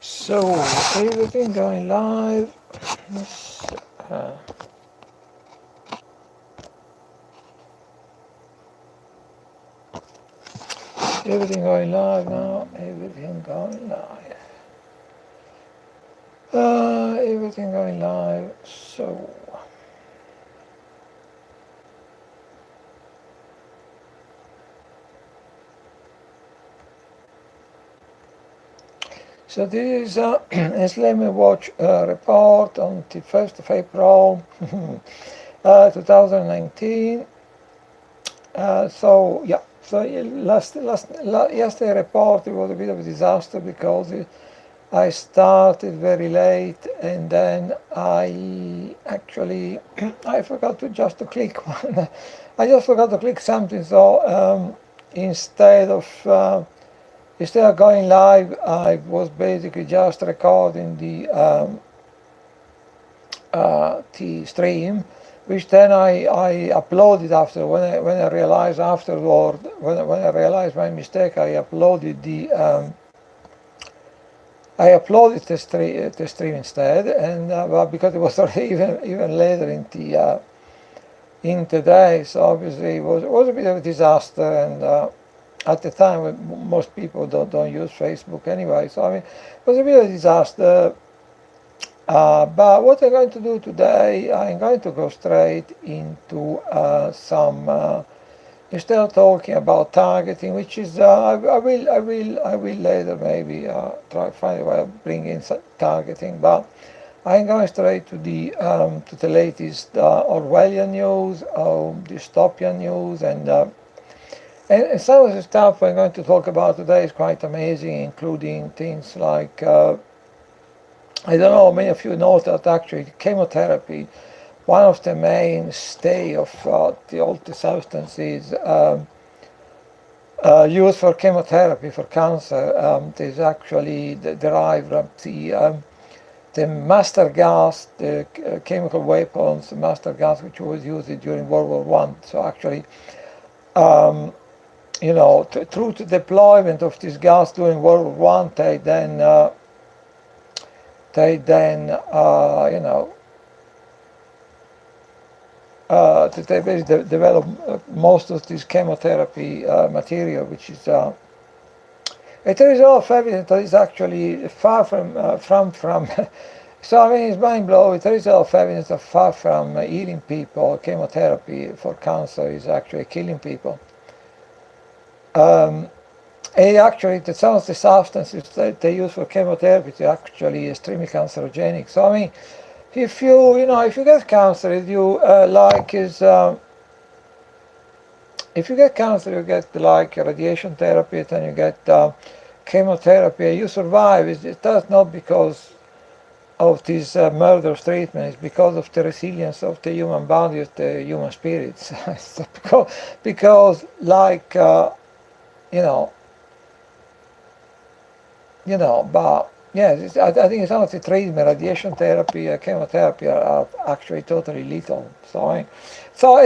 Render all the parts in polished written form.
So, everything going live. Yes, uh, everything going live now. Everything going live. Everything going live. So this is Islamic Watch report on the 1st of April 2019. Yesterday report it was a bit of a disaster because I started very late and then I actually I forgot to click one. I just forgot to click something. So instead of going live, I was basically just recording the stream, which then I uploaded after when I realized afterward when I realized my mistake. I uploaded the stream instead, and well, because it was already even later in the day, so obviously it was a bit of a disaster. And at the time, most people don't use Facebook anyway, so I mean, it was a bit of a disaster. But what I'm going to do today, I'm going to go straight into some. Instead of talking about targeting, which is I will later maybe try to find a way of bringing targeting, but I'm going straight to the latest Orwellian news, dystopian news, and some of the stuff I'm going to talk about today is quite amazing, including things like I don't know, many of you know that actually chemotherapy, one of the mainstay of the old substances used for chemotherapy for cancer is actually derived from the mustard gas, the chemical weapons, mustard gas, which was used during World War One. So actually, through the deployment of this gas during World War One, they basically develop most of this chemotherapy material, which is it is all of evidence that is actually far from. So I mean, it's mind blowing. There is all of evidence that far from healing people, chemotherapy for cancer is actually killing people. And actually, some of the substances that they use for chemotherapy are actually extremely cancerogenic. So I mean, if you get cancer, if you get cancer, you get like radiation therapy, then you get chemotherapy, you survive. It does not because of this murderous treatment, it's because of the resilience of the human body, of the human spirits. because like, but yeah, I think some of the treatment, radiation therapy, chemotherapy are actually totally lethal. So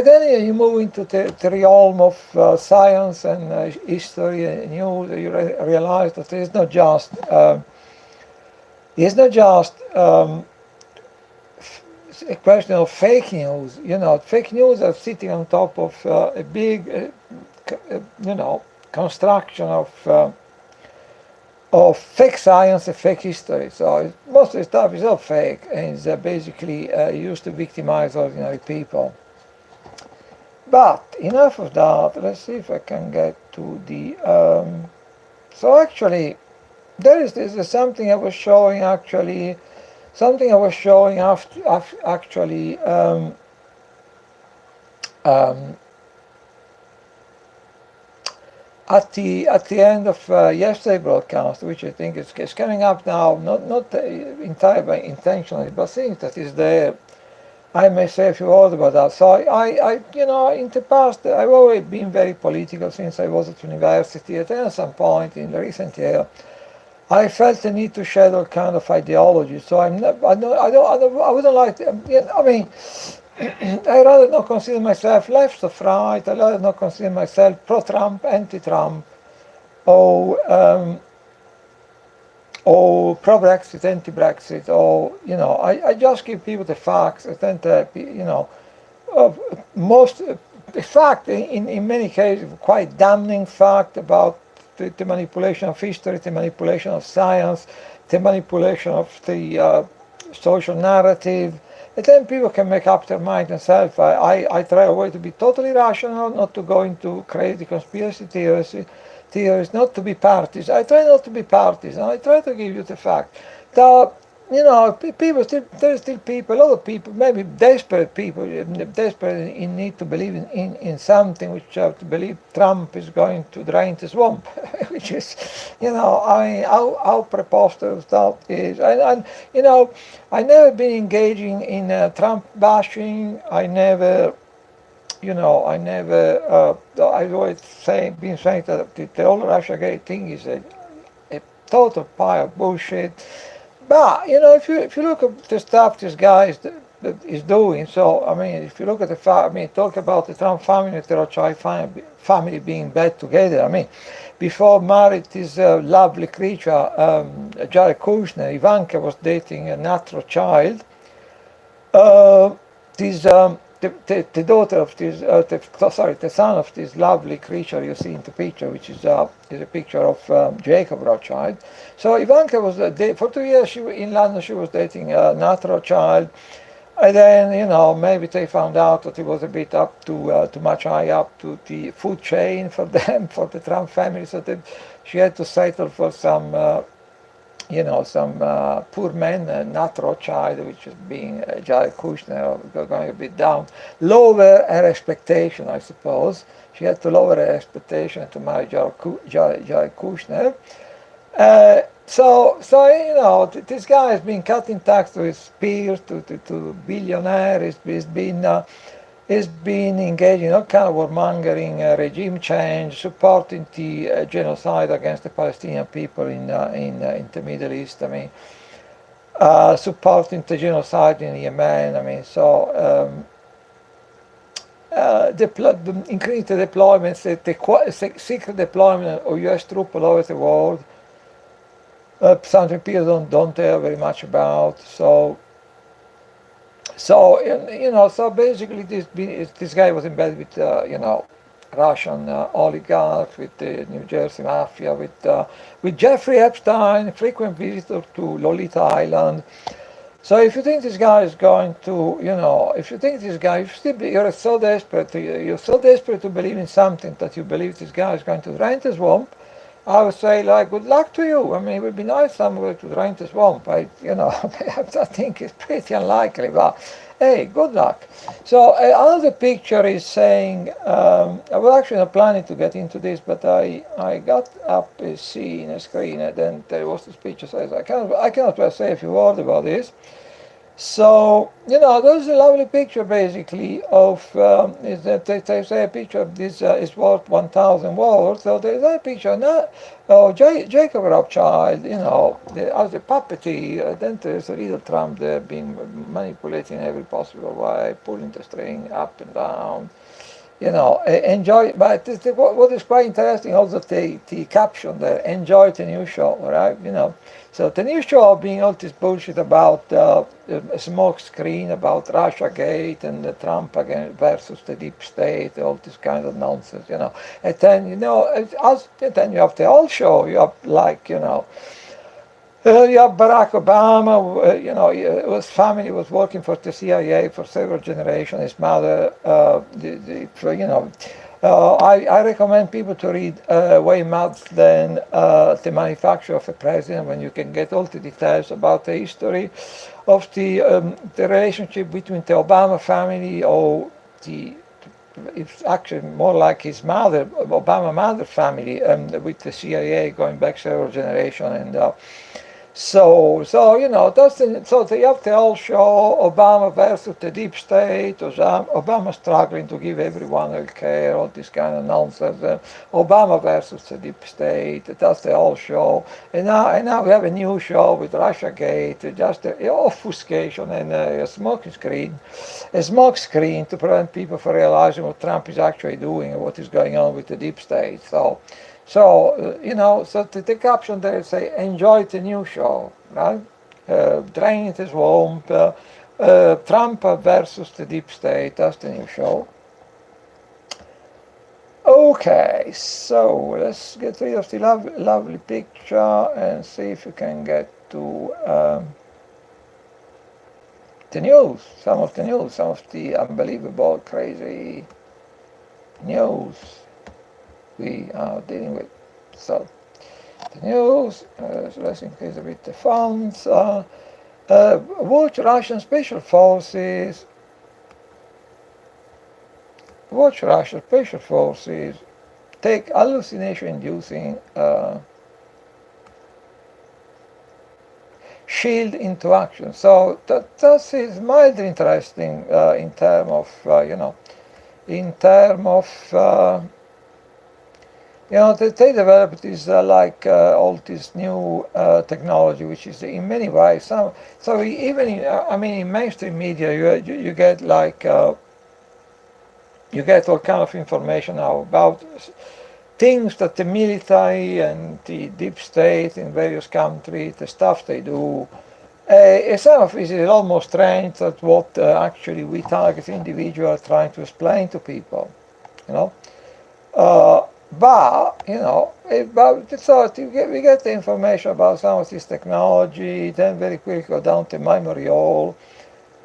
then you move into the realm of science and history and news. You realize that it's not just a question of fake news. Fake news are sitting on top of a big, construction of fake science and fake history. So most of the stuff is all fake and it's basically used to victimize ordinary people. But enough of that. Let's see if I can get to the. So actually, there's something I was showing actually. Something I was showing after actually. At the end of yesterday's broadcast, which I think is coming up now, not entirely intentionally, but seeing that is there, I may say a few words about that. So in the past, I've always been very political since I was at university. And then at some point in the recent year, I felt the need to shed all kind of ideology. So I wouldn't like to, I mean, I rather not consider myself left or right. I rather not consider myself pro-Trump, anti-Trump, or or pro-Brexit, anti-Brexit, or I just give people the facts, and most, in fact, in many cases, quite damning fact about the manipulation of history, the manipulation of science, the manipulation of the social narrative. And then people can make up their mind themselves. I try always to be totally rational, not to go into crazy conspiracy theories, not to be partisan. I try not to be partisan. I try to give you the fact. People still, there's still people, a lot of people, maybe desperate people, desperate in need to believe in something, which have to believe Trump is going to drain the swamp, which is, I mean, how preposterous that is. And I never been engaging in Trump bashing. I always been saying that the whole Russiagate thing is a total pile of bullshit. But if you look at the stuff this guy is doing, so I mean, if you look at talk about the Trump family, the Rothschild family being bad together. I mean, before married this lovely creature, Jared Kushner, Ivanka was dating Nat Rothschild. The daughter of this, the son of this lovely creature you see in the picture, which is a picture of Jacob Rothschild. So Ivanka was for 2 years in London. She was dating Nat Rothschild, and then maybe they found out that he was a bit up too much high up to the food chain for them, for the Trump family. So she had to settle for some poor man, Nat Rothschild, which is being Jared Kushner, going a bit down, lower her expectation, I suppose. She had to lower her expectation to marry Jared Kushner. This guy has been cutting tax to his peers, to billionaires. He's been engaged in all kind of warmongering, regime change, supporting the genocide against the Palestinian people in the Middle East. I mean, supporting the genocide in Yemen. I mean, increasing the deployments, the secret deployment of U.S. troops all over the world. Something people don't hear very much about. So basically, this guy was in bed with Russian oligarchs, with the New Jersey mafia, with Jeffrey Epstein, frequent visitor to Lolita Island. So if you think this guy is going to, you're so desperate to believe in something that you believe this guy is going to drain the swamp, I would say, good luck to you. I mean, it would be nice somewhere to drain the swamp. I think it's pretty unlikely, but hey, good luck. So another picture is saying, I was actually not planning to get into this, but I got up a scene, a screen, and then there was this picture says, I cannot say a few words about this. So, there's a lovely picture basically of, they say a picture of this is worth 1,000 words. So there's a picture now, Jacob Rothschild, as a puppeteer. Then there's a little Trump there being manipulating every possible way, pulling the string up and down. Enjoy, but what is quite interesting also the caption there, enjoy the new show, right? So the new show being all this bullshit about a smoke screen, about Russiagate and Trump again versus the deep state, all this kind of nonsense, And then, then you have the whole show, you have you have Barack Obama, his family was working for the CIA for several generations. His mother, I recommend people to read way more than The Manufacture of a President, when you can get all the details about the history of the relationship between the Obama family, or it's actually more like his mother, Obama mother family, with the CIA going back several generations, and so you have the whole show, Obama versus the deep state, Obama struggling to give everyone health care, all this kind of nonsense, Obama versus the deep state, that's the whole show. And now we have a new show with Russiagate, just an obfuscation and a smoke screen to prevent people from realizing what Trump is actually doing and what is going on with the deep state. So, so the caption there say, enjoy the new show, right? Drain the swamp, Trump versus the deep state, that's the new show. Okay, so let's get rid of the lovely picture and see if we can get to the news, some of the unbelievable, crazy news we are dealing with. So, the news, so let's increase a bit the fonts. Watch Russian special forces. Watch Russian special forces take hallucination-inducing shield into action. So that is mildly interesting in terms of they developed this all this new technology, which is in many ways so even in mainstream media you get you get all kind of information now about things that the military and the deep state in various countries, the stuff they do. Some of it is almost strange that what actually we target individuals trying to explain to people, but so we get the information about some of this technology, then very quickly go down to memory hole.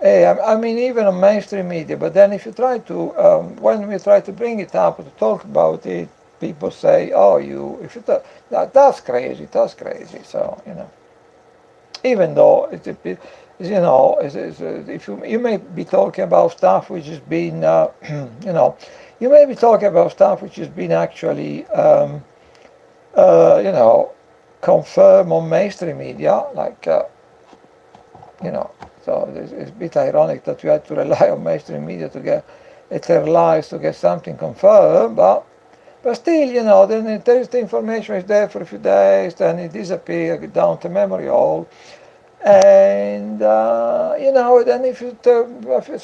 Even on mainstream media, but then if you try to, when we try to bring it up to talk about it, people say, "Oh, that's crazy, So even though it's a bit, if you may be talking about stuff which has been, you may be talking about stuff which has been actually, confirmed on mainstream media, So it's a bit ironic that we had to rely on mainstream media to get lies to get something confirmed, but still, then there is the information is there for a few days, then it disappears down to memory hole, and then if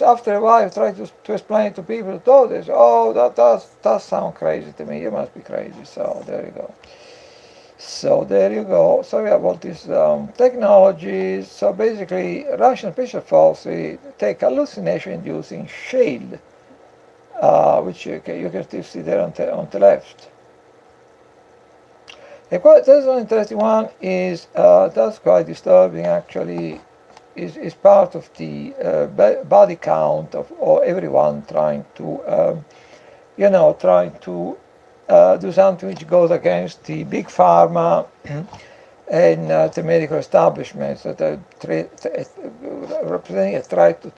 after a while you try to explain to people to all this, that sounds crazy to me. You must be crazy. So there you go. So we have all these technologies. So basically, Russian special forces take hallucination-inducing shield, which you can still see there on the left. There's one interesting one is that's quite disturbing actually. Is part of the body count of everyone trying to do something which goes against the big pharma and the medical establishments that are representing a threat to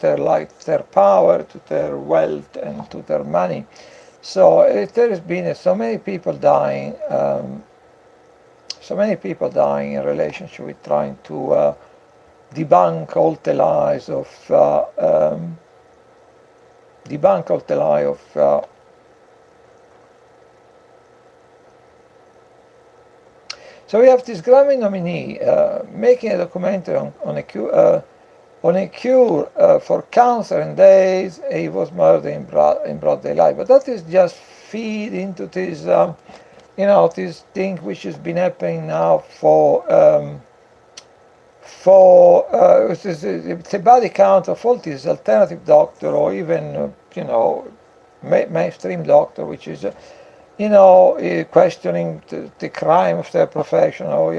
their power, to their wealth, and to their money. So there has been so many people dying in relationship with trying to debunk all the lies of So we have this Grammy nominee making a documentary on a cure for cancer in days. He was murdered in broad daylight. But that is just feed into this, this thing which has been happening now for the body count of all these alternative doctor or even mainstream doctor, which is questioning the crime of their profession, or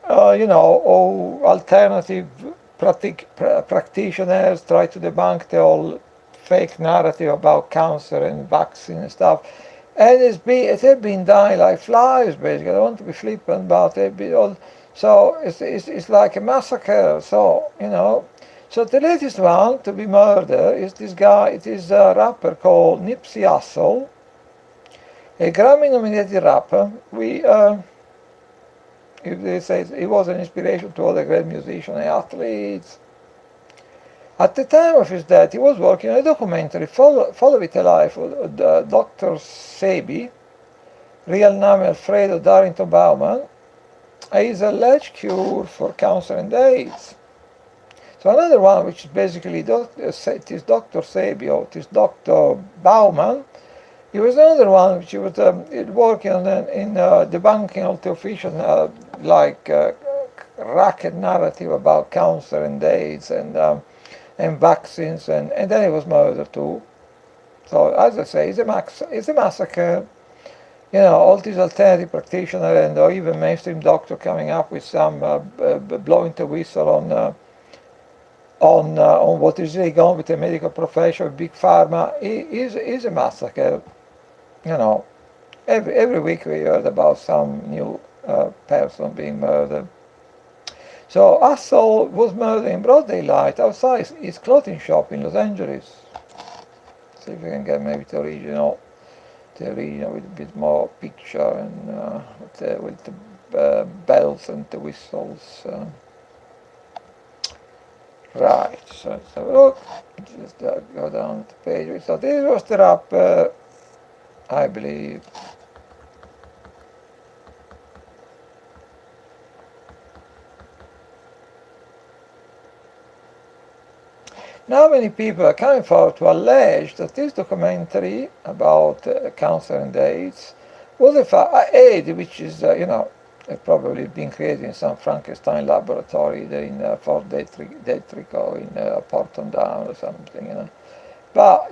or alternative practitioners try to debunk the whole fake narrative about cancer and vaccine and stuff. And they've been dying like flies, basically. I don't want to be flippant, but they've been all. So it's like a massacre. So So the latest one to be murdered is this guy. It is a rapper called Nipsey Hussle, a Grammy-nominated rapper. They say he was an inspiration to all the great musicians and athletes. At the time of his death, he was working on a documentary following the life of Dr. Sebi, real name Alfredo Darrington Bauman, his alleged cure for cancer and AIDS. So another one, which is basically this Dr. Sebi or this Dr. Bauman, He was another one which was working on in debunking of the official racket narrative about cancer and AIDS and vaccines, and then he was murdered too. So as I say, it's a massacre. You know, all these alternative practitioners and or even mainstream doctor coming up with some blowing the whistle on what is really going with the medical profession, big pharma, is a massacre. You know, every week we heard about some new person being murdered. So Assel was murdered in broad daylight outside his clothing shop in Los Angeles. See if we can get maybe the original with a bit more picture and with the bells and the whistles. Right, so let's have a look. Just go down the page. So this was the rapper, I believe. Now many people are coming forward to allege that this documentary about cancer and AIDS was AIDS, which is, probably been created in some Frankenstein laboratory in Fort Detrick or in Porton Down or something, But,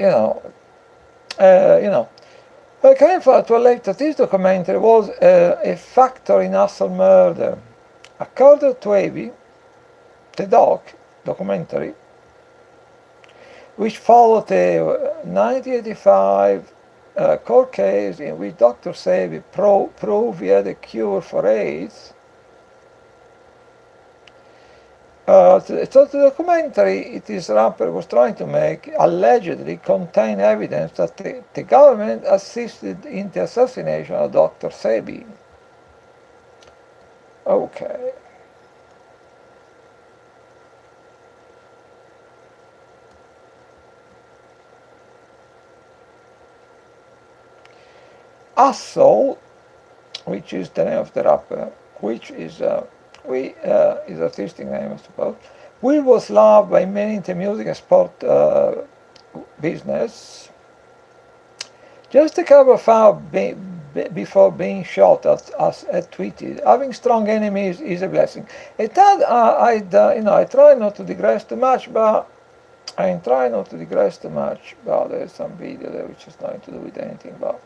coming forward to allege that this documentary was a factor in Assel murder. According to Avi, the documentary, which followed the 1985 court case in which Dr. Sebi proved he had a cure for AIDS. So the documentary this rapper was trying to make allegedly contained evidence that the government assisted in the assassination of Dr. Sebi. Okay. Assel, which is the name of the rapper, which is his artistic name, I suppose. Will was loved by many in the music and sport business. Just a couple of hours before being shot, as tweeted, having strong enemies is a blessing. I try not to digress too much, but there's some video there which has nothing to do with anything, but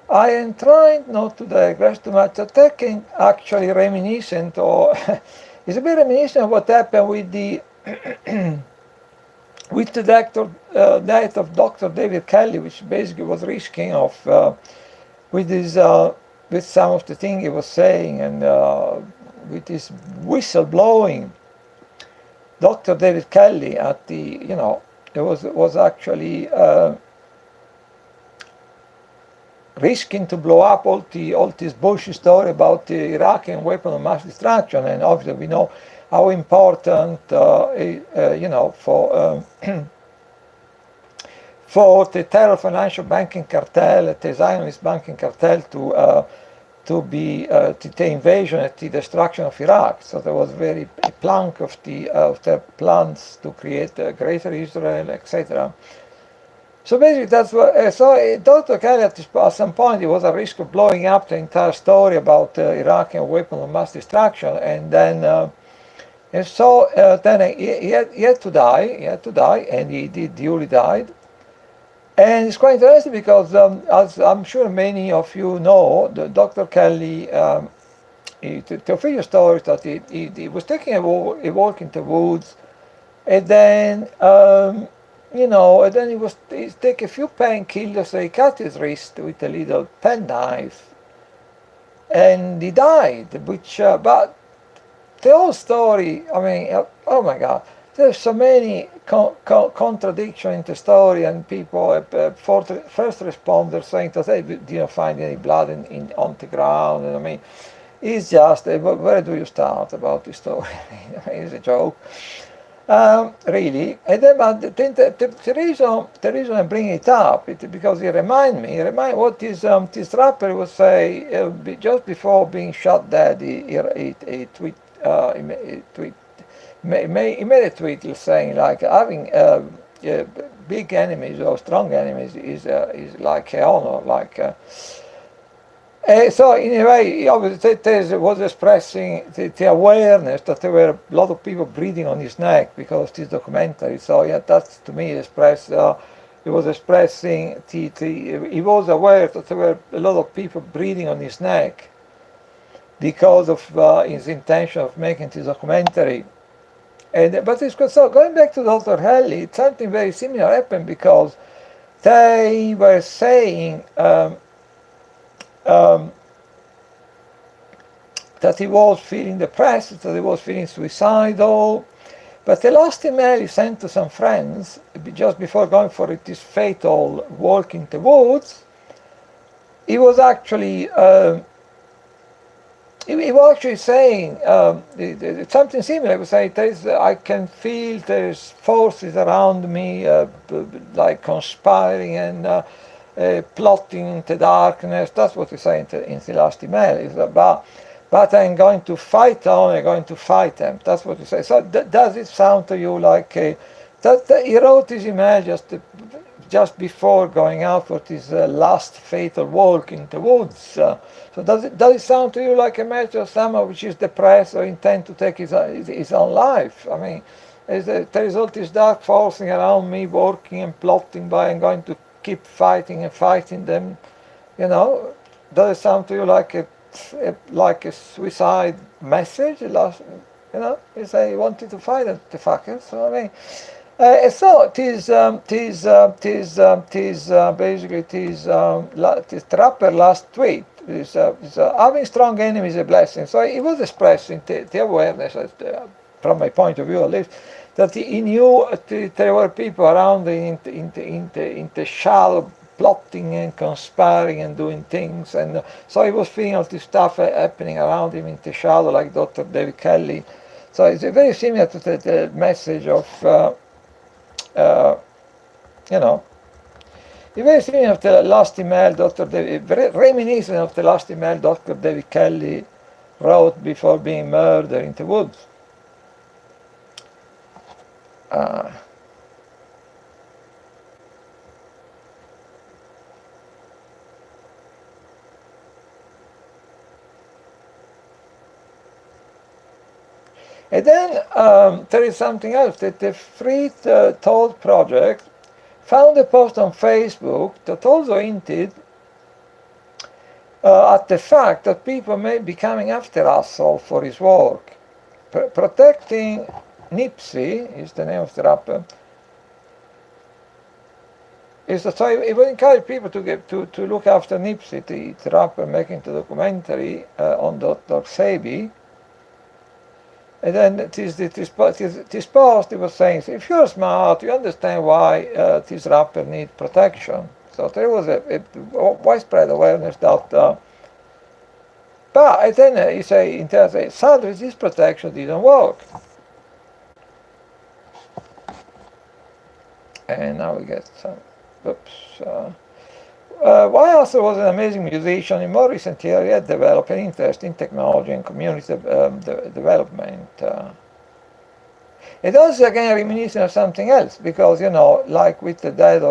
I am trying not to digress too much. Attacking actually reminiscent, or it's a bit reminiscent of what happened with the death of Dr. David Kelly, which basically was risking of with some of the things he was saying and with his whistle blowing. Dr. David Kelly at the it was actually. Risking to blow up all this bullshit story about the Iraqi weapon of mass destruction, and obviously we know how important for the terror financial banking cartel, the Zionist banking cartel to the invasion and the destruction of Iraq. So there was very a plank of their plans to create a greater Israel, etc. So basically, that's what. So Dr. Kelly at some point, it was at risk of blowing up the entire story about Iraqi weapon of mass destruction, and then then he had to die. He had to die, and he duly died. And it's quite interesting because, as I'm sure many of you know, Dr. Kelly, the official story is that he was taking a walk in the woods, and then. And then he take a few painkillers, so he cut his wrist with a little penknife, and he died. But the whole story, I mean, oh my God, there's so many contradictions in the story, and people, first responders saying that they didn't find any blood on the ground, and I mean, it's just, where do you start about this story? It's a joke. Really, and then, but the reason I'm bringing it up is because it reminds me what this rapper would say just before being shot dead. He made a tweet saying like having big enemies or strong enemies is like honor, like. So in a way, obviously, there was expressing the awareness that there were a lot of people breathing on his neck because of this documentary. So yeah, that's to me express. He was expressing he was aware that there were a lot of people breathing on his neck because of his intention of making this documentary. But it's so going back to Dr. Helly, something very similar happened because they were saying. That he was feeling depressed, that he was feeling suicidal. But the last email he sent to some friends, just before going for this fatal walk in the woods, he was actually saying something similar. He was saying, I can feel there's forces around me, like conspiring and plotting in the darkness. That's what he said in the last email. Is about, but I'm going to fight on. I'm going to fight them. That's what he said. So does it sound to you like that he wrote this email just before going out for this last fatal walk in the woods? So does it sound to you like a message of someone which is depressed or intent to take his own life? I mean, there is all this dark forcing around me, working and plotting by I'm going to keep fighting and fighting them, does it sound to you like a suicide message? You say you wanted to fight the fuckers. So I mean, so basically this trapper last tweet is having strong enemies is a blessing. So he was expressing the awareness, from my point of view at least, that he knew there were people around in the shadow plotting and conspiring and doing things, and so he was feeling all this stuff happening around him in the shadow, like Dr. David Kelly. So it's very similar to the message of, it's very similar to the last email reminiscent of the last email Dr. David Kelly wrote before being murdered in the woods. And then there is something else, that the Free Thought Project found a post on Facebook that also hinted at the fact that people may be coming after Russell for his work. Protecting Nipsey is the name of the rapper. So it would encourage people to look after Nipsey, the rapper making the documentary on Dr. Sebi. And then this post, it was saying, if you're smart, you understand why this rapper needs protection. So there was a widespread awareness that. But then you say, in terms of, sadly, this protection didn't work. And now we get some. Oops. While Arthur was an amazing musician, in more recent years he had developed an interest in technology and community development. It also again reminiscent of something else, because like with the death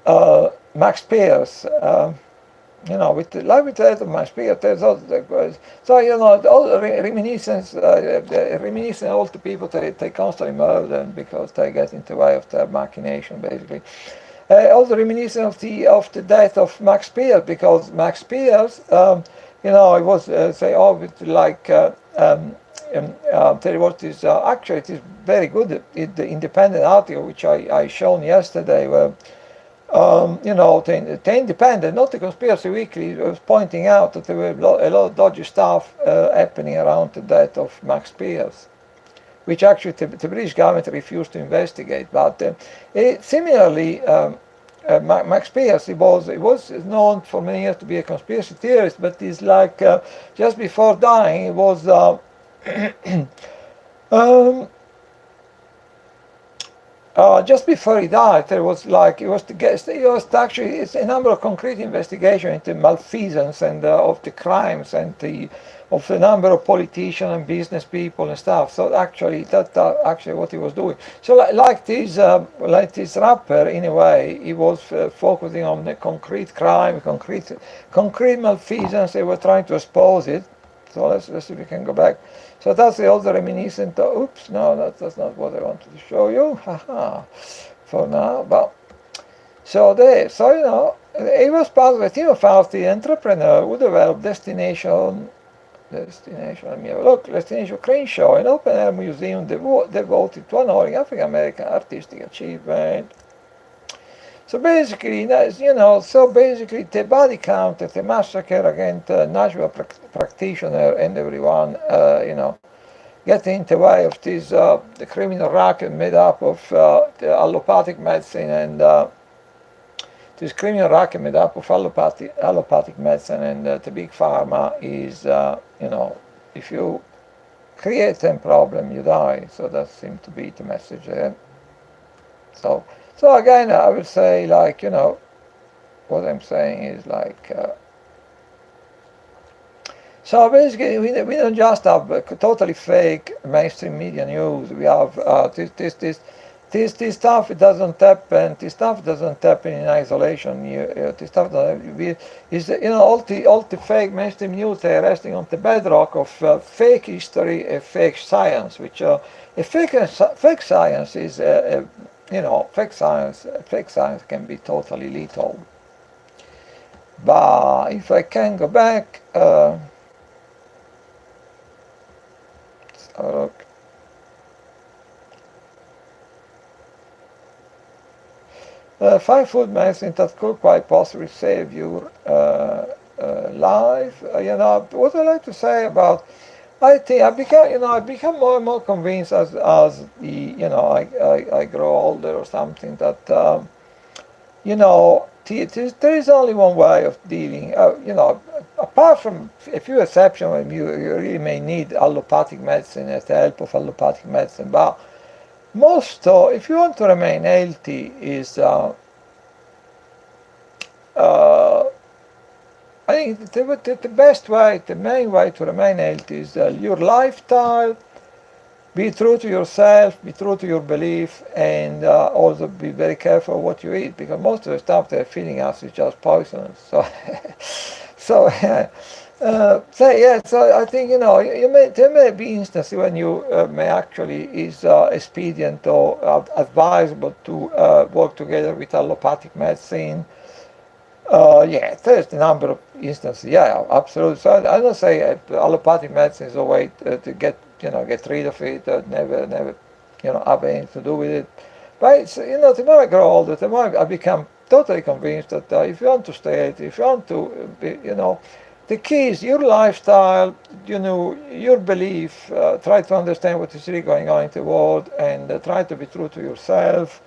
of Max Pierce, with the death of Max Pierce, there's also all reminiscence all the people they constantly murder because they get in the way of their machination, basically. Also reminiscent of the death of Max Pierce, because Max Pierce, it was there was this actually it is very good the independent article which I shown yesterday where the Independent, not the Conspiracy Weekly, was pointing out that there were a lot of dodgy stuff happening around the death of Max Pierce, which actually the British government refused to investigate. But similarly, Max Pierce, he was known for many years to be a conspiracy theorist, but he's like just before dying, he was just before he died, there was like it was actually it's a number of concrete investigation into malfeasance and of the crimes and of the number of politicians and business people and stuff. So actually, that actually what he was doing. So like this rapper, in a way, he was focusing on the concrete crime, concrete malfeasance. They were trying to expose it. So let's see if we can go back. So that's the other reminiscent. Oops, no, that's not what I wanted to show you. Haha, for now. But so he was part of a team of 40 entrepreneurs who developed Destination. Let me have a look. Destination Crenshaw, an open-air museum devoted to honoring African American artistic achievement. So basically, the body count at the massacre against Nashville practitioner and everyone, getting in the way of this the criminal racket made up of the allopathic medicine and this criminal racket made up of allopathic medicine and the big pharma is, if you create a problem, you die. So that seems to be the message there. So again, I would say, what I'm saying is so basically, we don't just have totally fake mainstream media news. We have this stuff. It doesn't happen. This stuff doesn't happen in isolation. This stuff is all the fake mainstream news. They're resting on the bedrock of fake history and fake science, which a fake science is. Fake science can be totally lethal. But if I can go back, look. Five food medicine that could quite possibly save your life. What I like to say about. I think I become more and more convinced as I grow older or something that there is only one way of dealing. Apart from a few exceptions when you really may need allopathic medicine as the help of allopathic medicine, but if you want to remain healthy, is I think the best way, the main way to remain healthy is your lifestyle. Be true to yourself, be true to your belief, and also be very careful what you eat, because most of the stuff they're feeding us is just poisonous. So I think there may be instances when you may actually is expedient or advisable to work together with allopathic medicine. There's a number of instances. Yeah, absolutely. So I don't say allopathic medicine is a way to get rid of it. Never, have anything to do with it. But it's, the more I grow older, the more I become totally convinced that if you want to stay healthy, if you want to, the key is your lifestyle. Your belief. Try to understand what is really going on in the world, and try to be true to yourself.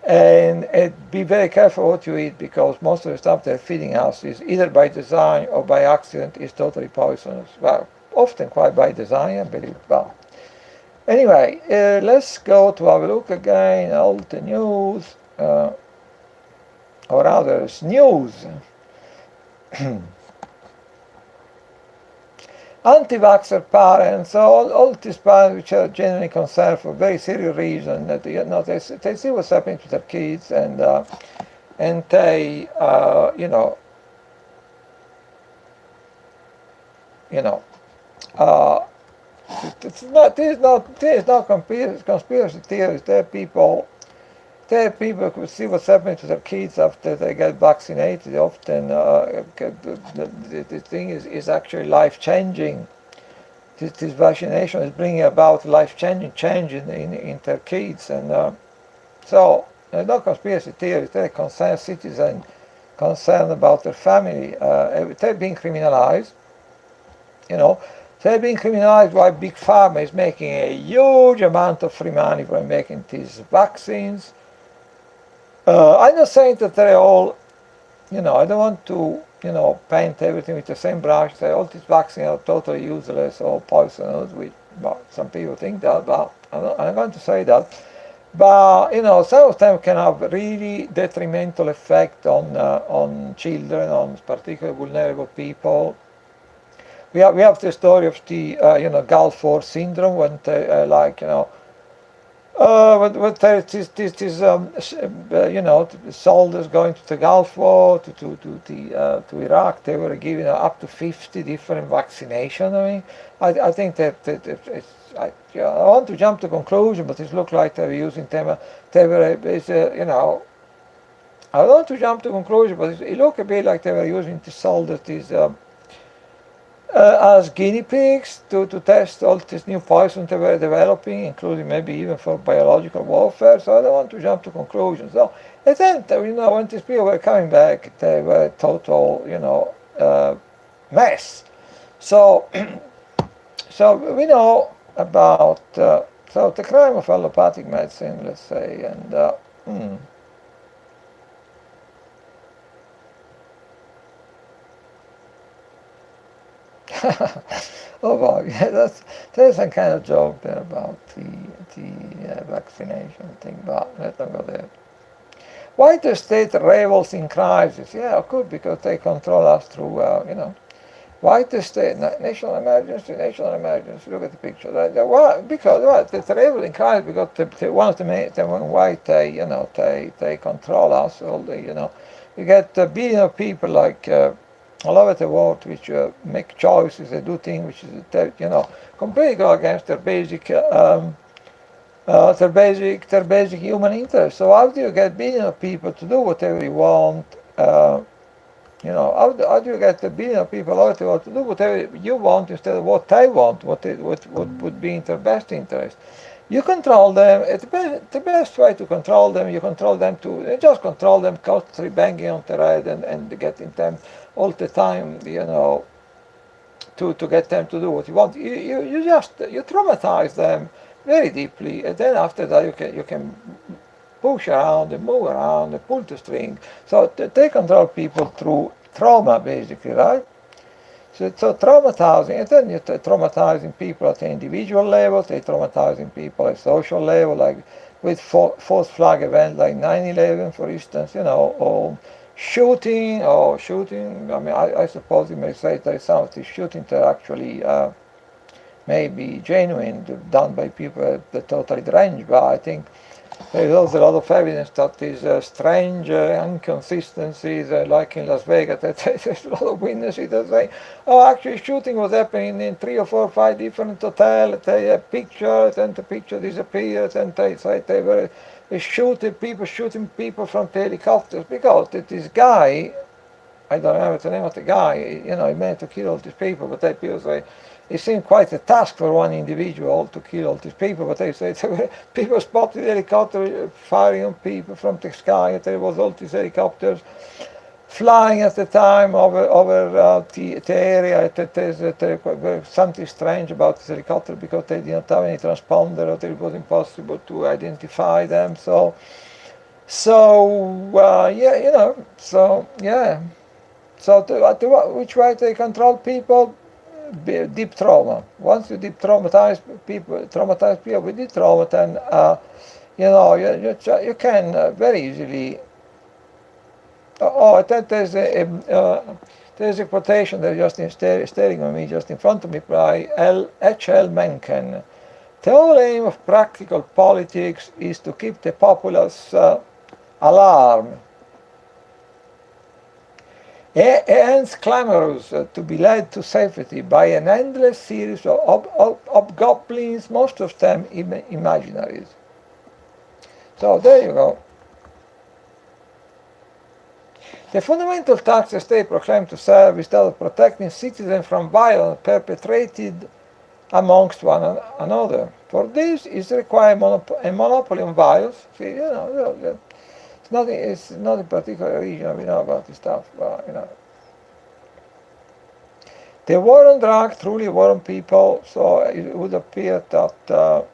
And be very careful what you eat, because most of the stuff they're feeding us is either by design or by accident is totally poisonous. Well, often quite by design, I believe. Well, anyway, let's go to have a look again at all the news, or rather snooze. Anti-vaxxer parents, all these parents which are genuinely concerned for very serious reason that they see what's happening to their kids, and they this is not conspiracy theories. There are people who see what's happening to their kids after they get vaccinated. Often the thing is actually life-changing. This vaccination is bringing about life-changing change in their kids. And so there's no conspiracy theories. They're concerned citizens, concerned about their family. They're being criminalized. They're being criminalized while Big Pharma is making a huge amount of free money from making these vaccines. I'm not saying that they're all, I don't want to, paint everything with the same brush. Say all these vaccines are totally useless or poisonous, which some people think that, but I'm not going to say that. But some of them can have really detrimental effect on children, on particularly vulnerable people. We have the story of the Gulf War syndrome, when they, when there is this soldiers going to the Gulf War, to Iraq. They were given up to 50 different vaccinations. I mean, I think that it's, I want to jump to conclusion, but it looks like they were using them. They were, I don't want to jump to conclusion, but it looked a bit like they were using the soldiers as guinea pigs to test all these new poisons they were developing, including maybe even for biological warfare. So I don't want to jump to conclusions. So at the end, when these people were coming back, they were a total, mess. So, so we know about so the crime of allopathic medicine, let's say, and oh wow, yeah, there's some kind of joke there about the vaccination thing, but let's not go there. Why the state revels in crisis? Yeah, good, because they control us through, Why the state, national emergency, look at the picture. Why? Because it's revel in crisis because one of the main, why they control us. All the, you get a billion of people like all over the world which make choices, they do things which is, completely go against their basic human interests. So how do you get billion of people to do whatever you want? How do you get a billion of people all over the world to do whatever you want instead of what they want, what would be in their best interest? You control them. The best way to control them, you just control them, constantly banging on their head and getting them all the time, to get them to do what you want. You traumatize them very deeply, and then after that you can push around and move around and pull the string. So they control people through trauma, basically, right? So traumatizing, and then you're traumatizing people at the individual level, they're traumatizing people at social level, like with false flag events like 9/11, for instance, or shooting. I mean, I suppose you may say that some of these shootings are actually maybe genuine, done by people that totally deranged, but I think there is also a lot of evidence that these strange inconsistencies, like in Las Vegas, that there's a lot of witnesses that say, oh, actually shooting was happening in 3 or 4 or 5 different hotels, they have pictures, and the picture disappears, and they say they were shooting people from the helicopters, because this guy, I don't remember the name of the guy, he meant to kill all these people, but they people say, it seemed quite a task for one individual to kill all these people, but they say people spotted the helicopter firing on people from the sky, and there was all these helicopters flying at the time over the area. There's something strange about this helicopter because they didn't have any transponder, or it was impossible to identify them. So which way they control people? Deep trauma. Once you deep traumatize people with deep trauma, then you can very easily. There's a quotation that just staring on me, just in front of me, by H.L. Mencken. The whole aim of practical politics is to keep the populace alarmed, hence clamorous to be led to safety by an endless series of goblins, most of them imaginaries. So there you go. The fundamental task the state proclaimed to serve is that of protecting citizens from violence perpetrated amongst one another. For this is required a monopoly on violence. See, it's not a particular region, we know about this stuff, but The war on drugs, truly war on people, so it would appear that the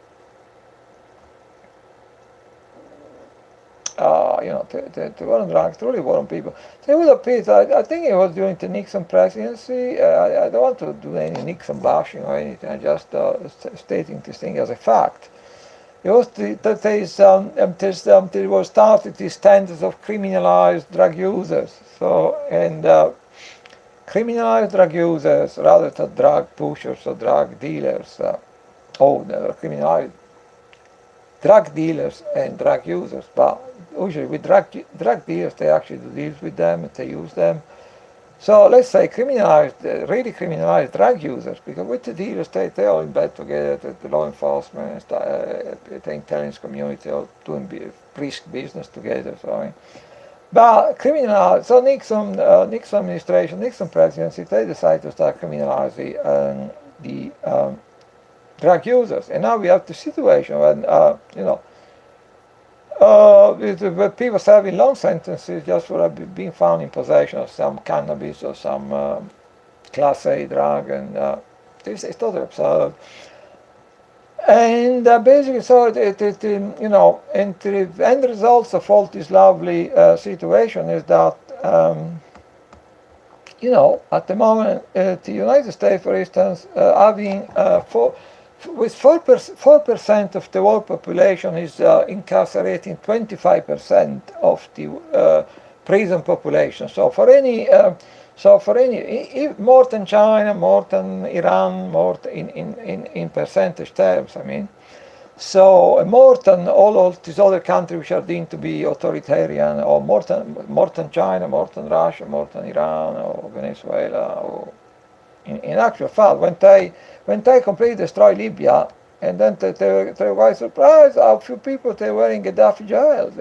war on drugs, truly war on people. So it would appear that, I think it was during the Nixon presidency. I don't want to do any Nixon bashing or anything, I'm just stating this thing as a fact. It was there was started these standards of criminalized drug users. So and criminalized drug users rather than drug pushers or drug dealers. Criminalized drug dealers and drug users. But usually with drug dealers, they actually do deals with them and they use them. So let's say really criminalized drug users, because with the dealers, they all in bed together, the law enforcement, the intelligence community, all doing brisk business together. So, but so Nixon administration, Nixon presidency, they decided to start criminalizing the drug users, and now we have the situation when with people serving long sentences just for being found in possession of some cannabis or some Class A drug, and this is totally absurd. And basically, so and the end results of all this lovely situation is that at the moment, the United States, for instance, having with 4% of the world population is incarcerating 25% of the prison population. So for any, more than China, more than Iran, more in percentage terms, I mean. So more than all these other countries which are deemed to be authoritarian, or more than China, more than Russia, more than Iran or Venezuela, or in actual fact, when they completely destroyed Libya, and then they were quite surprised how few people they were in Gaddafi jail.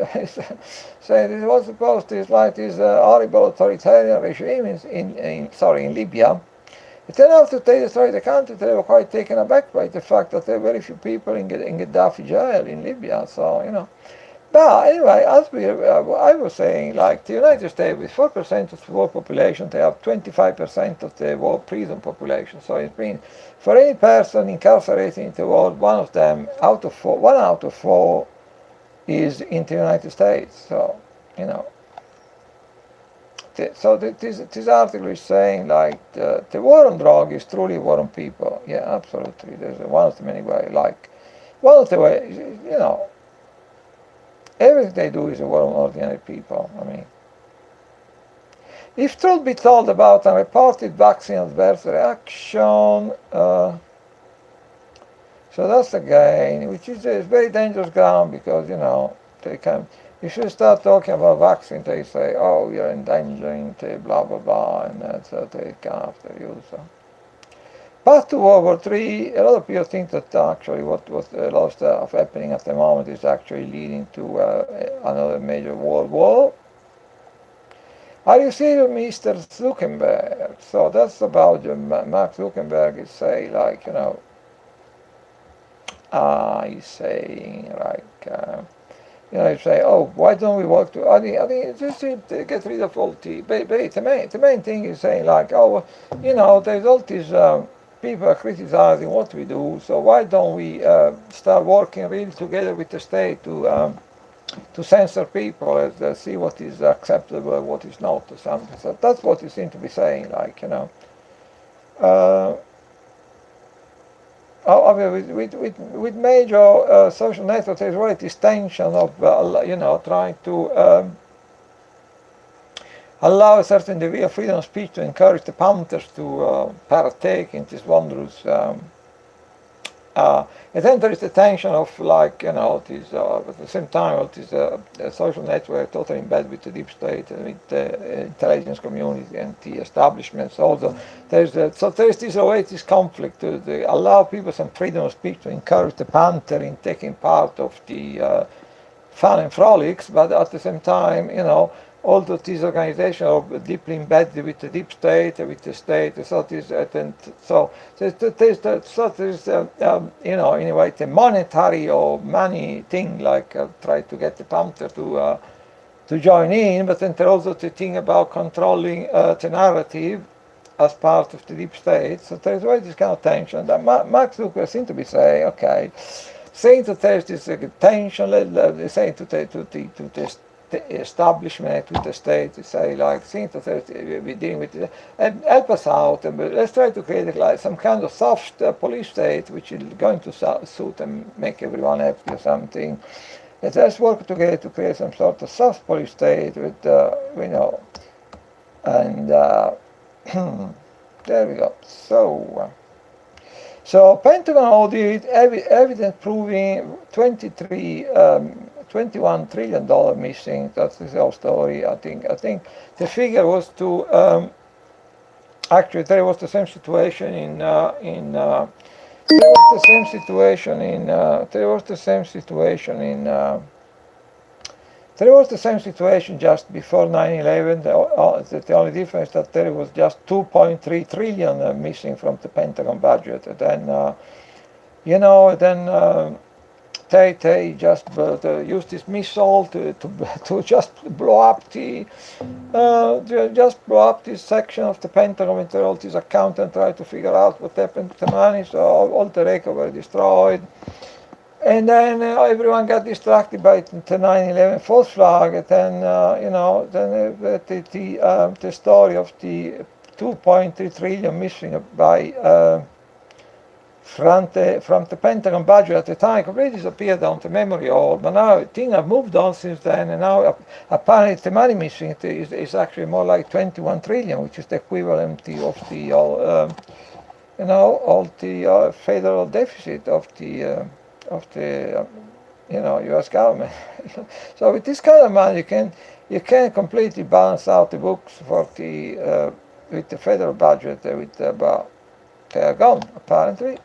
So it was supposed to be like this horrible authoritarian regime in Libya. It turned out that they destroyed the country. They were quite taken aback by the fact that there were very few people in Gaddafi jail in Libya. So But anyway, as I was saying, like the United States, with 4% of the world population, they have 25% of the world prison population. So it means for any person incarcerated in the world, one out of four is in the United States. So this article is saying like the war on drug is truly a war on people. Yeah, absolutely. There's one of the many ways. Like one of the ways, everything they do is a war on ordinary people. I mean, if truth be told about unreported vaccine adverse reaction, so that's again, which is a very dangerous ground, because they can. If you start talking about vaccine, they say, "Oh, you're endangering the blah blah blah," and so they come after you. So. Path to World War III, a lot of people think that actually what a lot of stuff happening at the moment is actually leading to another major world war. Are you serious, Mr. Zuckerberg? So that's about Mark Zuckerberg is saying, like, he's saying, like, you say, oh, why don't we work to? I think just to get rid of all the main thing is saying, like, oh, there's all these people are criticizing what we do, so why don't we start working really together with the state to censor people and see what is acceptable and what is not, or something. So that's what you seem to be saying, like, with major social networks, there's already this tension of trying to allow a certain degree of freedom of speech to encourage the punters to partake in this wondrous. And then there is the tension of, like, this, at the same time, this social network totally in bed with the deep state and with the intelligence community and the establishments. Also, there's this conflict to allow people some freedom of speech to encourage the panther in taking part of the fun and frolics, but at the same time, all of these organizations are deeply embedded with the deep state, with the state. So there's in a way, the monetary or money thing, like try to get the panther to join in, but then there's also the thing about controlling the narrative as part of the deep state. So there's always this kind of tension. That Mark Zuckerberg seems to be saying, okay, saying that there's this tension, saying to this establishment, with the state, to say like, think that we're dealing with it, and help us out, and let's try to create like some kind of soft police state which is going to suit and make everyone happy or something. Let's work together to create some sort of soft police state with, and there we go. So Pentagon audit evidence proving $21 trillion missing. That's the whole story. I think the figure was to actually there was the same situation just before 9/11. The only difference that there was just 2.3 trillion missing from the Pentagon budget. And then, they just used this missile to just blow up this section of the Pentagon, and all these accountants try to figure out what happened to the money. So all the records were destroyed. And then everyone got distracted by the 9/11 false flag, and then the story of the 2.3 trillion missing by from the Pentagon budget at the time completely disappeared down the memory hole. But now things have moved on since then, and now apparently the money missing is actually more like 21 trillion, which is the equivalent of the federal deficit of the U.S. government. So with this kind of money, you can completely balance out the books for the with the federal budget. But they are gone apparently.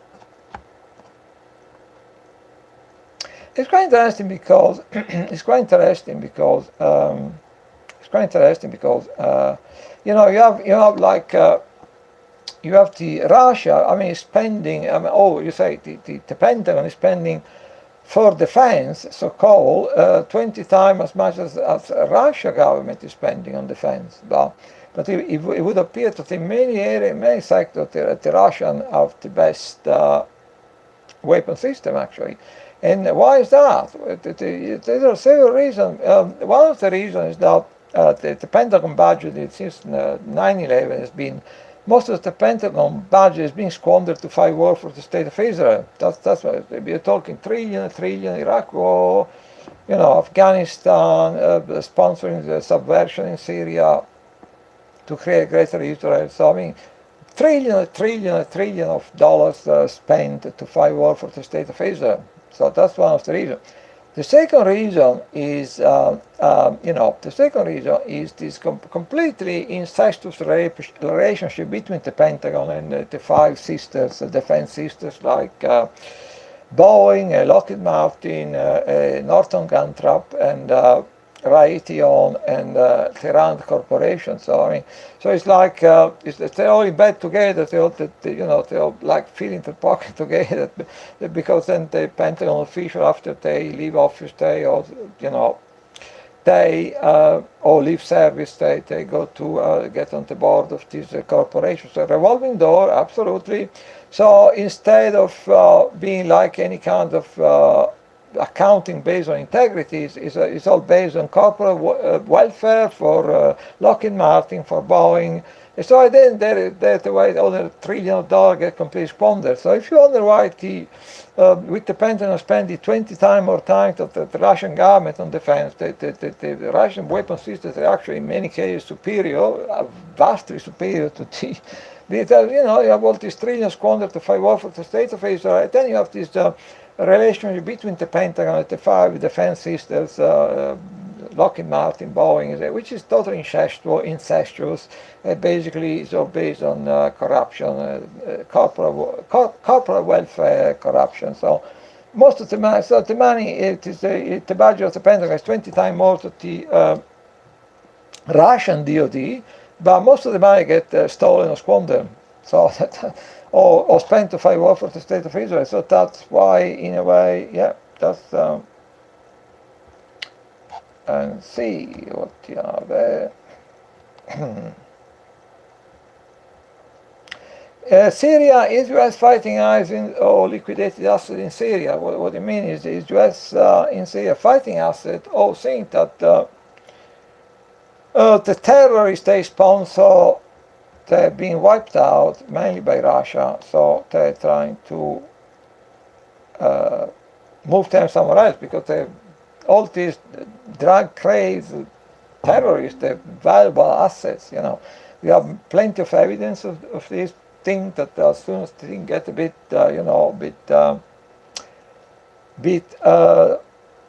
It's quite interesting because you have the Russia. I mean, spending. You say the Pentagon is spending for defense, so-called, 20 times as much as Russia government is spending on defense. But it would appear that in many sectors, the Russian have the best weapon system actually. And why is that? There are several reasons. One of the reasons is that the Pentagon budget since 9/11 has been. Most of the Pentagon budget is being squandered to fight war for the state of Israel. That's what we're talking. Trillion, Iraq war, Afghanistan, sponsoring the subversion in Syria to create greater Israel. So I mean, trillion of dollars spent to fight war for the state of Israel. So that's one of the reasons. The second reason is, this completely incestuous relationship between the Pentagon and the five sisters, defense sisters like Boeing, Lockheed Martin, Northrop Grumman, and Raytheon and the Rand Corporation. So I mean, so it's like they're all in bed together. They all like feeling the pocket together, because then the Pentagon official, after they leave office, or leave service, they go to get on the board of this corporation. So revolving door, absolutely. So instead of being like any kind of accounting based on integrity, is all based on corporate welfare for Lockheed Martin, for Boeing. And so then that's the way other $1 trillion get completely squandered. So if you wonder why with the Pentagon spending 20 times more time than the Russian government on defense, the Russian weapon systems are actually in many cases superior, vastly superior to the. Because you have all these trillions squandered to fight war for the state of Israel, and then you have this relationship between the Pentagon and the five defense systems, Lockheed Martin, Boeing, which is totally incestuous. Basically, it's all based on corruption, corporate welfare corruption. So most of the money, the budget of the Pentagon is 20 times more to the Russian DoD, but most of the money get stolen or squandered. So or spent to fight war for the state of Israel. So that's why, in a way, that's and see what you have there. Syria, is U.S. fighting assets or liquidated assets in Syria? What it means is U.S. in Syria fighting assets, all think that The terrorists they sponsor, they're being wiped out mainly by Russia, so they're trying to move them somewhere else because all these drug crazed terrorists, they're valuable assets. We have plenty of evidence of these things that as soon as things get a bit,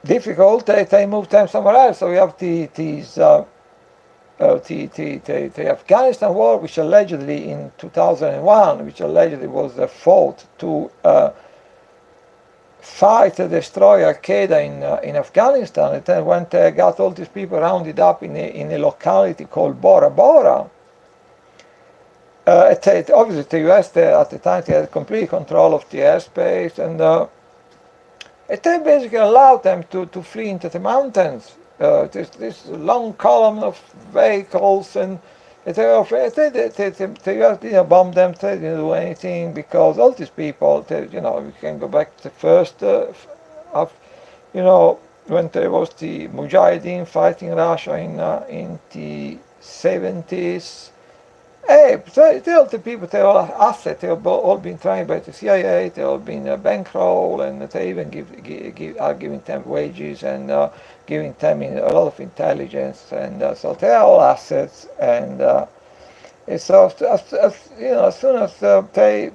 difficult, they move them somewhere else. So we have the Afghanistan war, which allegedly in 2001, which allegedly was fought to fight and destroy Al-Qaeda in Afghanistan. And then when they got all these people rounded up in a locality called Bora Bora, obviously the US at the time they had complete control of the airspace, and they basically allowed them to flee into the mountains. This long column of vehicles, and the US didn't bomb them, they didn't do anything, because all these people, we can go back to the first, when there was the Mujahideen fighting Russia in the 70s. Hey, all the people, they all assets, they have all been trained by the CIA, they all been bankrolled, and they even are giving them wages and giving them a lot of intelligence, and so they are all assets. And so as soon as they,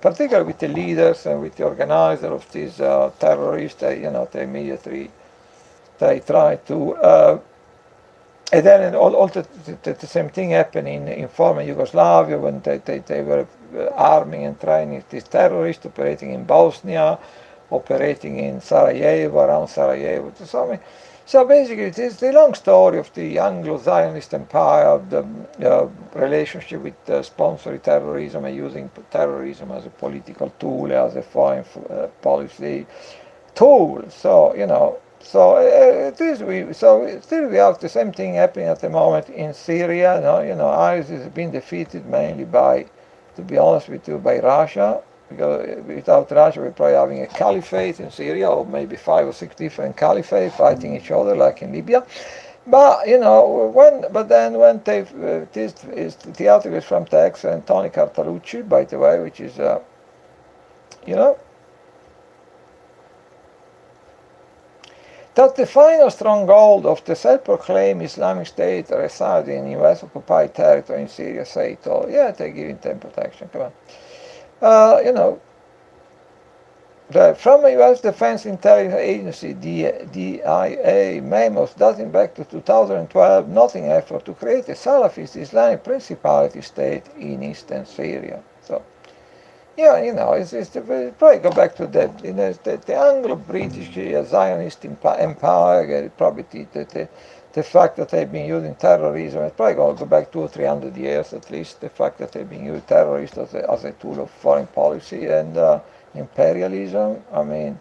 particularly with the leaders and with the organizer of these terrorists, they immediately try to. And then all the same thing happened in former Yugoslavia, when they were arming and training these terrorists, operating in Bosnia, operating in Sarajevo, around Sarajevo. So basically, it is the long story of the Anglo-Zionist empire, the relationship with sponsoring terrorism and using terrorism as a political tool, as a foreign policy tool. So, still we have the same thing happening at the moment in Syria. ISIS has been defeated mainly by, to be honest with you, by Russia. Because without Russia, we're probably having a caliphate in Syria, or maybe 5 or 6 different caliphates fighting each other, like in Libya. But when the article is from the excellent Tony Cartarucci, by the way, which is that the final stronghold of the self-proclaimed Islamic State residing in US-occupied territory in Syria, say it all. Yeah, they're giving them protection, come on. From the US Defense Intelligence Agency, DIA, memos dating back to 2012, nothing effort to create a Salafist Islamic Principality state in eastern Syria. So, it's probably go back to the Anglo-British Zionist empire, probably the fact that they've been using terrorism, it's probably going to go back 200 or 300 years at least, the fact that they've been using terrorism as a tool of foreign policy and imperialism. I mean,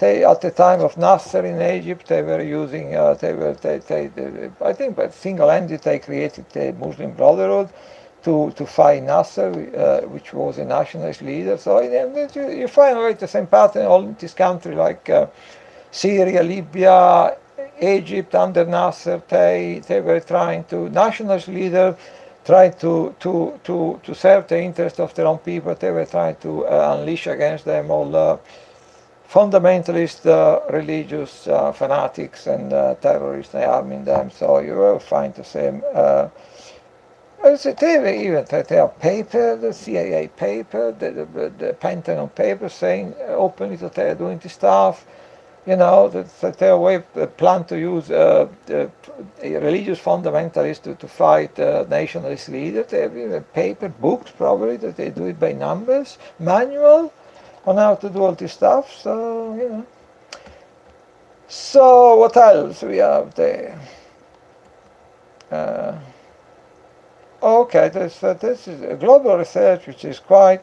at the time of Nasser in Egypt, they were using, I think, but single-handed they created the Muslim Brotherhood to fight Nasser, which was a nationalist leader. So you find the same pattern in all these countries like Syria, Libya, Egypt under Nasser. They were trying to, nationalist leaders tried to serve the interest of their own people. They were trying to unleash against them all fundamentalist religious fanatics and terrorists, and arming them. So you will find the same. They have paper, the CIA paper, the Pentagon paper saying openly that they are doing this stuff. That they plan to use religious fundamentalists to fight nationalist leaders. They have even paper books, probably, that they do it by numbers, manual on how to do all this stuff. So, So what else we have there? Okay, this is global research, which is quite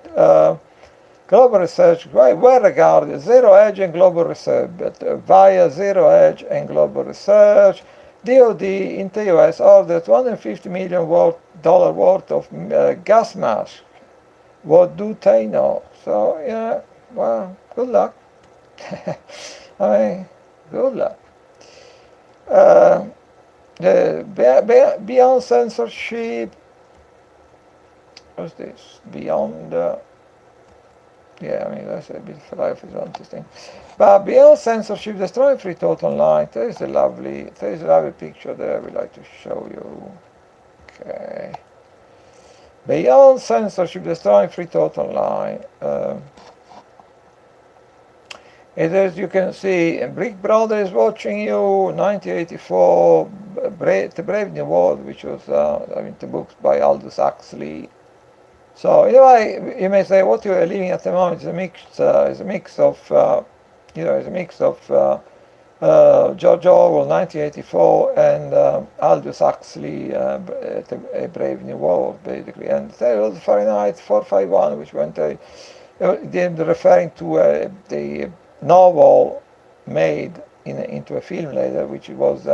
global research, well regarded, Zero Hedge and global research, but via Zero Hedge and global research, DoD in the US ordered $250 million worth of gas masks. What do they know? So, well, good luck. I mean, good luck. beyond censorship. What's this? Beyond. Yeah, I mean, that's a bit life is interesting. But beyond censorship, destroying free thought online. There is a lovely picture there I would like to show you. Okay. Beyond censorship, destroying free thought online. And as you can see, Brick Brother is watching you, 1984, The Brave New World, which was, the books by Aldous Huxley. So anyway, you may say what you are living at the moment is a mix of George Orwell, 1984, and Aldous Huxley, A Brave New World, basically. And there was Fahrenheit 451, which went referring to the novel made into a film later, which was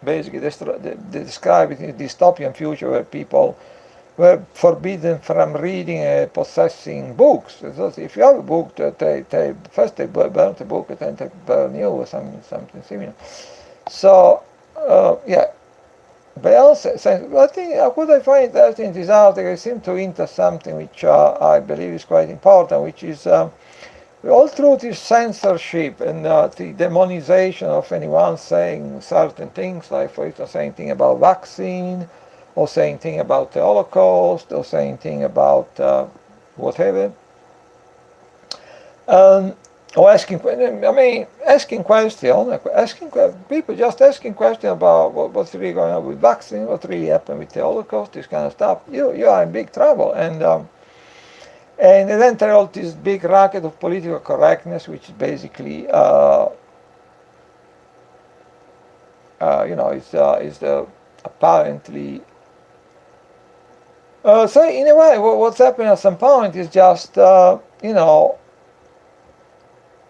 basically describing a dystopian future where people were forbidden from reading and possessing books. So if you have a book, first they burn the book and then they burn you or something similar. So, yeah. But also, I think what I find interesting in this article, it seems to hint at something which I believe is quite important, which is all through this censorship and the demonization of anyone saying certain things, like for instance saying things about vaccine, or saying things about the Holocaust, or saying things about whatever. Or asking people just asking questions about what's really going on with vaccine, what really happened with the Holocaust, this kind of stuff. You are in big trouble, and then there all this big racket of political correctness, which is basically, is apparently. So in a way, what's happening at some point is just,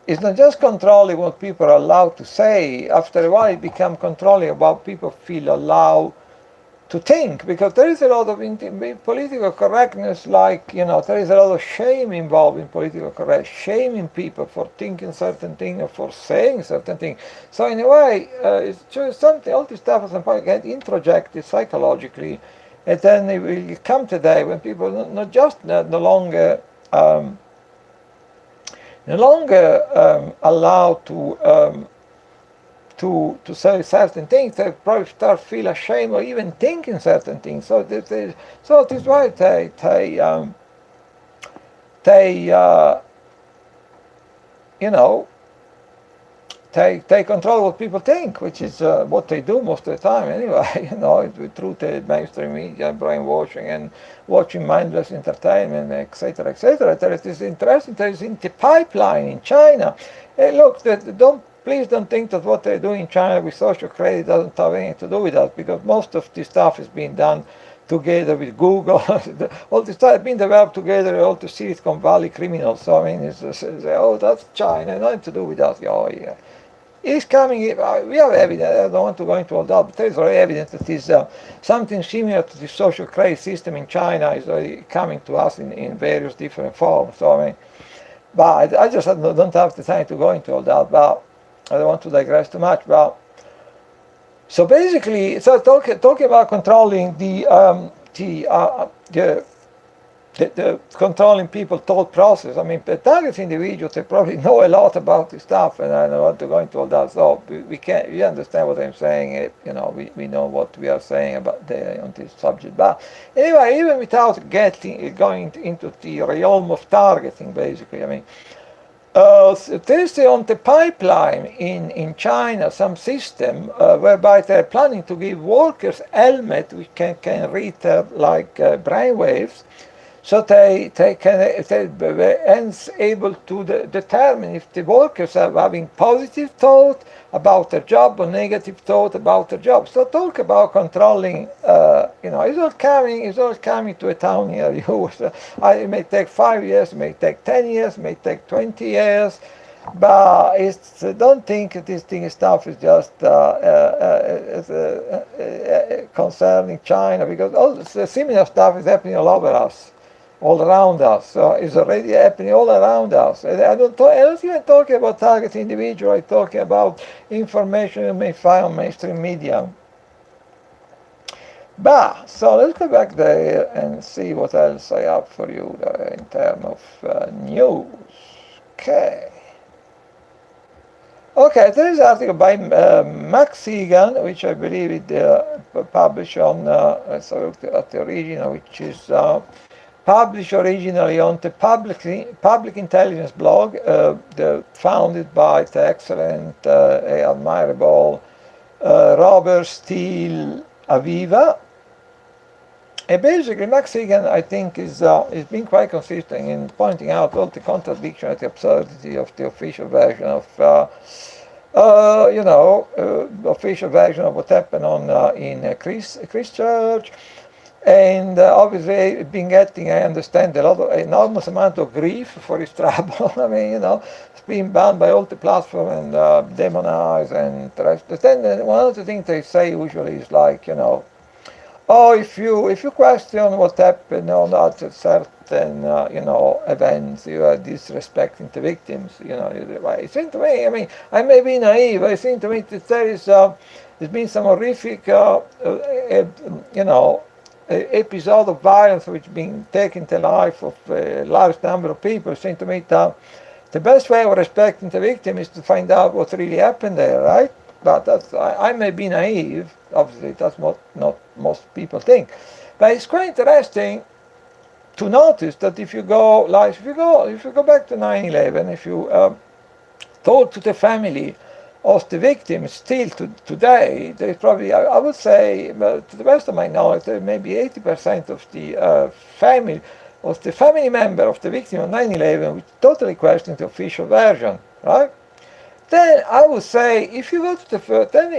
it's not just controlling what people are allowed to say. After a while, it becomes controlling about people feel allowed to think, because there is a lot of political correctness, there is a lot of shame involved in political correctness, shaming people for thinking certain things or for saying certain things. So in a way, it's just something, all this stuff at some point get introjected psychologically, and then it will come to a day when people no longer allowed to say certain things. They probably start feel ashamed or even thinking certain things. So this is why they control what people think, which is what they do most of the time anyway. Through the mainstream media, brainwashing, and watching mindless entertainment, etc., etc. There is this interesting. There is in the pipeline in China. Please don't think that what they do in China with social credit doesn't have anything to do with us, because most of this stuff is being done together with Google. All this stuff has been developed together with all the Silicon Valley criminals. So I mean, that's China, nothing to do with us. Oh yeah. It's coming. We have evidence. I don't want to go into all that, but there is already evidence that is something similar to the social credit system in China is already coming to us in various different forms. So I mean, but I just don't have the time to go into all that. But I don't want to digress too much. But so basically, talking about controlling the controlling people thought process. I mean, the target individuals, they probably know a lot about this stuff, and I don't want to go into all that. So we understand what I'm saying. We know what we are saying about on this subject. But anyway, even without going into the realm of targeting, basically, I mean, there's on the pipeline in China some system whereby they're planning to give workers helmet which can read like brainwaves. So they hence able to determine if the workers are having positive thought about their job or negative thought about their job. So talk about controlling. It's all coming to a town near you. It may take 5 years, it may take 10 years, it may take 20 years. But don't think this stuff is just concerning China, because all the similar stuff is happening all over us. All around us, so it's already happening all around us. I don't even talk about target individual. I'm talking about information you may find on mainstream media. But, so let's go back there and see what else I have for you in terms of news. Okay. Okay, there is an article by Max Egan, which I believe it published on, let's look at the original, which is published originally on the Public Intelligence blog, founded by the excellent, admirable Robert Steele Aviva. And basically, Max Egan, I think, is been quite consistent in pointing out all the contradiction and the absurdity of the official version of, official version of what happened in Christchurch. And obviously, been getting, I understand, enormous amount of grief for his trouble. I mean, it's been banned by all the platforms and demonized and the rest. Then one of the things they say usually is like, oh, if you question what happened on that certain events, you are disrespecting the victims. It seems to me. I mean, I may be naive. It seems to me that there's been some horrific, episode of violence which been taking the life of a large number of people. It seems to me that the best way of respecting the victim is to find out what really happened there, right? But I may be naive. Obviously, that's what not most people think. But it's quite interesting to notice that if you go back to 9/11, if you talk to the family of the victims still today, there's probably, I would say, to the best of my knowledge, maybe 80% of the family member of the victim of 9/11 which totally questions the official version, right? Then I would say, if you go to the first, then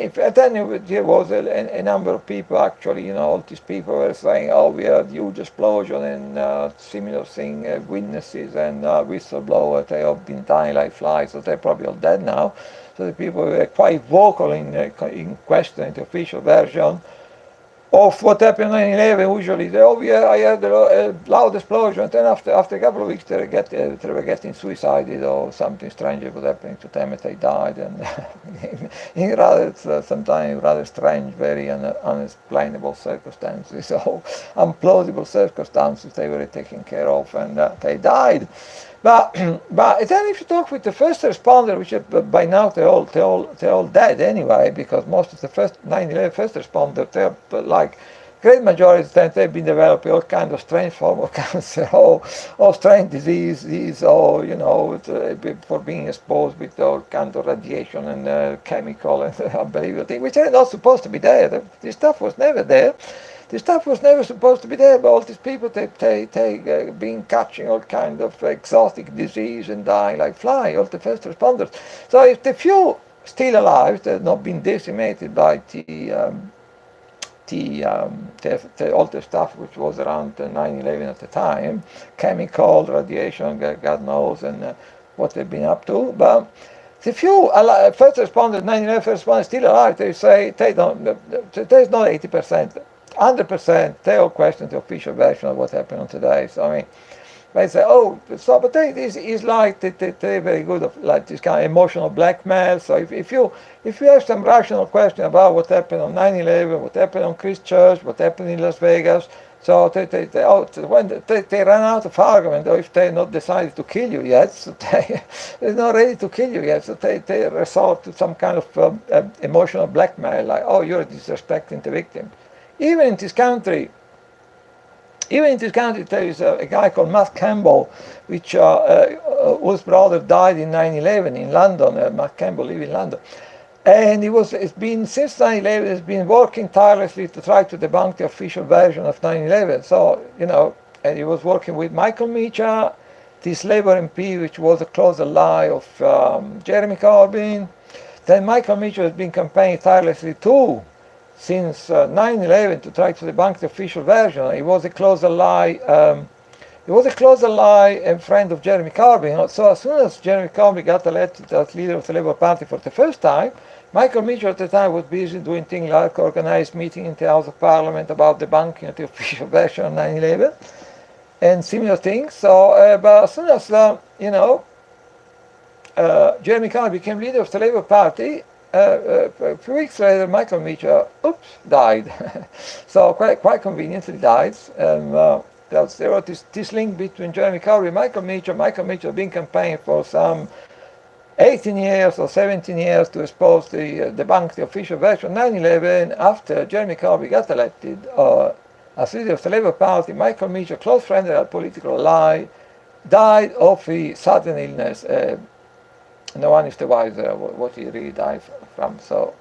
there was a number of people actually, all these people were saying, oh, we had huge explosion and similar thing, witnesses and whistleblowers, they have been dying like flies, so they're probably all dead now. So the people were quite vocal in questioning the official version of what happened on 9/11. Usually, I heard a loud explosion. Then after a couple of weeks, they were getting suicided or something strange was happening to them, and they died. And in sometimes rather strange, very unexplainable circumstances or implausible circumstances, they were taken care of, and they died. But then if you talk with the first responder, which by now they're all dead anyway, because most of the first 9/11 first responders, they're like great majority of the time they've been developing all kinds of strange form of cancer or strange disease or for being exposed with all kinds of radiation and chemical and unbelievable things, which are not supposed to be there. This stuff was never there. This stuff was never supposed to be there, but all these people, they been catching all kind of exotic disease and dying like fly, all the first responders. So if the few still alive, they've not been decimated by all the stuff which was around 9/11 at the time, chemical, radiation, God knows, and what they've been up to. But the few first responders, 9/11 first responders still alive, they say there's not 80%. 100%, they all question the official version of what happened on today. So I mean, they say, but this is like they're very good of like this kind of emotional blackmail. So if you have some rational question about what happened on 9/11, what happened on Christchurch, what happened in Las Vegas, so they run out of argument, or if they're not decided to kill you yet, so they're not ready to kill you yet, so they resort to some kind of emotional blackmail, like, oh, you're disrespecting the victim. Even in this country, there is a guy called Matt Campbell, whose brother died in 9/11 in London. Matt Campbell lived in London. And it's been, since 9/11, he's been working tirelessly to try to debunk the official version of 9/11. So, and he was working with Michael Meacher, this Labour MP, which was a close ally of Jeremy Corbyn. Then Michael Meacher has been campaigning tirelessly too, since 9/11 to try to debunk the official version. He was a close ally. And friend of Jeremy Corbyn. So as soon as Jeremy Corbyn got elected as leader of the Labour Party for the first time, Michael Meacher at the time was busy doing things like organized meeting in the House of Parliament about debunking of the official version of 9/11 and similar things. So, but as soon as Jeremy Corbyn became leader of the Labour Party, a few weeks later, Michael Meacher, died. So quite conveniently died. And there was this link between Jeremy Corbyn and Michael Meacher. Michael Meacher had been campaigning for some 18 years or 17 years to expose debunk the official version of 9/11. After Jeremy Corbyn got elected as leader of the Labour Party, Michael Meacher, close friend and political ally, died of a sudden illness. No one is the wiser what he really died from. So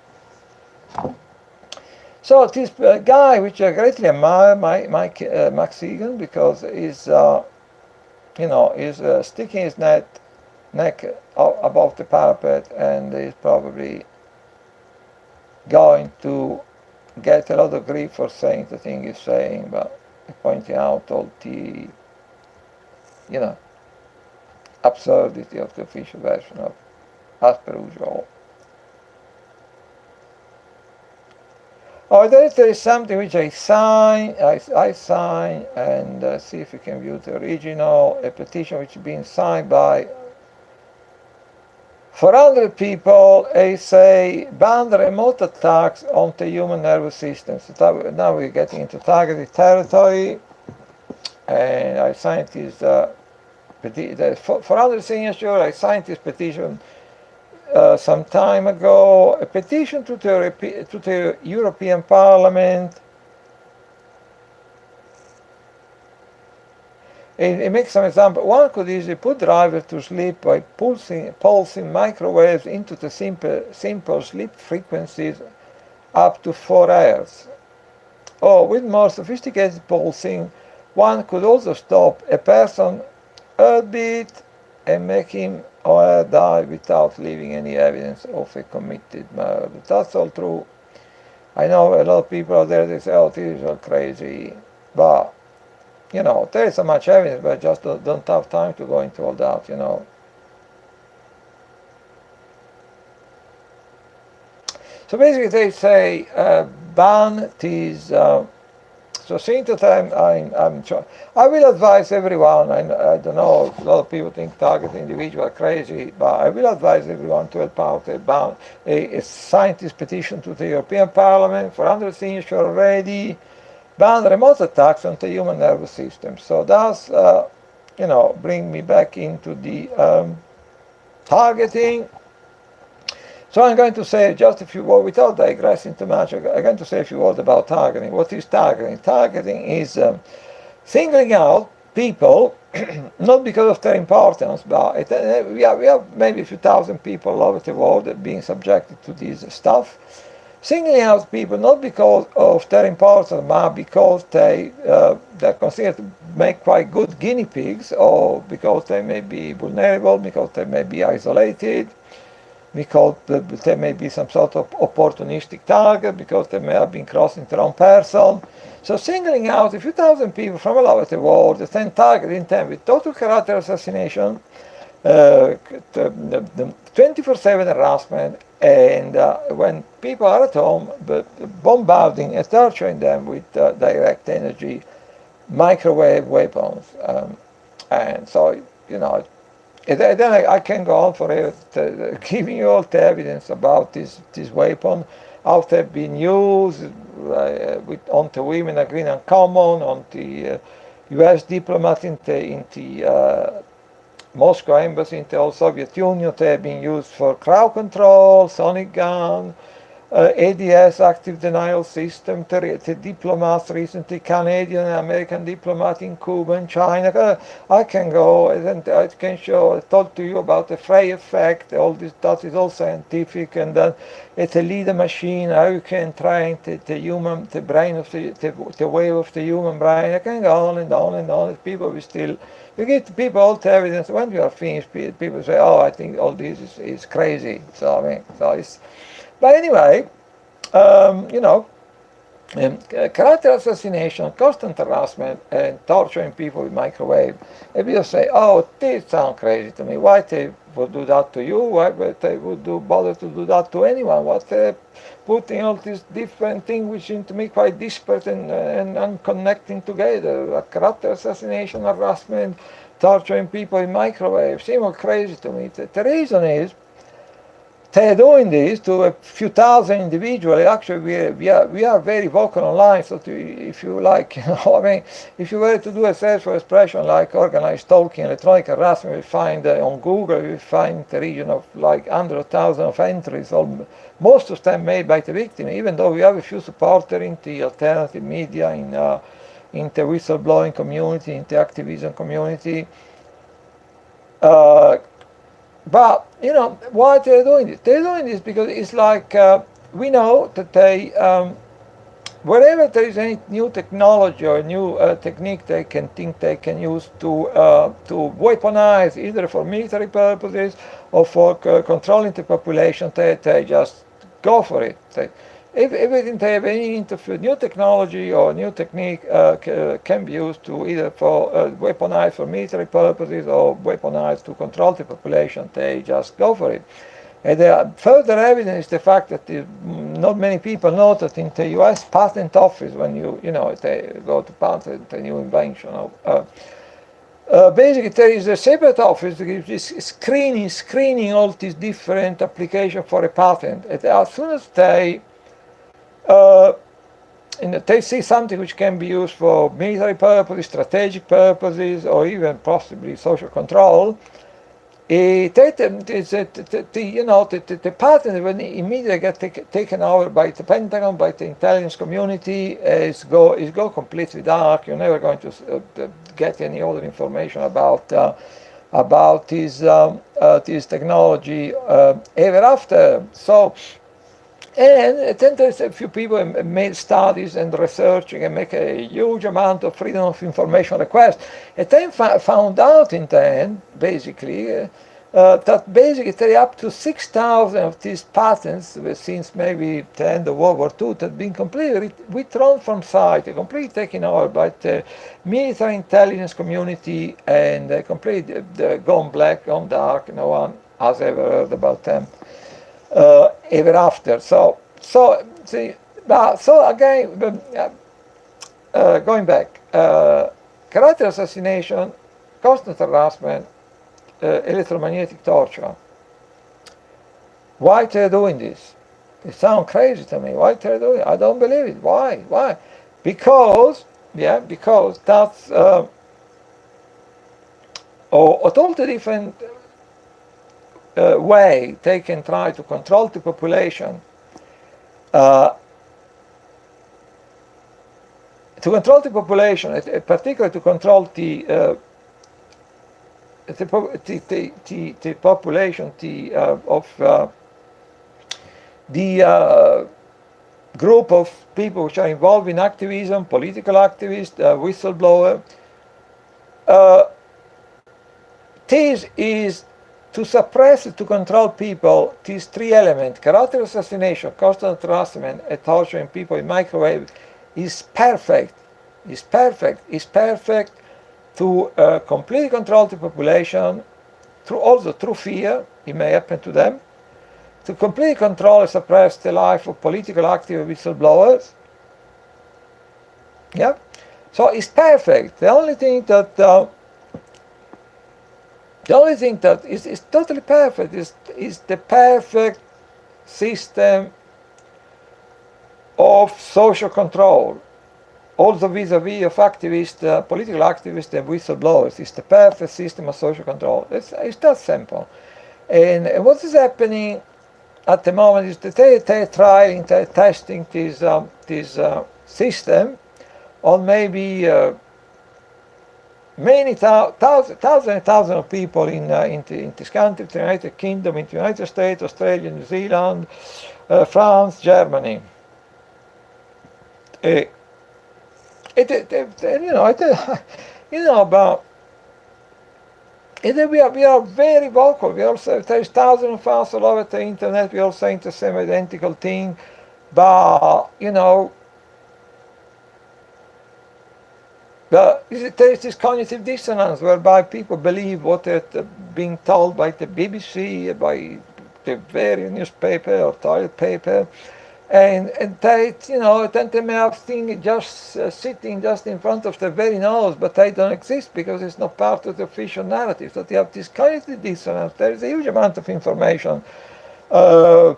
this guy, which I greatly admire, Max Egan, because he's sticking his neck above the parapet, and is probably going to get a lot of grief for saying the thing he's saying, but pointing out all the absurdity of the official version of as per usual. Oh, there is something which I sign and see if you can view the original, a petition which is being signed by 400 people. They say ban the remote attacks on the human nervous system. So now we're getting into targeted territory, and I signed this 400 signatures. I signed this petition some time ago, a petition to the European Parliament. It makes some example. One could easily put drivers to sleep by pulsing microwaves into the simple sleep frequencies up to 4 hours. Or with more sophisticated pulsing, one could also stop a person heartbeat and make him or her die without leaving any evidence of a committed murder. That's all true. I know a lot of people out there, they say, oh, this is all crazy. But, there is so much evidence, but I just don't have time to go into all that, So basically they say ban these. So saying to them, I will advise everyone, I don't know, a lot of people think targeting individuals are crazy, but I will advise everyone to help out about a scientist petition to the European Parliament, 400 signatures already, ban remote attacks on the human nervous system. So that's, bring me back into the targeting. So I'm going to say just a few words, without digressing too much, I'm going to say a few words about targeting. What is targeting? Targeting is singling out people, not because of their importance, but we have maybe a few thousand people all over the world being subjected to this stuff. Singling out people not because of their importance, but because they're considered to make quite good guinea pigs, or because they may be vulnerable, because they may be isolated, because there may be some sort of opportunistic target, because they may have been crossing the wrong person. So singling out a few thousand people from all over the world, then targeting them with total character assassination, 24/7 harassment, and when people are at home, bombarding and torturing them with direct energy microwave weapons. And so, and then I can go on forever giving you all the evidence about this weapon, how they've been used on the women at Green and Common, on the U.S. diplomat in the Moscow embassy in the old Soviet Union. They have been used for crowd control, sonic gun, ADS, active denial system, the diplomats recently, Canadian and American diplomat in Cuba and China. I can go and I can talk to you about the Frey effect, all this, that is all scientific, and then it's a leader machine, how you can train the brain of the wave of the human brain. I can go on and on and on. People will still, you give people all the evidence. When you are finished, people say, oh, I think all this is crazy. So, but anyway, character assassination, constant harassment, and torturing people with microwave. And people say, oh, this sounds crazy to me. Why they would do that to you? Why they would bother to do that to anyone? What they're putting all these different things which seem to me quite disparate and unconnecting together. Character assassination,— torturing people in microwave seem all crazy to me. The reason is they are doing this to a few thousand individuals. Actually, we are very vocal online. So if you like, I mean, if you were to do a search for expression like organized stalking, electronic harassment, you find on Google, you find the region of like 100,000 of entries, most of them made by the victim. Even though we have a few supporters in the alternative media, in the whistleblowing community, in the activism community. But, why they're doing this? They're doing this because it's like we know that wherever there is any new technology or new technique they can think they can use to weaponize, either for military purposes or for controlling the population, they just go for it. Everything they have any interfere, new technology or new technique can be used to either for weaponize for military purposes or weaponize to control the population. They just go for it. And further evidence is the fact that not many people know that in the U.S. patent office, when they go to patent a new invention, basically there is a separate office that is screening all these different applications for a patent. And as soon as they see something which can be used for military purposes, strategic purposes, or even possibly social control, the patent will immediately get taken over by the Pentagon, by the intelligence community. It's go completely dark. You're never going to get any other information about this technology ever after. So. And then there's a few people who made studies and researching and make a huge amount of freedom of information requests. And then found out in the end, basically, that basically there are up to 6,000 of these patents since maybe the end of World War II that have been completely withdrawn from sight, completely taken over by the military intelligence community, and completely gone black, gone dark. No one has ever heard about them ever after. So again, going back, character assassination, constant harassment, electromagnetic torture. Why they're doing this? It sounds crazy to me. Why they're doing it? I don't believe it. Why? Because that's a totally different way they can try to control the population. To control the population, particularly to control the population of the group of people which are involved in activism, political activists, whistleblower. This is to suppress, to control people. These three elements: character assassination, constant harassment, and torturing people in microwave, is perfect. Is perfect to completely control the population, through fear. It may happen to them. To completely control and suppress the life of political active whistleblowers. Yeah, so it's perfect. The only thing that is totally perfect is the perfect system of social control. Also vis-a-vis of activists, political activists and whistleblowers. It's the perfect system of social control. It's that simple. And what is happening at the moment is that they're trying, they're testing this system on maybe many thousands of people in this country, the United Kingdom, in the United States, Australia, New Zealand, France, Germany. But we are very vocal. We also, there's thousands of us all over the internet. We all saying the same identical thing, but there is this cognitive dissonance whereby people believe what they're being told by the BBC, by the various newspaper or toilet paper, and they, then they may have things just sitting just in front of their very nose, but they don't exist because it's not part of the official narrative. So they have this cognitive dissonance. There is a huge amount of information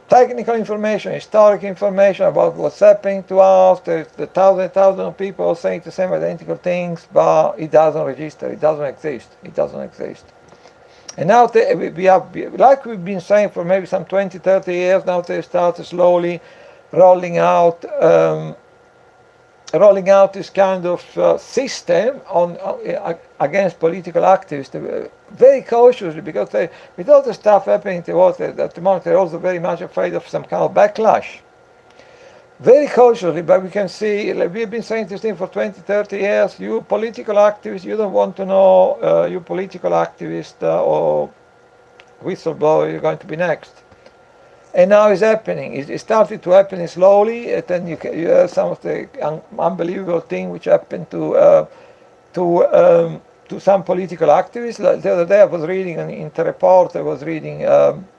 technical information, historic information about what's happening to us. There's the thousands of people saying the same identical things, but it doesn't register. It doesn't exist. It doesn't exist. And now we have, like we've been saying for maybe some 20, 30 years, now they start slowly rolling out this kind of system against political activists, very cautiously, because with all the stuff happening at the moment, they're also very much afraid of some kind of backlash. Very cautiously, but we can see, like we've been saying this thing for 20, 30 years, you political activists, you don't want to know, you political activist or whistleblower, you're going to be next. And now it's happening. It started to happen slowly, and then you hear some of the unbelievable thing which happened to some political activists. Like the other day I was reading in the report, I was reading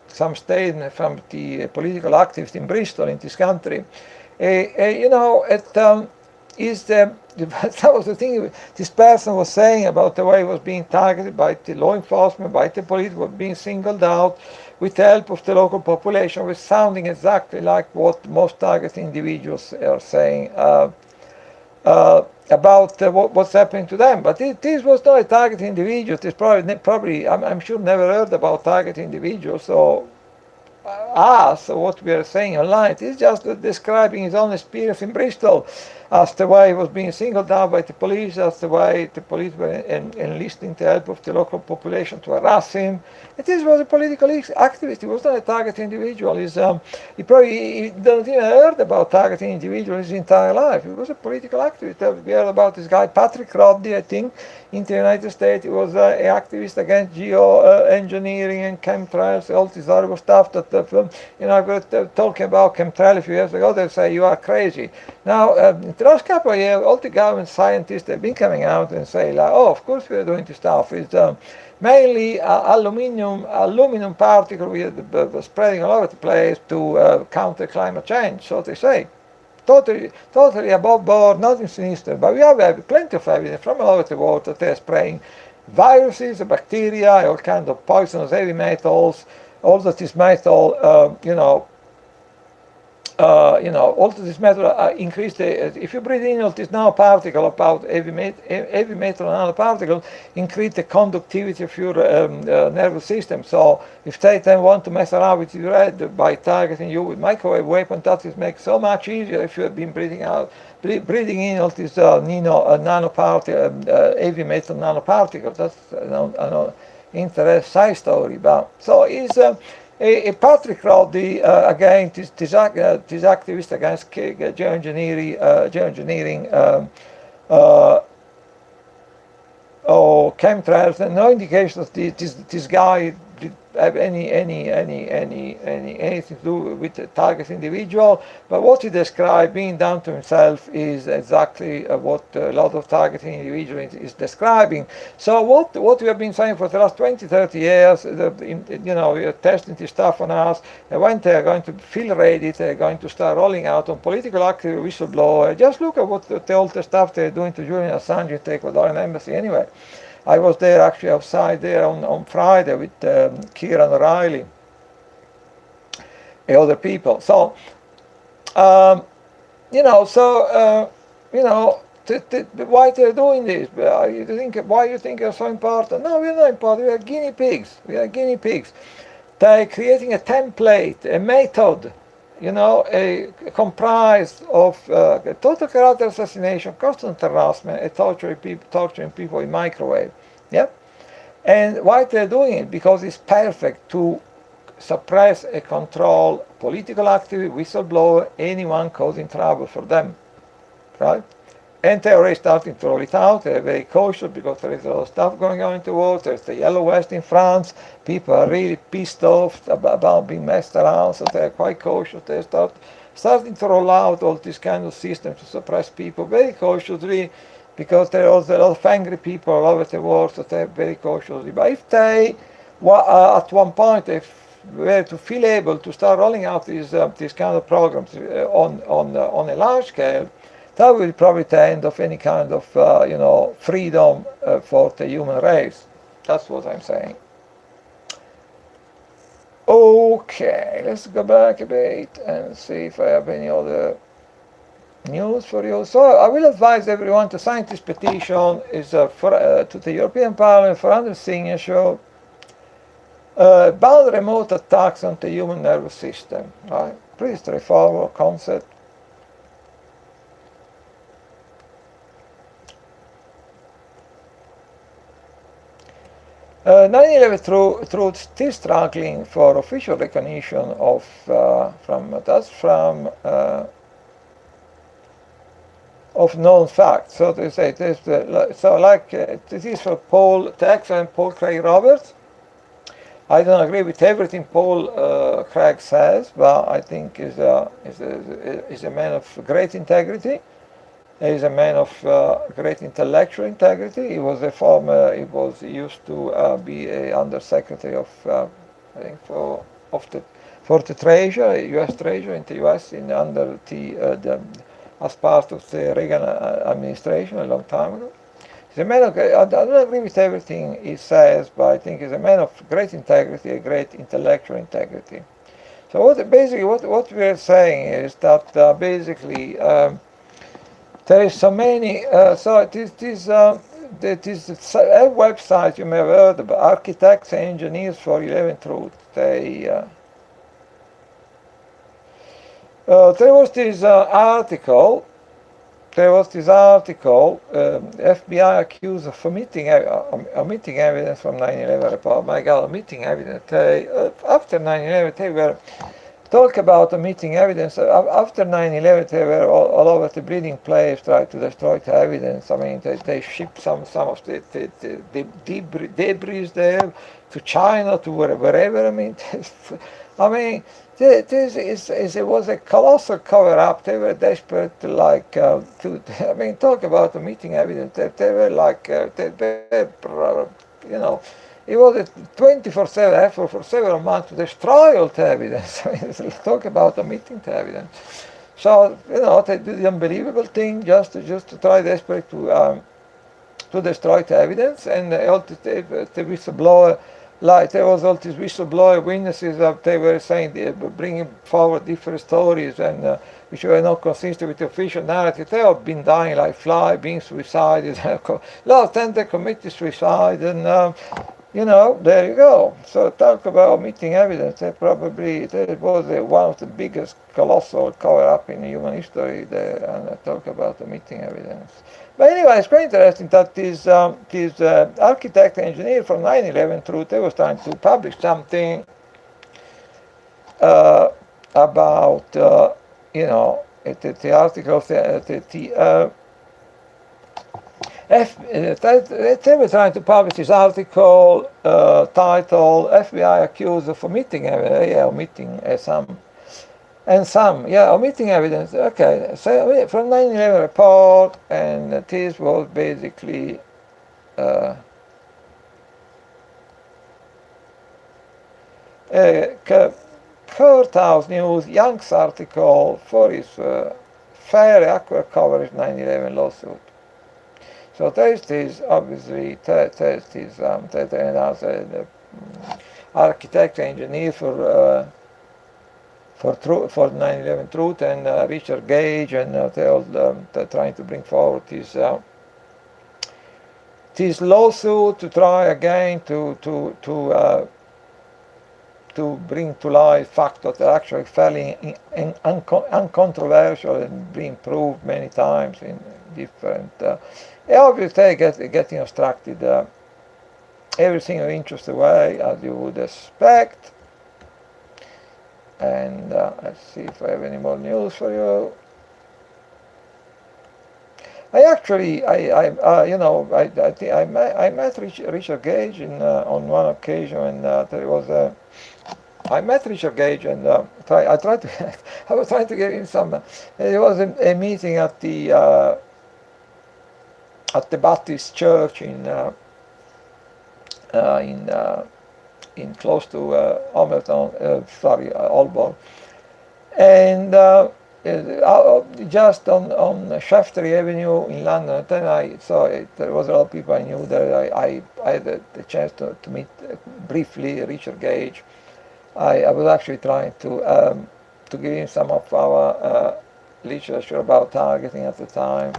some statement from the political activist in Bristol, in this country. You know, that was the thing this person was saying about the way he was being targeted by the law enforcement, by the police, was being singled out with the help of the local population, was sounding exactly like what most targeted individuals are saying about what's happening to them. But this was not a targeted individual. This probably I'm sure never heard about targeted individuals. So us, or what we are saying online, it is just describing his own experience in Bristol, as the way he was being singled out by the police, as the way the police were enlisting the help of the local population to harass him. And this was a political activist. He was not a targeted individual. He probably doesn't even heard about targeting individuals his entire life. He was a political activist. We heard about this guy Patrick Roddy, I think, in the United States. He was an activist against geoengineering and chemtrails, all this horrible stuff that you know, I was talking about chemtrail a few years ago. They say you are crazy. Now, in the last couple of years, all the government scientists have been coming out and say, like, oh, of course we are doing this stuff. It's mainly aluminum particle we are spreading all over the place to counter climate change, so they say. Totally above board, nothing sinister. But we have plenty of evidence from all over the world that they're spraying viruses, bacteria, all kinds of poisonous heavy metals, all that is metal, all this metal increase if you breathe in all this nanoparticle about heavy metal nanoparticle, increase the conductivity of your nervous system. So if they then want to mess around with your head by targeting you with microwave weapon, that is makes so much easier if you have been breathing in all this nanoparticle, heavy metal nanoparticle. That's an interesting side story. But so is Patrick Roddy, again, this activist against geoengineering or chemtrails, and no indication that this guy did have anything to do with the target individual. But what he described, being down to himself, is exactly what a lot of targeting individuals is describing. So what we have been saying for the last 20, 30 years, we are testing this stuff on us, and when they are going to feel ready, they're going to start rolling out on political active whistleblower. Just look at what all the stuff they're doing to Julian Assange at the Ecuadorian embassy anyway. I was there actually outside there on Friday with Kieran O'Reilly and other people. So, why they're doing this? Why you think they're so important? No, we're not important. We are guinea pigs. They're creating a template, a method, comprised of total character assassination, constant harassment, and torturing people in microwave. Yeah? And why they're doing it? Because it's perfect to suppress and control political activity, whistleblower, anyone causing trouble for them. Right? And they're already starting to roll it out. They're very cautious because there is a lot of stuff going on in the world. There's the Yellow Vest in France. People are really pissed off about being messed around, so they're quite cautious. They starting to roll out all these kind of systems to suppress people very cautiously, because there are also a lot of angry people all over the world, so they're very cautiously. But if they at one point they were to feel able to start rolling out these kind of programs on a large scale, that will probably the end of any kind of freedom for the human race. That's what I'm saying. Okay, let's go back a bit and see if I have any other news for you. So I will advise everyone to sign this petition is to the European Parliament for 100 signature about remote attacks on the human nervous system. Right? Pretty straightforward concept. 9/11 truth still struggling for official recognition of of known facts. So to say, this is for Paul Tex and Paul Craig Roberts. I don't agree with everything Paul Craig says, but I think is a man of great integrity. He is a man of great intellectual integrity. He was he used to be a undersecretary of, I think, for the Treasury, U.S. Treasury in the U.S. as part of the Reagan administration a long time ago. He's a man of, I don't agree with everything he says, but I think he's a man of great integrity, a great intellectual integrity. So what we're saying is that basically there is so many, so this a website you may have heard about, Architects and Engineers for 11 Truth. There was this article, FBI accused of omitting evidence from 9/11 report. My God, omitting evidence. After 9/11, they were talk about omitting evidence. After 9/11, they were all over the bleeding place, trying to destroy the evidence. I mean, they shipped some of the debris there to China, to wherever. I mean, it was a colossal cover-up. They were desperate, talk about omitting evidence. They were like, it was a 24/7 effort for several months to destroy all the evidence. Talk about omitting the evidence. So, they did the unbelievable thing just to try desperate to destroy the evidence. And all the whistleblower, there was all these whistleblower witnesses that they were saying, bringing forward different stories and which were not consistent with the official narrative. They have been dying like flies, being suicided. A lot of them they committed suicide, and there you go. So talk about omitting evidence. That was one of the biggest colossal cover-up in human history there, and talk about omitting evidence. But anyway, it's quite interesting that this architect and engineer from 9/11 Truth, they was trying to publish something about, the article of they were trying to publish this article titled FBI accused of omitting evidence. Omitting omitting evidence. Okay, so from 9/11 report, and this was basically Courthouse News, Young's article for his fair, accurate coverage 9/11 lawsuit. So there's this, obviously, there's this, architect, engineer for 9/11 Truth, and Richard Gage, and they're trying to bring forward this lawsuit to try again to bring to light facts that are actually fairly uncontroversial and being proved many times in different. Obviously, getting obstructed every single interest away, as you would expect. And let's see if I have any more news for you. I met Richard Gage on one occasion, and I met Richard Gage, and I was trying to get in some. There was a meeting at the Baptist Church in close to Holborn, and just on Shaftesbury Avenue in London. And then I saw there was a lot of people I knew there. I had the chance to meet briefly Richard Gage, I was actually trying to give him some of our literature about targeting at the time,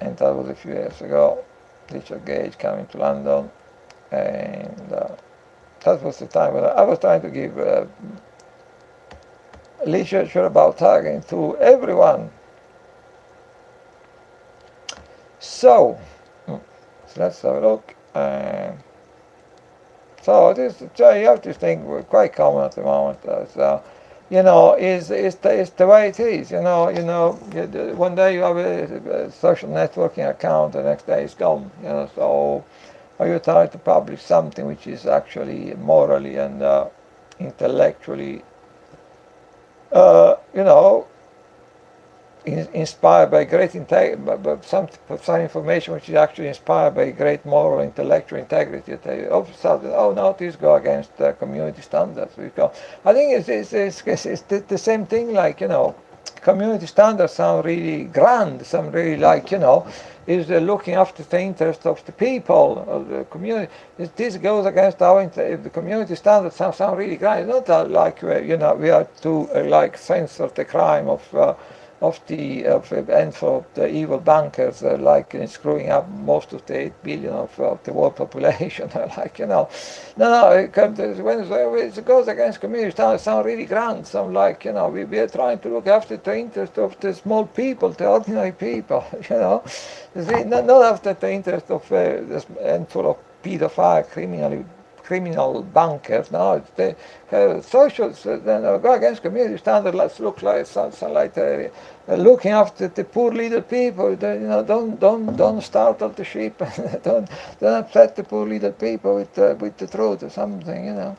and that was a few years ago. Richard Gage coming to London, and that was the time when I was trying to give literature about targeting to everyone. So let's have a look. So you have this thing quite common at the moment. Is the way it is. One day you have a social networking account, the next day it's gone. So are you trying to publish something which is actually morally and intellectually, inspired by great some information which is actually inspired by great moral intellectual integrity? All of a sudden, no, this go against community standards. I think it's the same thing. Like, community standards sound really grand, some really like, is looking after the interest of the people of the community. This goes against the community standards. Sound really grand. It's not like we are to like censor the crime of and for the evil bankers, like screwing up most of the 8 billion of the world population. When it goes against community standards, sound really grand. Sound like, we are trying to look after the interest of the small people, the ordinary people. Not after the interest of this handful of pedophile criminal bankers. No, it's the socials go against community standards. Looks like something like looking after the poor little people. Don't startle the sheep. don't upset the poor little people with the truth or something.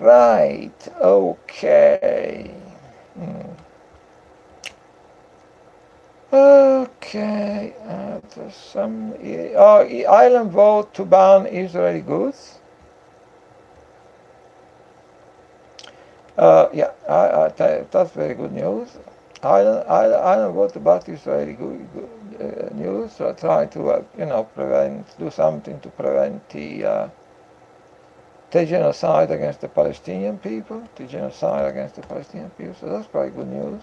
Right. Okay. Okay. There's some. Ireland vote to ban Israeli goods. That's very good news. Ireland vote about Israeli good news. So try to do something to prevent the genocide against the Palestinian people. So that's quite good news.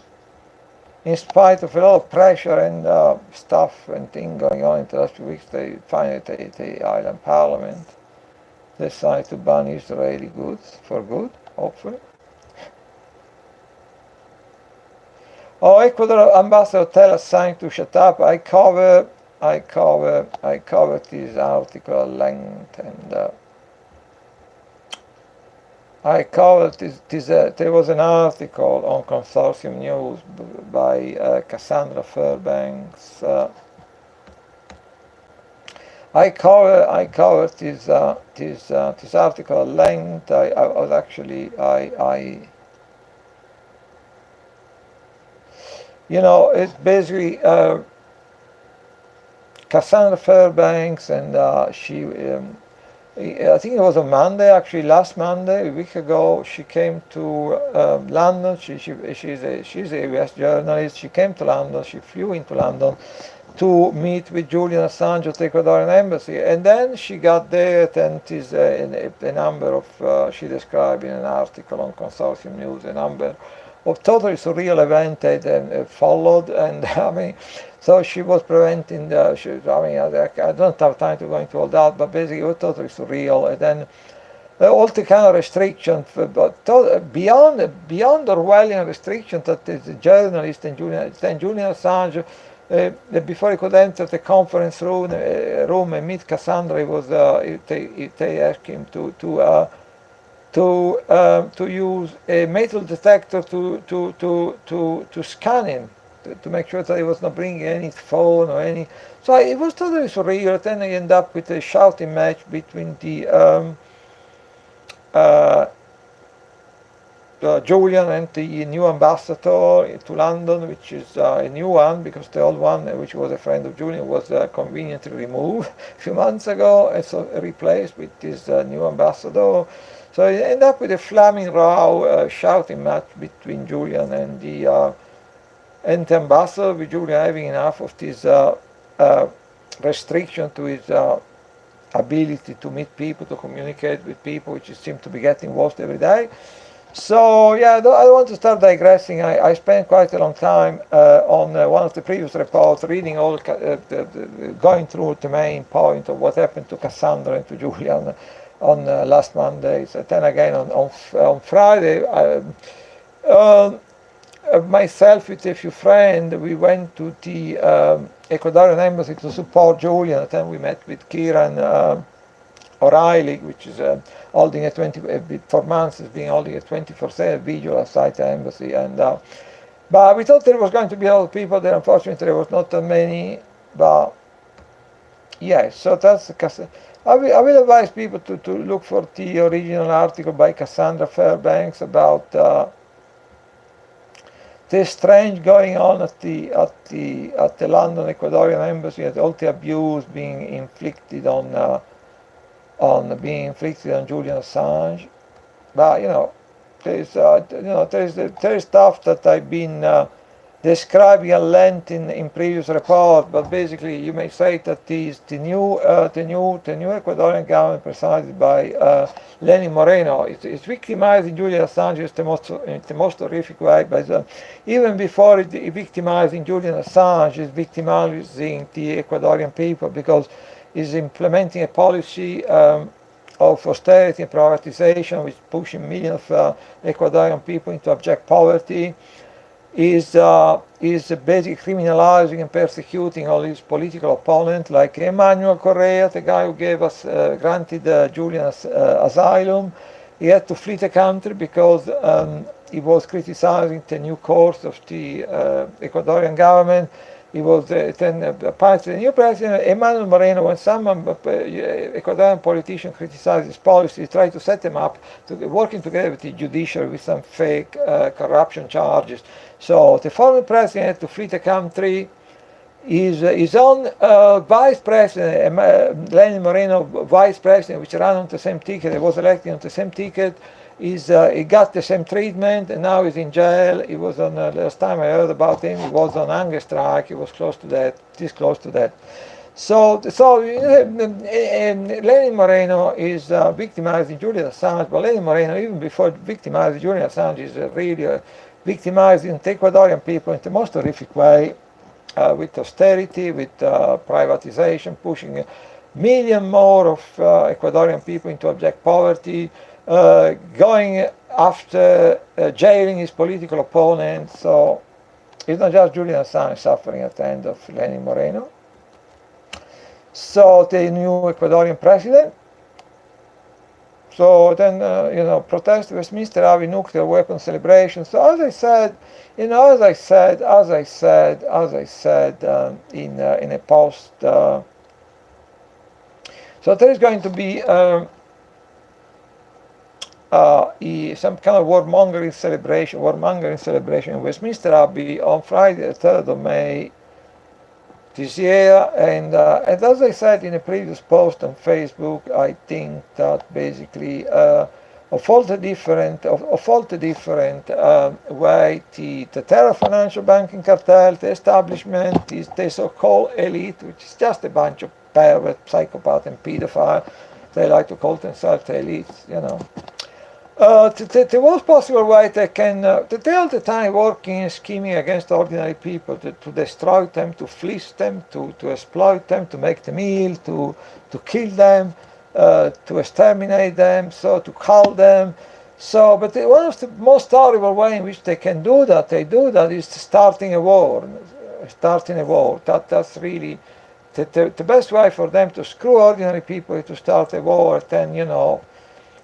In spite of a lot of pressure and stuff and things going on in the last few weeks, the Ireland Parliament decided to ban Israeli goods for good, hopefully. Ecuador ambassador tell us saying to shut up. I covered this article at length, and there was an article on Consortium News by Cassandra Fairbanks. I covered this article at length. I was actually it's basically Cassandra Fairbanks, and she, I think it was on Monday, actually last Monday, a week ago, she came to London. She's a US journalist. She came to London. She flew into London to meet with Julian Assange at the Ecuadorian embassy, and then she got there, and is a number of she described in an article on Consortium News a number of totally surreal events that followed, and so she was preventing I don't have time to go into all that, but basically it was totally surreal, and then all the kind of restrictions, but beyond the Orwellian restrictions that the journalist and Julian Assange, before he could enter the conference room and meet Cassandra, they asked him to use a metal detector to scan him, to make sure that he was not bringing any phone or any. So it was totally surreal. Then I end up with a shouting match between the Julian and the new ambassador to London, which is a new one, because the old one, which was a friend of Julian, was conveniently removed a few months ago, and so replaced with this new ambassador. So you end up with a flaming row, shouting match between Julian and the ambassador, with Julian having enough of this restriction to his ability to meet people, to communicate with people, which seems to be getting worse every day. So yeah, I don't want to start digressing. I spent quite a long time on one of the previous reports, reading going through the main point of what happened to Cassandra and to Julian on last Monday. So then again on Friday, myself with a few friends, we went to the Ecuadorian embassy to support Julian. And then we met with Kieran O'Reilly, which is holding for months has been holding a 24/7 vigil outside the embassy, and but we thought there was going to be a lot of people there. Unfortunately, there was not that many. But yeah, so that's I will advise people to look for the original article by Cassandra Fairbanks about the strange going on at the London Ecuadorian embassy, and all the abuse being inflicted on Julian Assange. But there is stuff that I've been describing at length in previous reports. But basically, you may say that the new Ecuadorian government, presided by Lenin Moreno, is victimizing Julian Assange in the most horrific way. But even before victimizing Julian Assange, is victimizing the Ecuadorian people, because is implementing a policy of austerity and privatization, which is pushing millions of Ecuadorian people into abject poverty, is basically criminalizing and persecuting all his political opponents, like Emmanuel Correa, the guy who granted Julian asylum. He had to flee the country because he was criticizing the new course of the Ecuadorian government. He was then appointed the new president, Emmanuel Moreno. When some Ecuadorian politician criticized his policy, he tried to set them up, working together with the judiciary with some fake corruption charges. So the former president had to flee the country. His own vice president, Lenin Moreno, vice president, which ran on the same ticket, he was elected on the same ticket, he got the same treatment, and now he's in jail. He was on, last time I heard about him, he was on hunger strike. He was close to death, this close to death. So Lenin Moreno is victimizing Julian Assange, but Lenin Moreno, even before victimizing Julian Assange, is really victimizing the Ecuadorian people in the most horrific way, with austerity, with privatization, pushing a million more of Ecuadorian people into abject poverty, going after jailing his political opponents. So it's not just Julian Assange suffering at the hand of Lenin Moreno. So the new Ecuadorian president. So then, protest Westminster Abbey nuclear weapon celebration. So as I said in a post, so there is going to be some kind of warmongering celebration in Westminster Abbey on Friday, the 3rd of May this year. And as I said in a previous post on Facebook, I think that basically of all the different way the terror financial banking cartel, the establishment, the so-called elite, which is just a bunch of pervert, psychopath, and pedophile. They like to call themselves the elites, the worst possible way they can, they all the time working and scheming against ordinary people, to destroy them, to fleece them, to exploit them, to make them ill, to kill them, to exterminate them, so to cull them. So, but one of the most horrible ways in which they do that is starting a war. That's really the best way for them to screw ordinary people is to start a war. Then,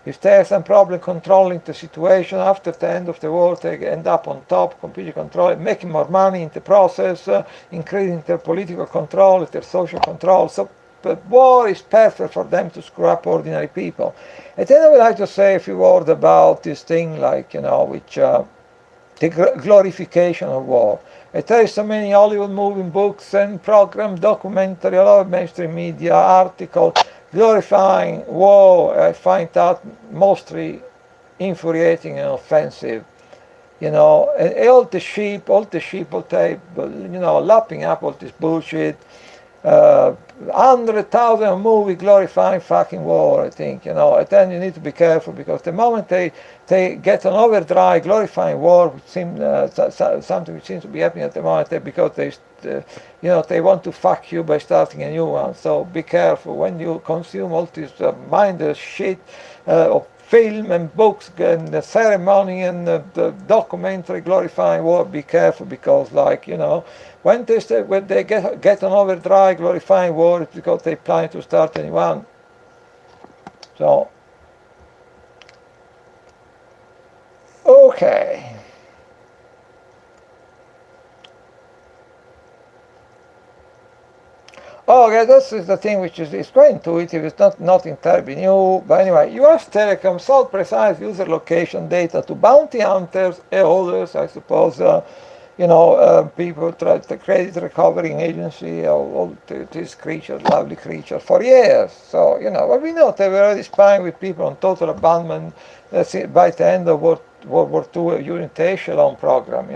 if they have some problem controlling the situation, after the end of the war, they end up on top, completely controlling, making more money in the process, increasing their political control, their social control. So the war is perfect for them to screw up ordinary people. And then I would like to say a few words about this thing, like, which the glorification of war. There is so many Hollywood movie, books and programs, documentary, a lot of mainstream media, articles, glorifying war. I find that mostly infuriating and offensive. And all the sheep, all the lapping up all this bullshit. 100,000 movie glorifying fucking war, I think, and then you need to be careful, because the moment they get an overdrive glorifying war, which something which seems to be happening at the moment, because they want to fuck you by starting a new one. So be careful when you consume all this mindless shit of film and books and the ceremony and the documentary glorifying war. Be careful, because when they get an overdrive glorifying war, it's because they plan to start a new one. So okay. Okay, this is the thing which is quite intuitive. It's nothing terribly new. But anyway, US Telecom sold precise user location data to bounty hunters and others, I suppose. People, the credit recovering agency, all these creatures, lovely creatures, for years. So, but we know they were already spying with people on total abandonment by the end of World War II unit echelon program.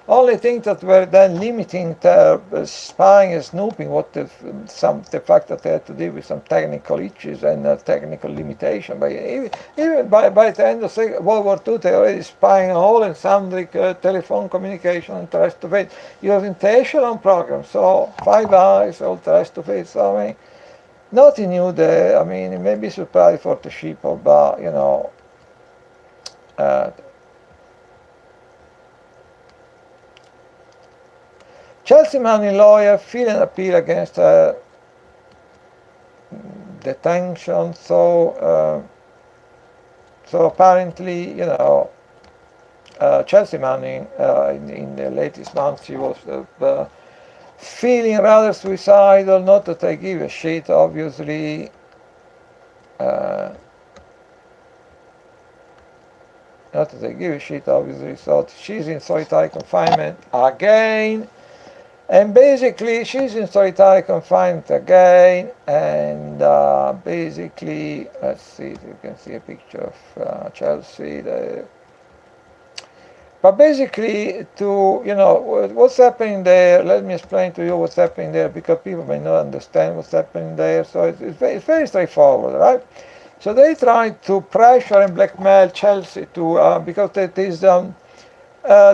Only thing that were then limiting their spying and snooping was the fact that they had to deal with some technical issues and technical limitation. But even by the end of World War II, they were already spying on all and sundry telephone communication and the rest of it using the echelon program. So Five Eyes, all the rest of it. So nothing new there. It may be surprising for the sheeple, but Chelsea Manning lawyer filed an appeal against detention. So apparently, Chelsea Manning in the latest months, she was feeling rather suicidal. Not that I give a shit, obviously. Not that I give a shit, obviously. So she's in solitary confinement again. And basically, she's in solitary confinement again, and basically, let's see if you can see a picture of Chelsea there. But basically, what's happening there, let me explain to you what's happening there, because people may not understand what's happening there. So it's very straightforward, right? So they tried to pressure and blackmail Chelsea because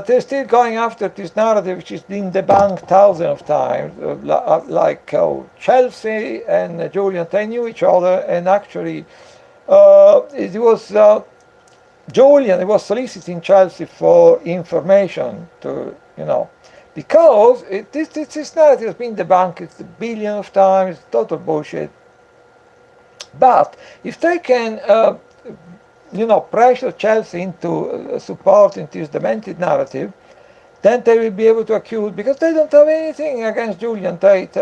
they're still going after this narrative, which has been debunked thousands of times, Chelsea and Julian, they knew each other, and actually it was Julian was soliciting Chelsea for information because this narrative has been debunked a billion of times, total bullshit. But if they can pressure Chelsea into supporting this demented narrative, then they will be able to accuse, because they don't have anything against Julian Tate.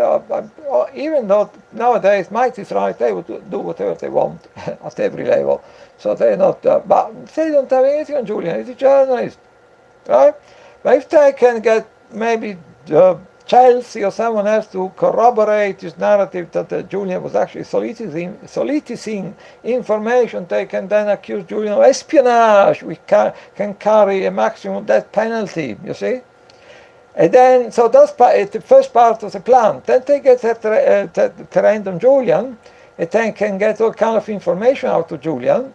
Even though nowadays might is right, they would do whatever they want at every level. So they're not, but they don't have anything on Julian. He's a journalist, right? But if they can get maybe Chelsea or someone else to corroborate this narrative that Julian was actually soliciting information, they can then accuse Julian of espionage, which can carry a maximum death penalty, you see? And then, so that's the first part of the plan. Then they get the random Julian, and then can get all kind of information out of Julian,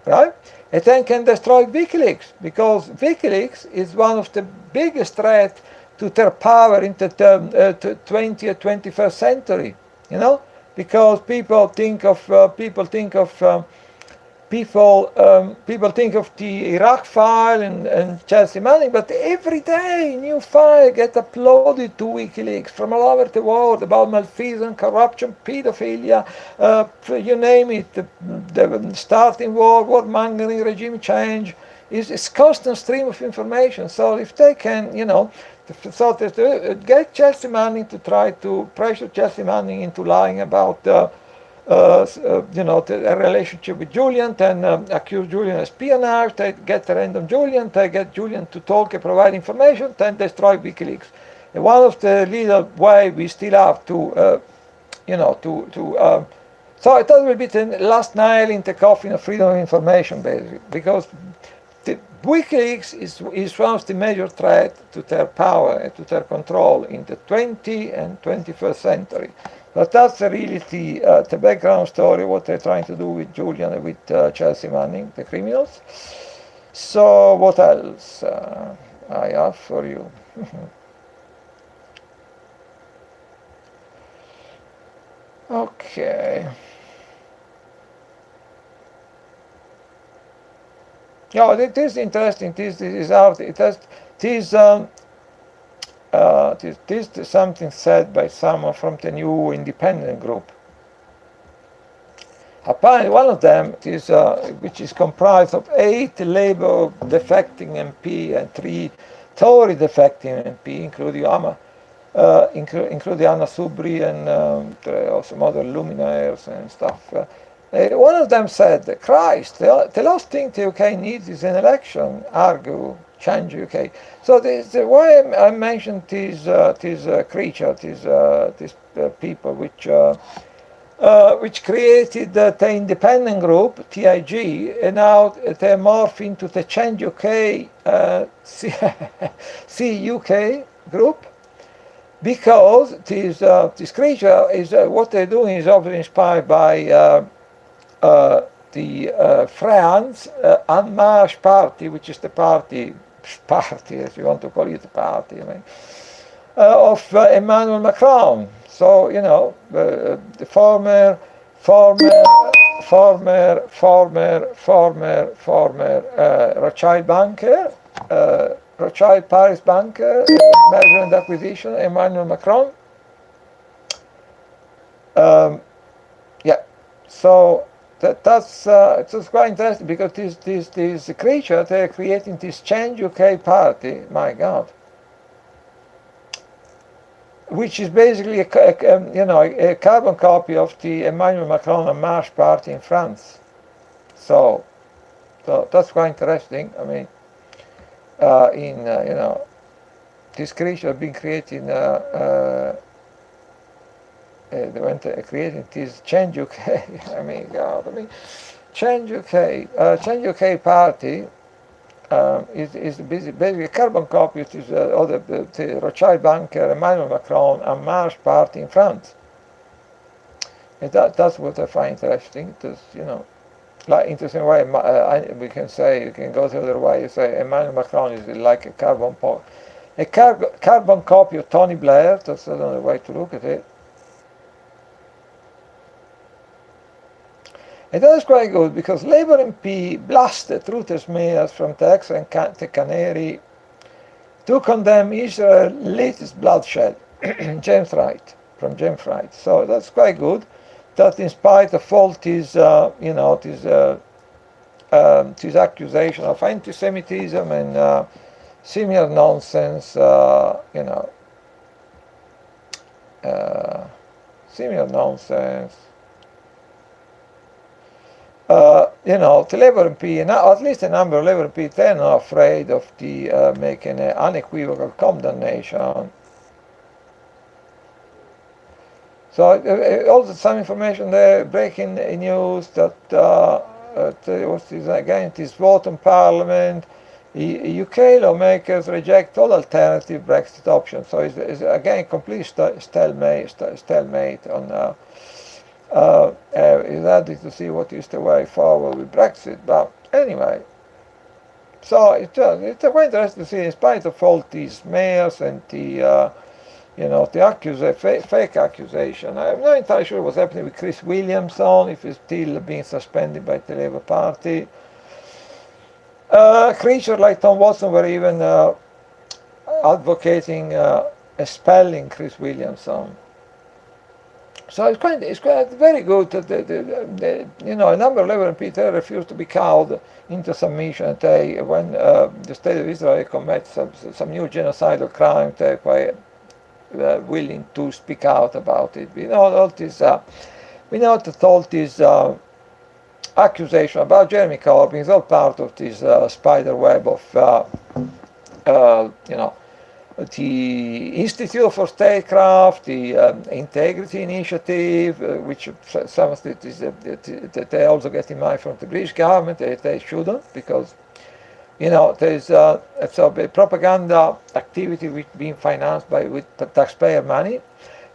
right? And then can destroy WikiLeaks, because WikiLeaks is one of the biggest threats to their power into the 20th, 21st century, because people think of the Iraq file and Chelsea Manning, but every day new file get uploaded to WikiLeaks from all over the world about malfeasance, corruption, pedophilia, you name it, the starting war, warmongering, regime change. It's constant stream of information. So if they can, get Chelsea Manning to try to pressure Chelsea Manning into lying about the relationship with Julian, then accuse Julian of espionage, they get a random Julian, they get Julian to talk and provide information, then destroy WikiLeaks. And one of the little way we still have to, so that will be the last nail in the coffin of freedom of information, basically, because WikiLeaks is one of the major threats to their power and to their control in the 20th and 21st century. But that's really the background story, what they're trying to do with Julian and with Chelsea Manning, the criminals. So what else I have for you? Okay. Yeah, it is interesting. This is out. It has this. This is something said by someone from the new independent group. Apparently, one of them is, which is comprised of 8 Labour defecting MP and 3 Tory defecting MP, including Anna Subri and some other luminaires and stuff. One of them said, Christ, the last thing the UK needs is an election, argue Change UK. So why I mentioned this creature, these people which created the independent group, TIG, and now they morph into the Change UK, CUK group, because this creature is, what they're doing is obviously inspired by the France En Marche party, which is the party, as you want to call it, party, I mean, of Emmanuel Macron. So, you know, the former Rothschild banker, Rothschild Paris banker, merger and acquisition, Emmanuel Macron. Yeah, so that's it's quite interesting, because this creature, they're creating this Change UK party, my God, which is basically a carbon copy of the Emmanuel Macron En Marche party in France. So that's quite interesting. I mean, this creature has been creating. They went creating this Change UK. I mean, God, Change UK party is basically a carbon copy of the Rothschild banker Emmanuel Macron En Marche party in France. And that's what I find interesting. Just, like interesting way we can say, you can go the other way. You say Emmanuel Macron is like a carbon copy of Tony Blair. That's another way to look at it. And that is quite good, because Labour MP blasted Reuters mayors from Texas and the Canary to condemn Israel's latest bloodshed. James Wright, from James Wright. So that's quite good, that in spite of all this, this accusation of anti-Semitism and similar nonsense, similar nonsense, the Labour MP, and at least a number of Labour MP, they're not afraid of the making an unequivocal condemnation. So also some information there, breaking news that there was this vote in Parliament. UK lawmakers reject all alternative Brexit options. So it's again complete stalemate on. It's ready to see what is the way forward with Brexit. But anyway, so it's quite interesting to see, in spite of all these mayors and the fake accusation. I'm not entirely sure what's happening with Chris Williamson, if he's still being suspended by the Labour Party. Creatures like Tom Watson were even advocating expelling Chris Williamson. So it's quite very good that a number of Labour MPs refused to be cowed into submission. When the State of Israel commits some new genocidal crime, they're quite willing to speak out about it. We know that all this accusation about Jeremy Corbyn is all part of this spider web of the Institute for Statecraft, the Integrity Initiative, which some of it is that they also get money from the British government. They shouldn't, because there's so the propaganda activity which being financed with taxpayer money.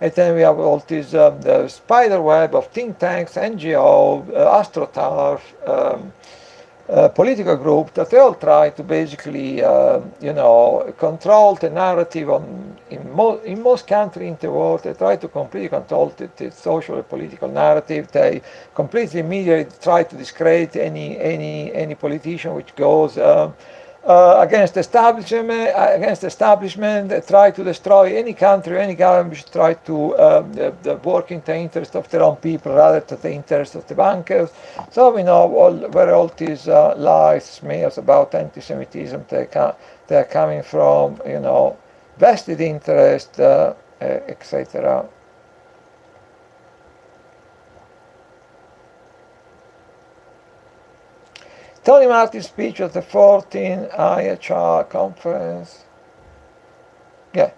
And then we have all this the spider web of think tanks, NGO, AstroTurf, political group that they all try to basically, control the narrative in most countries in the world. They try to completely control the social and political narrative. They completely immediately try to discredit any politician which goes against establishment. They try to destroy any country, any government which try to work in the interest of their own people rather than the interest of the bankers. So we know where all these lies, smears about anti-Semitism they are coming from, vested interest, etc. Tony Martin's speech at the 14th IHR conference. Yeah,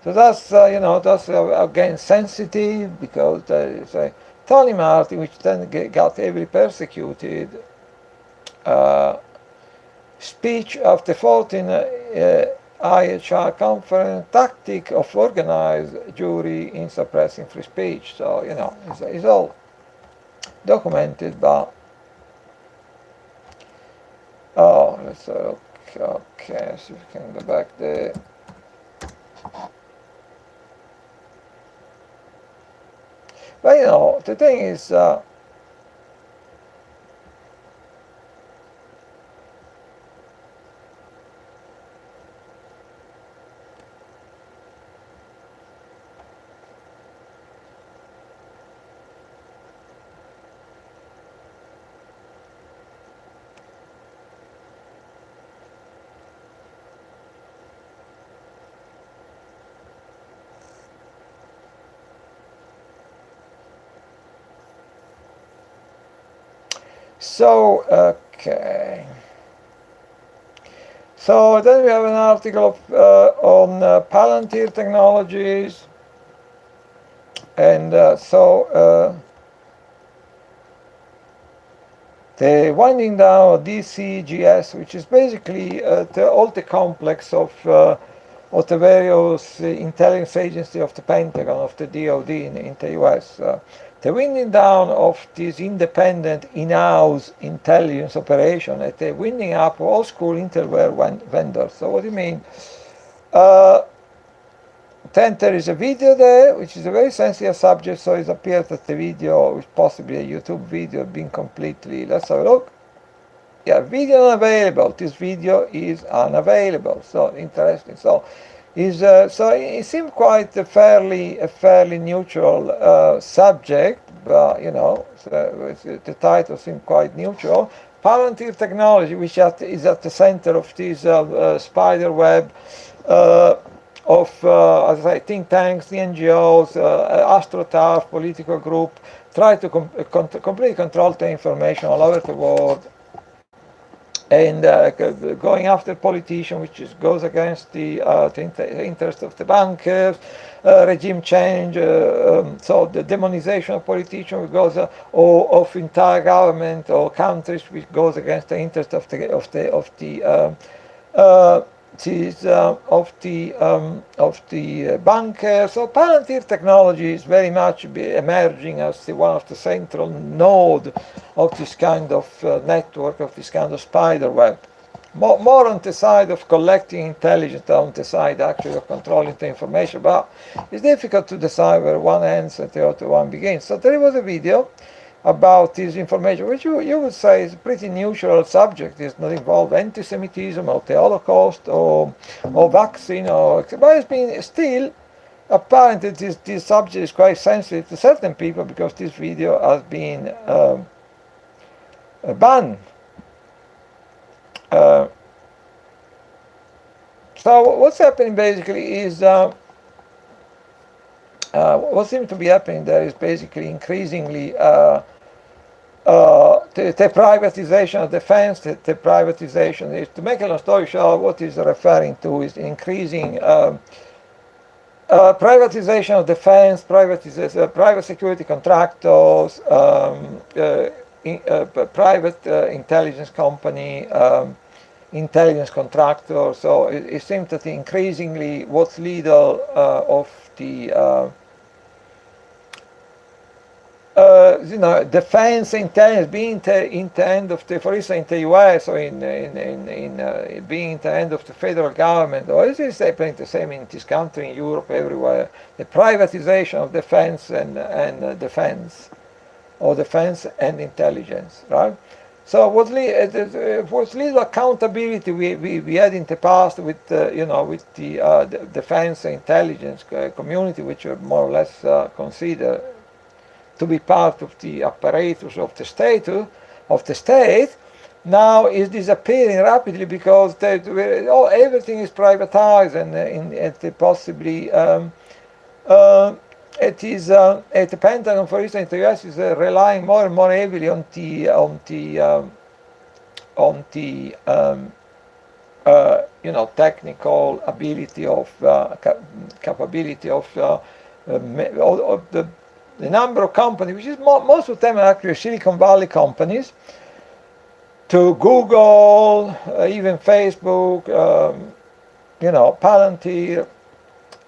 so that's again sensitive, because there is a Tony Martin, which then got heavily persecuted. Speech of the 14th IHR conference: tactic of organized jury in suppressing free speech. So it's all documented, but. Oh, let's look. Okay, so we can go back there. But the thing is, okay. So then we have an article on Palantir Technologies, and the winding down of DCGS, which is basically all the complex of the various intelligence agencies of the Pentagon, of the DoD in the US. The winding down of this independent in-house intelligence operation, and the winding up of old school intelware vendors. So what do you mean? Then there is a video there, which is a very sensitive subject, so it appears that the video is possibly a YouTube video being completely, let's have a look. Yeah, video unavailable. This video is unavailable. So interesting. So it seemed quite a fairly neutral subject, but the title seemed quite neutral. Palantir Technology, which is at the center of this spider web of, as I say, think tanks, the NGOs, AstroTurf, political group, try to completely control the information all over the world. And going after politicians, which goes against the interest of the bankers, regime change, so the demonization of politicians, which goes or of entire government or countries, which goes against the interest of the bankers. So Palantir Technology is very much emerging as one of the central node of this kind of network, of this kind of spider web. More on the side of collecting intelligence than on the side actually of controlling the information, but it's difficult to decide where one ends and the other one begins. So there was a video about this information, which you would say is a pretty neutral subject. It's not involved anti-Semitism or the Holocaust or vaccine, but it's been still, apparently this subject is quite sensitive to certain people because this video has been banned. So what's happening basically is what seems to be happening there is basically increasingly the privatization of defense, the privatization is, to make a long story short, what is referring to is increasing privatization of defense, private security contractors, private intelligence company, intelligence contractors. So it seems that increasingly what's leader of the defense intelligence being in the hand of the, for instance, in the U.S. or in being in the hand of the federal government, or is it happening the same in this country, in Europe, everywhere? The privatization of defense and defense, or defense and intelligence, right? So what little accountability we had in the past with with the defense and intelligence community, which are more or less considered to be part of the apparatus of the state, now is disappearing rapidly because everything is privatized, and possibly it is the Pentagon, for instance, in the US is relying more and more heavily on the technical ability of capability of the number of companies, which is most of them are actually Silicon Valley companies, to Google, even Facebook, Palantir.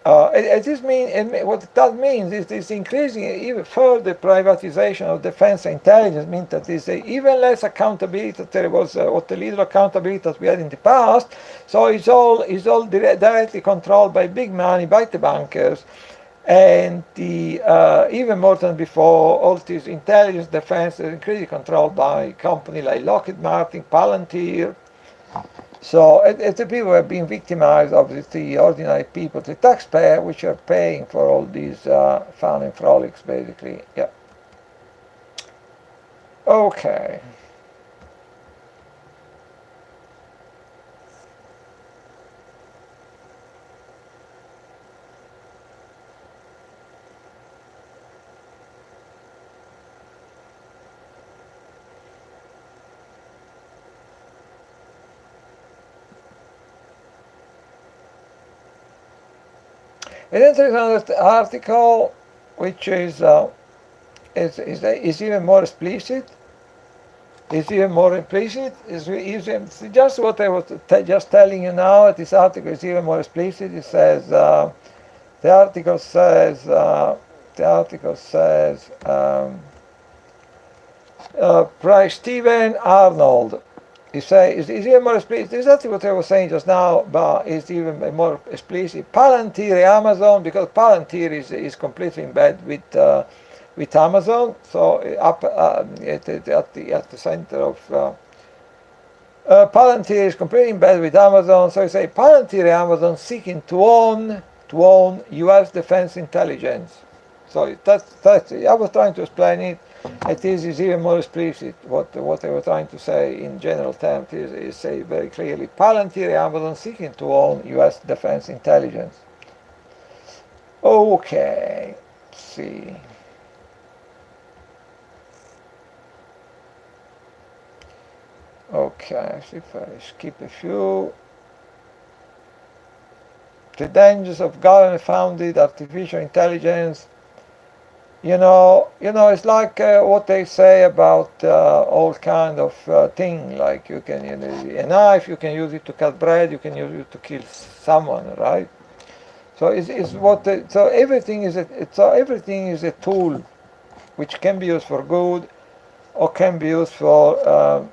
What that means is this increasing even further privatization of defense and intelligence means that there's even less accountability that there was, what the little accountability that we had in the past. So it's all directly controlled by big money, by the bankers. And even more than before, all this intelligence defense is increasingly controlled by companies like Lockheed Martin, Palantir. So the people have been victimized, obviously, the ordinary people, the taxpayer, which are paying for all these fun and frolics, basically. Yeah. Okay. And then there is another article which is even more explicit. It's even more implicit. It's just what I was just telling you now. This article is even more explicit. It says the article says Price Stephen Arnold. It's even more explicit. Exactly what I was saying just now, but it's even more explicit. Palantir, Amazon, because Palantir is completely in bed with Amazon. So up at the center of Palantir is completely in bed with Amazon. So I say Palantir, Amazon seeking to own U.S. defense intelligence. So that's I was trying to explain it. It is even more explicit. What I was trying to say in general terms is say very clearly, Palantir, Amazon seeking to own U.S. defense intelligence. Okay, let's see. Okay, see if I skip a few. The dangers of government-funded artificial intelligence. It's like what they say about all kind of thing. Like you can, a knife, you can use it to cut bread, you can use it to kill someone, right? So everything is a tool, which can be used for good, or can be used for.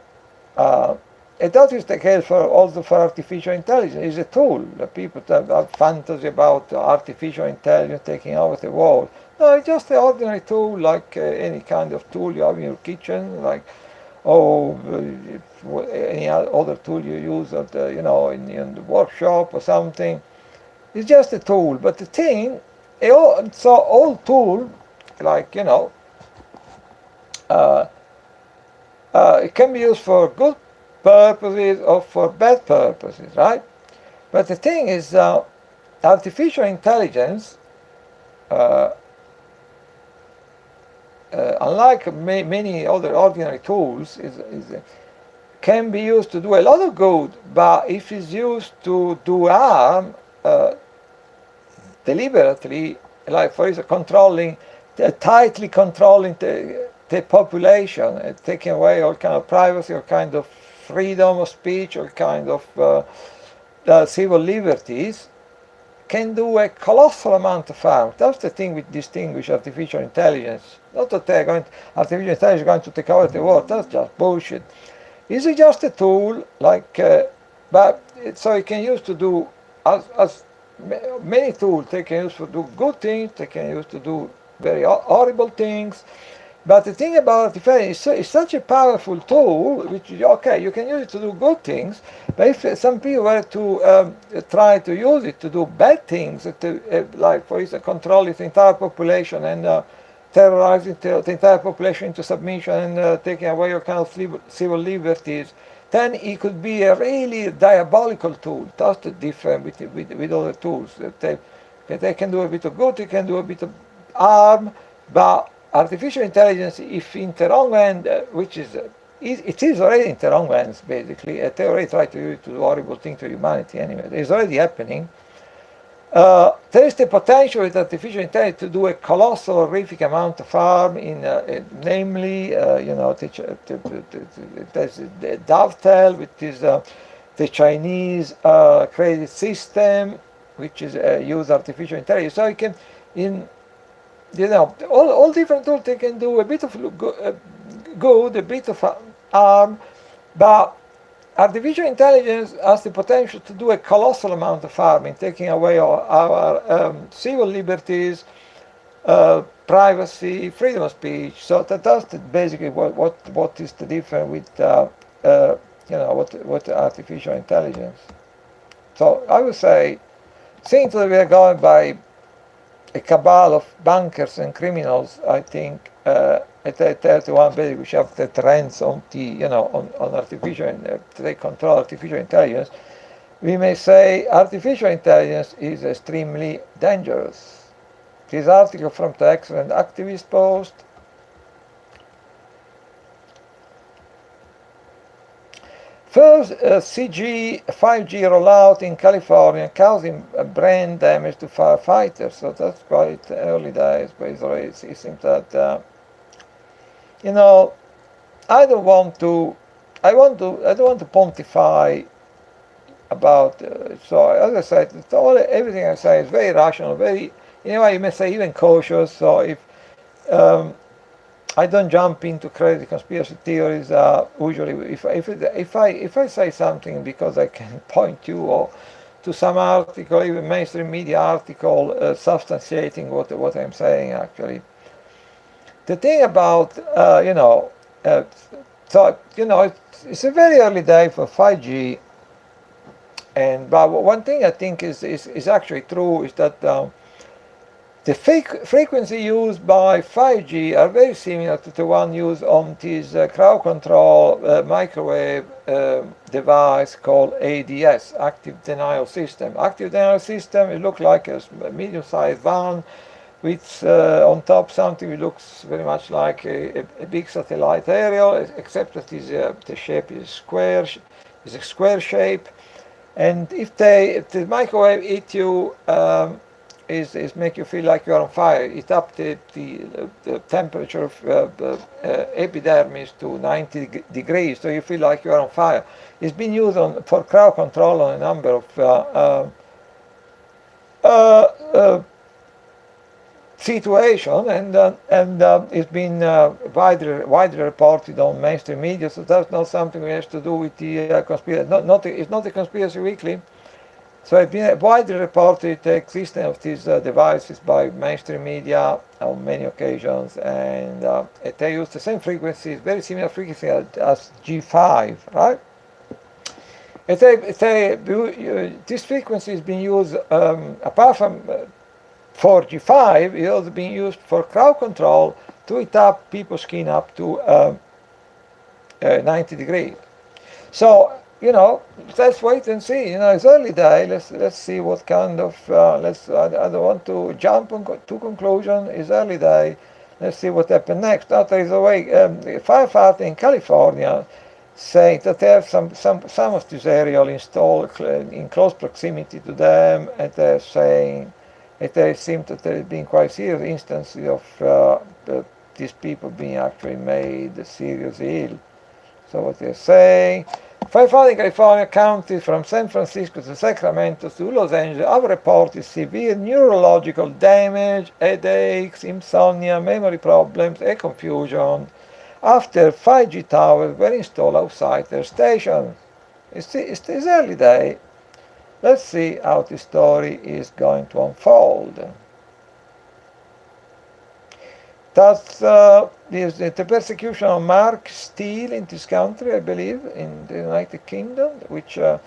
And that is the case also for artificial intelligence. It's a tool. The people have fantasy about artificial intelligence taking over the world. No, it's just an ordinary tool, like any kind of tool you have in your kitchen, like any other tool you use at in the workshop or something. It's just a tool. But the thing, all tool, like it can be used for good purposes or for bad purposes, right? But the thing is, artificial intelligence, unlike many other ordinary tools, can be used to do a lot of good, but if it's used to do harm deliberately, like for instance tightly controlling the population, taking away all kind of privacy, all kind of freedom of speech, all kind of civil liberties, can do a colossal amount of harm. That's the thing which distinguishes artificial intelligence. Not that artificial intelligence is going to take over the world. That's just bullshit. Is it just a tool, but so it can use to do as many tools. They can use to do good things. They can use to do very horrible things. But the thing about artificial intelligence, it's such a powerful tool, which is okay. You can use it to do good things, but if some people were to try to use it to do bad things, like for instance, control its entire population and terrorizing the entire population into submission and taking away all kinds of civil liberties, then it could be a really diabolical tool. That's the difference with other tools. They can do a bit of good, they can do a bit of harm, but artificial intelligence, if in the wrong hand, which is it is already in the wrong hands, basically. They already try to use it to do horrible things to humanity anyway. It's already happening. There is the potential with artificial intelligence to do a colossal, horrific amount of harm, namely, there's the Dovetail, which is the Chinese credit system, which is use artificial intelligence. So it can, all different tools, they can do a bit of good, a bit of harm, but artificial intelligence has the potential to do a colossal amount of harm in taking away our civil liberties, privacy, freedom of speech. So that's basically what is the difference with what artificial intelligence. So I would say, since we are going by a cabal of bankers and criminals, I think at 31 basically we have the trends on on artificial, they control artificial intelligence. We may say artificial intelligence is extremely dangerous. This article from the excellent activist post. First, 5G rollout in California causing brain damage to firefighters. So that's quite early days, but it seems that I don't want to pontify about. So as I said, everything I say is very rational, very you may say even cautious. So if I don't jump into crazy conspiracy theories. Usually, if I say something because I can point you or to some article, even mainstream media article, substantiating what I'm saying. Actually, the thing about it's a very early day for 5G, but one thing I think is actually true is that. The frequency used by 5G are very similar to the one used on this crowd control microwave device called ADS, Active Denial System. Active Denial System, it looks like a medium-sized van with on top something that looks very much like a big satellite aerial, except that the shape is square, is a square shape. And if the microwave hit you, is make you feel like you're on fire. It up the temperature of epidermis to 90 degrees, so you feel like you're on fire. It's been used for crowd control on a number of situations, and it's been widely reported on mainstream media. So that's not something we have to do with the conspiracy. It's not a conspiracy weekly. So it's been widely reported the existence of these devices by mainstream media on many occasions, and they use the same frequencies, very similar frequency as G5, right? This frequency is being used, apart from for G5, it's also being used for crowd control to heat up people's skin up to 90 degrees. So, let's wait and see. It's early day. Let's see what kind of. I don't want to jump to conclusion. It's early day. Let's see what happens next. Now there is a way. Firefighter in California saying that they have some of this aerial installed in close proximity to them, and they're saying it seems that there has been quite serious instances of these people being actually made seriously ill. So what they're saying, firefighting California counties from San Francisco to Sacramento to Los Angeles have reported severe neurological damage, headaches, insomnia, memory problems, and confusion after 5G towers were installed outside their station. It's this early day. Let's see how this story is going to unfold. That's the persecution of Mark Steele in this country, I believe, in the United Kingdom, which so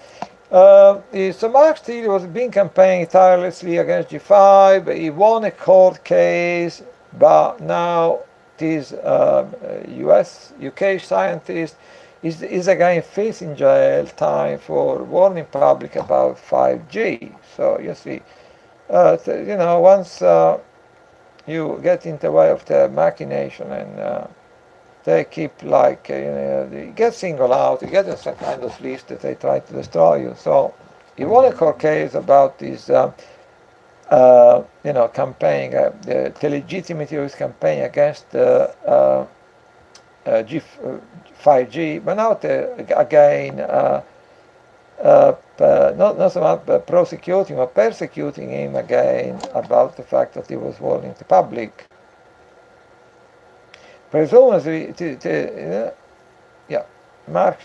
Mark Steele was being campaigning tirelessly against G5. He won a court case, but now this UK scientist is again facing jail time for warning public about 5G. So you see, once you get in the way of the machination and they keep you get singled out, you get a kind of list that they try to destroy you. So he won a court case about this, campaign, the legitimacy of his campaign against 5G, but now again, not so much prosecuting or persecuting him again about the fact that he was warning the public. Presumably, Mark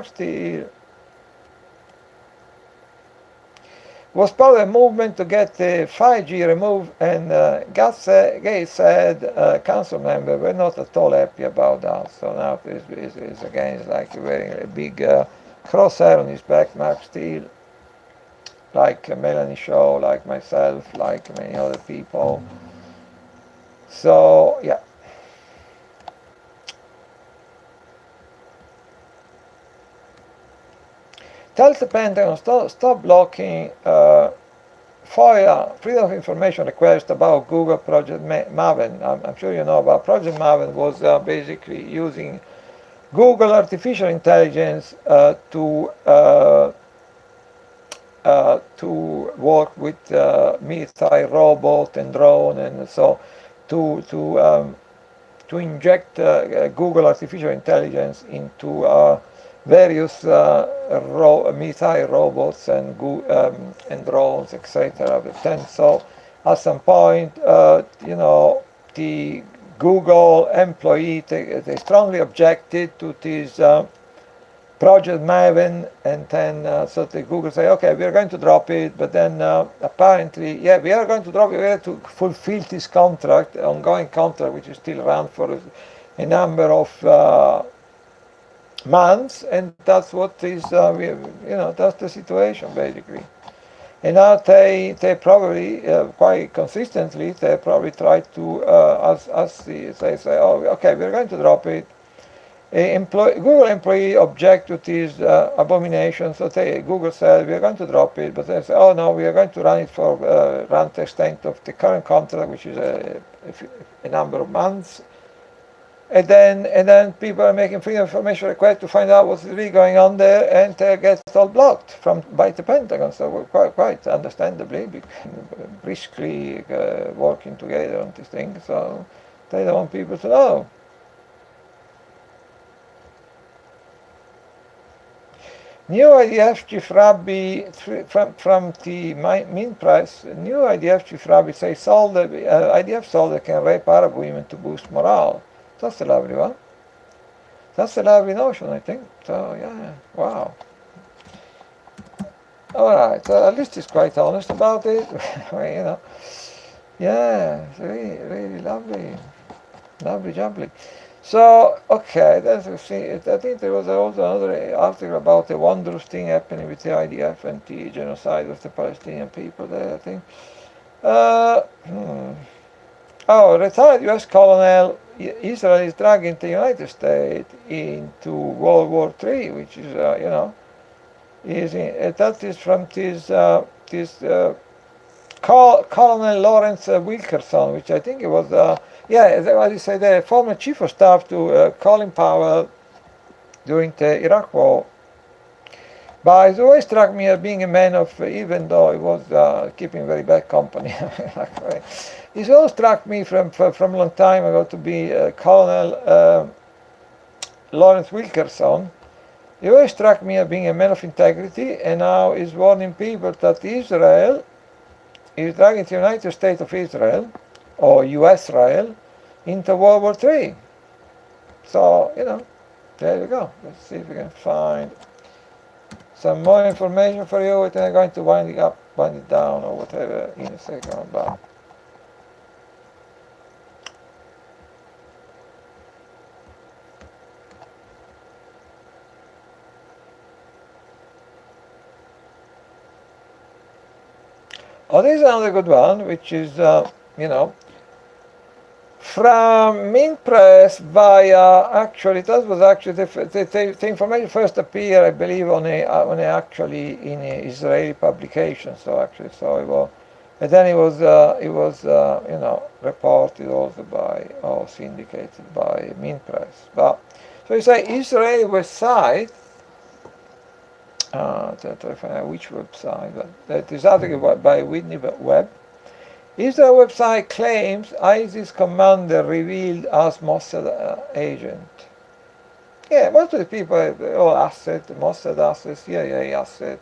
Steele was part of a movement to get the 5G removed, and Gates said council members were not at all happy about that. So now it's again like wearing a big crosshair on his back, Mark Steele, like Melanie Shaw, like myself, like many other people. So yeah. Tells the Pentagon stop blocking FOIA, Freedom of Information request about Google Project Maven. I'm sure you know about Project Maven. Was basically using Google artificial intelligence to work with military robot and drone, and so to inject Google artificial intelligence into various military robots and drones, etc. And so, at some point, the Google employee they strongly objected to this Project Maven, and then so the Google say, okay, we are going to drop it, but then apparently, yeah, we are going to drop it. We have to fulfill this contract, ongoing contract, which is still around for a number of months, and that's what is, that's the situation basically. And now they probably quite consistently they probably try to they say, oh, okay, we're going to drop it. Google employee object to this abomination, so Google said we're going to drop it, but they say, oh no, we are going to run it for run the extent of the current contract, which is a number of months. And then people are making freedom of information requests to find out what's really going on there, and gets all blocked by the Pentagon. So we're quite understandably, briskly working together on this thing. So they don't want people to know. New IDF Chief Rabbi from the Mint Press. New IDF Chief Rabbi says IDF soldiers can rape Arab women to boost morale. That's a lovely one. That's a lovely notion, I think. So yeah, wow. All right, so at least he's quite honest about it. Yeah, it's really, really lovely, jubbly. So okay, I think there was also another article about the wondrous thing happening with the IDF and the genocide of the Palestinian people there, I think. Retired U.S. Colonel, Israel is dragging the United States into World War III, which is, that is from this Colonel Lawrence Wilkerson, which I think it was, as you say, the former chief of staff to Colin Powell during the Iraq War. But it always struck me as being a man of, even though he was keeping very bad company, it always struck me from a long time ago to be Colonel Lawrence Wilkerson, he always struck me as being a man of integrity, and now he's warning people that Israel is dragging the United States of Israel, or U.S.Israel, into World War III. So, there you go. Let's see if we can find some more information for you, and I'm going to wind it down, or whatever, in a second. But this is another good one, which is, from Mint Press via, actually, that was actually, the information first appeared, I believe, on a actually in a Israeli publication, so it was, and then it was reported also by, or syndicated by Mint Press. But, so you say Israeli website, to find out which website, but this article by Whitney Webb. Israel website claims ISIS commander revealed as Mossad agent. Yeah, most of the people, all asset, Mossad asset, CIA asset,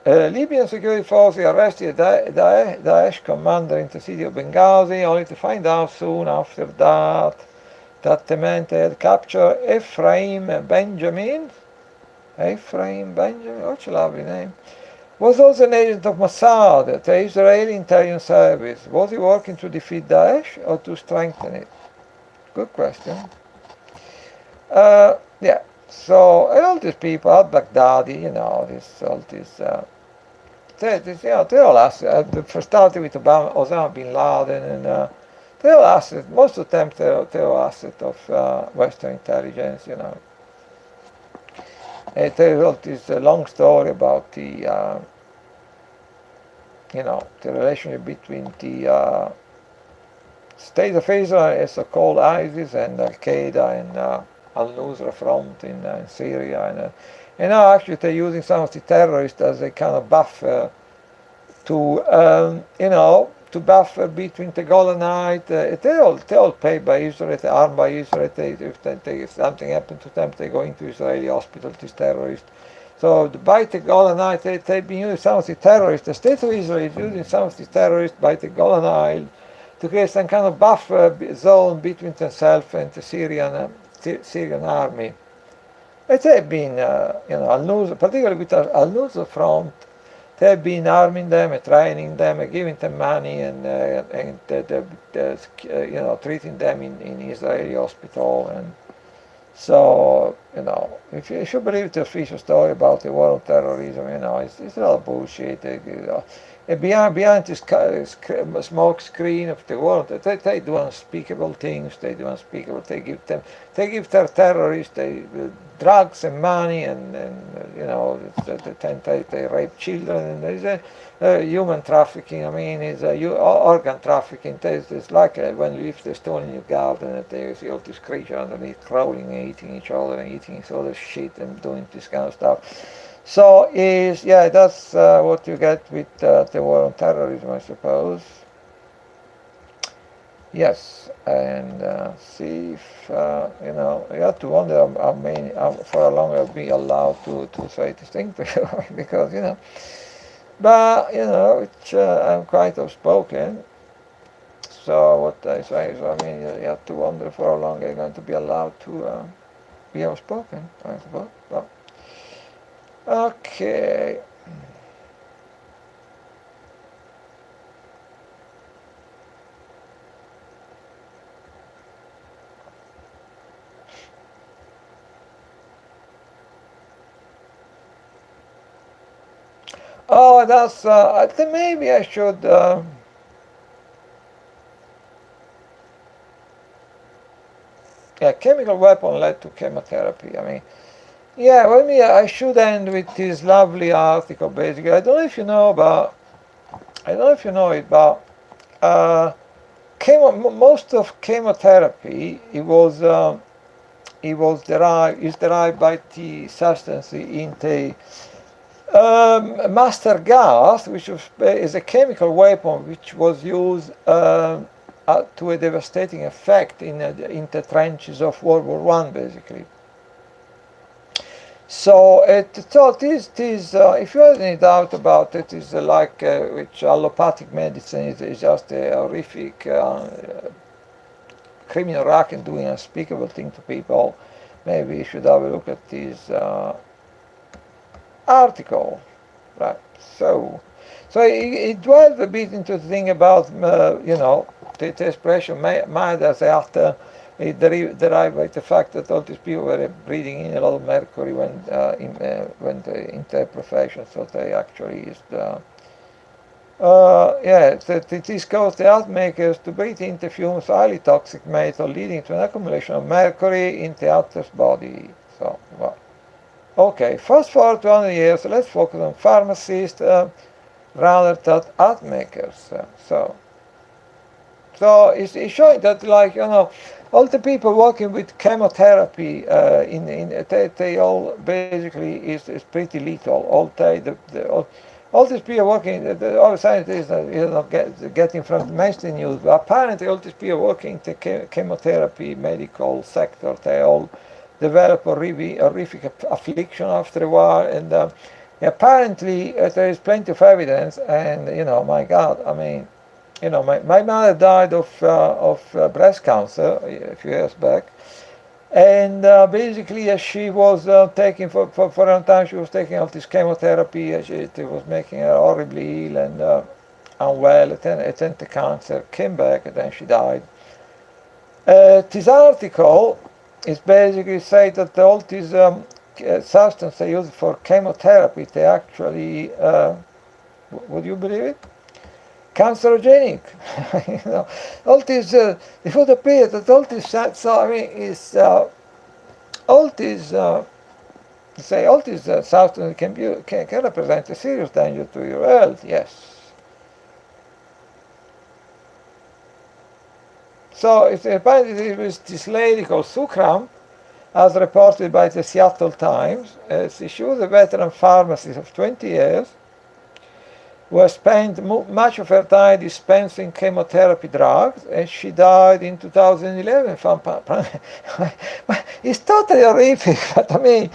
Libyan security forces arrested Daesh commander in the city of Benghazi, only to find out soon after that the men had captured Ephraim Benjamin, what a lovely name, was also an agent of Mossad, the Israeli intelligence service. Was he working to defeat Daesh or to strengthen it? Good question. Yeah, so all these people, al-Baghdadi, they're all assets. For starting with Osama bin Laden, and they're all assets. Most of them, they're all assets of Western intelligence, There is this long story about the relationship between the State of Israel, as so-called ISIS, and Al-Qaeda and Al-Nusra Front in Syria, and now actually they're using some of the terrorists as a kind of buffer to buffer between the Golanite. They're all paid by Israel, they're armed by Israel. If something happens to them, they go into Israeli hospital, these terrorists. So by the Golanite, they've been using some of the terrorists. The State of Israel is using some of the terrorists by the Golan to create some kind of buffer zone between themselves and the Syrian army. They've been, Al-Nusra, particularly with Al-Nusra Front, they've been arming them and training them and giving them money and treating them in Israeli hospital. And so, if you believe the official story about the war on terrorism, it's a lot of bullshit. Behind this smoke screen of the world, they do unspeakable things. They give their terrorists drugs and money, and they rape children, and there's human trafficking. I mean, it's organ trafficking. It's like when you leave the stone in your garden, and you see all these creatures underneath crawling and eating each other and eating each other's shit and doing this kind of stuff. So that's what you get with the war on terrorism, I suppose. Yes, and see if, you have to wonder for how long I'll be allowed to say this thing to you, because, but, I'm quite outspoken. So what I say is, you have to wonder for how long I'm going to be allowed to be outspoken, I suppose. Well, okay. Oh, that's, I think maybe I should, chemical weapon led to chemotherapy. I should end with this lovely article, basically. I don't know if you know it, but most of chemotherapy, is derived by the substance in the mustard gas, which is a chemical weapon which was used to a devastating effect in the trenches of World War One, basically. So this, if you have any doubt about it, is like which allopathic medicine is just a horrific criminal act and doing unspeakable thing to people. Maybe you should have a look at this article, right? So it dwells a bit into the thing about the expression mind as art. It derived by the fact that all these people were breathing in a lot of mercury when in their profession, so they actually used this caused the art makers to breathe in the fumes highly toxic metal, leading to an accumulation of mercury in the artist's body. So, well, okay, fast forward 200 years, let's focus on pharmacists rather than art makers. So it's showing that, like, all the people working with chemotherapy they all basically is pretty lethal. All these people working, all the scientists getting from the mainstream news, but apparently all these people working in the chemotherapy medical sector, they all develop a horrific affliction after a while, and apparently there is plenty of evidence, and my God, I mean, my mother died of breast cancer a few years back, and basically she was taking for a long time, she was taking all this chemotherapy. It was making her horribly ill and unwell. And then the cancer came back, and then she died. This article is basically saying that all these substances they use for chemotherapy, they actually, would you believe it? Cancerogenic. All this, it would appear that all this, so I mean, is all these, all these substances can represent a serious danger to your health. Yes. So apparently it was this lady called Sukram, as reported by the Seattle Times. She was a veteran pharmacist of 20 years, who has spent much of her time dispensing chemotherapy drugs, and she died in 2011 from it's totally horrific, but I mean,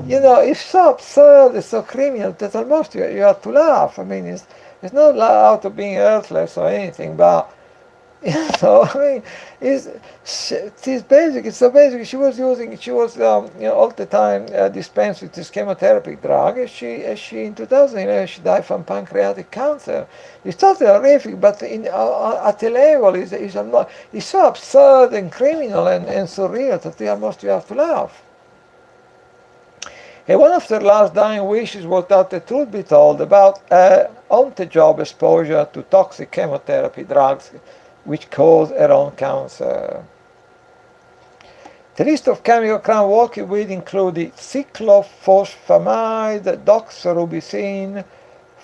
it's so absurd, it's so criminal that almost you have to laugh. I mean, it's not out of being earthless or anything, but I mean, it's basically, so basically she was all the time dispensing this chemotherapy drug, and she in 2011 she died from pancreatic cancer. It's totally horrific, but at a level it's so absurd and criminal and surreal that you have to laugh. And one of their last dying wishes was that the truth be told about on-the-job exposure to toxic chemotherapy drugs, which cause her own cancer. The list of chemical crime working with included cyclophosphamide, doxorubicin,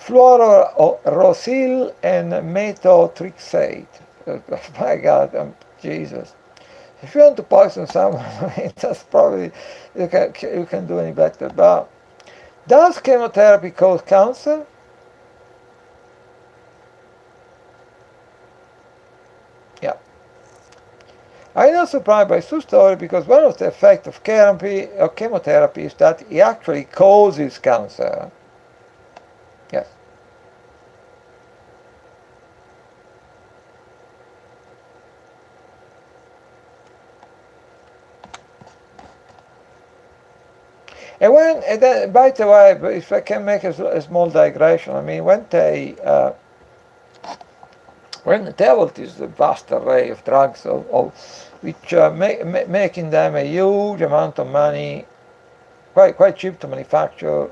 fluorouracil, and methotrexate. My God, Jesus. If you want to poison someone, I mean, that's probably, you can do any better. But does chemotherapy cause cancer? Yeah. I'm not surprised by Sue's story, because one of the effects of chemotherapy is that it actually causes cancer. Yes. And then, by the way, if I can make a small digression, I mean, when they have this vast array of drugs, which making them a huge amount of money, quite cheap to manufacture.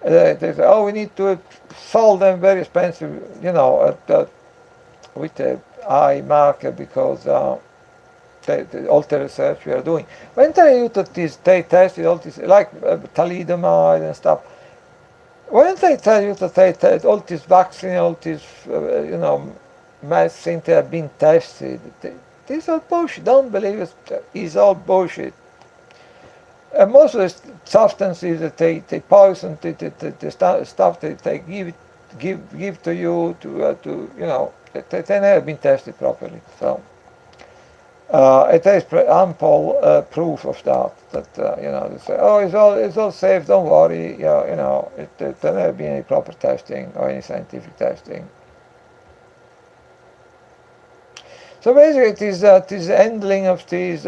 They say, we need to sell them very expensive, with a high market, because all the research we are doing. When they tested all this, like thalidomide and stuff, when they tell you that they test all this vaccine, all this, medicine that have been tested, this is all bullshit. Don't believe it. It's all bullshit. And most of the substances that they poison, the stuff that they give to you to they never been tested properly. So it is ample proof of that. That they say, oh, it's all safe. Don't worry. Yeah, there never been any proper testing or any scientific testing. So basically, it is handling of these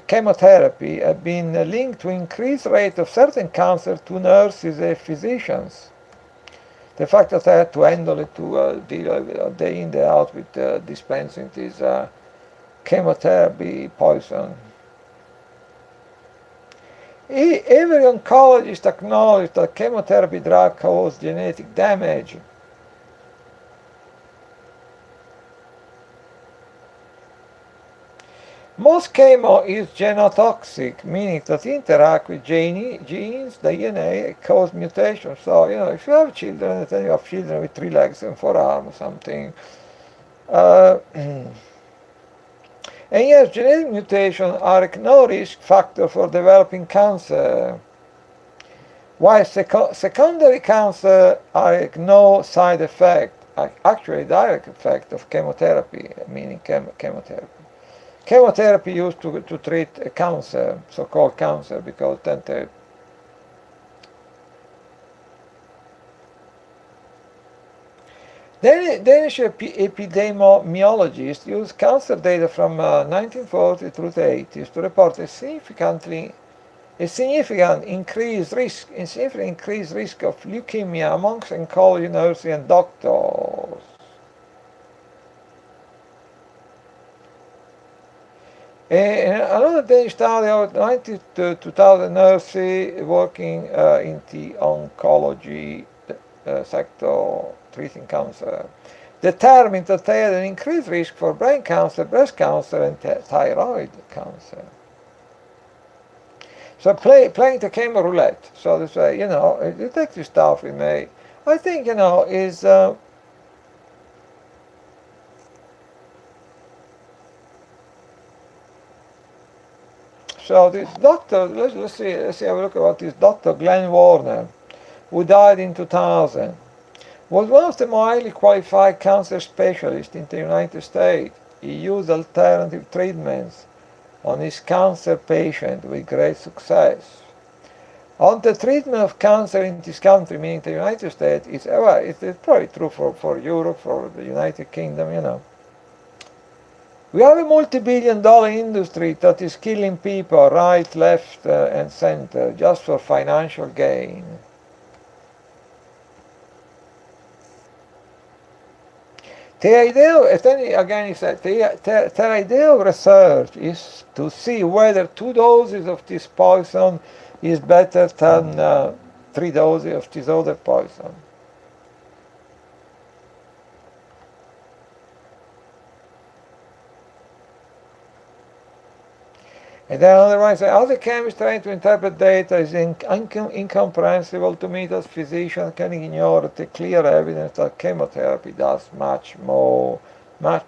chemotherapy have been linked to increased rate of certain cancer to nurses and physicians. The fact that I had to handle it, to deal day in, day out with dispensing this chemotherapy poison. Every oncologist acknowledged that chemotherapy drug causes genetic damage. Most chemo is genotoxic, meaning that interact with genes, DNA, cause mutations. So, if you have children, then you have children with 3 legs and 4 arms or something. And yes, genetic mutations are no risk factor for developing cancer, while secondary cancer are no side effect, actually direct effect of chemotherapy, meaning chemotherapy. Chemotherapy used to treat cancer, so-called cancer, because then Danish epidemiologists used cancer data from 1940 through the 80s to report a significant increased risk of leukemia amongst oncology nurses and doctors. Another Danish study of 90 to 2,000 nurses working in the oncology sector treating cancer determined that they had an increased risk for brain cancer, breast cancer, and thyroid cancer. So playing the chemo roulette. So this way, you take this stuff in me. I think, is so this doctor, let's have a look at what this Dr. Glenn Warner, who died in 2000, was one of the more highly qualified cancer specialists in the United States. He used alternative treatments on his cancer patient with great success. On the treatment of cancer in this country, meaning the United States, it's probably true for Europe, for the United Kingdom, We have a multi-billion-dollar industry that is killing people right, left, and center just for financial gain. The idea, he said, the idea of research is to see whether 2 doses of this poison is better than 3 doses of this other poison. And then another one says, how the chemist trying to interpret data is incomprehensible to me that physicians can ignore the clear evidence that chemotherapy does much more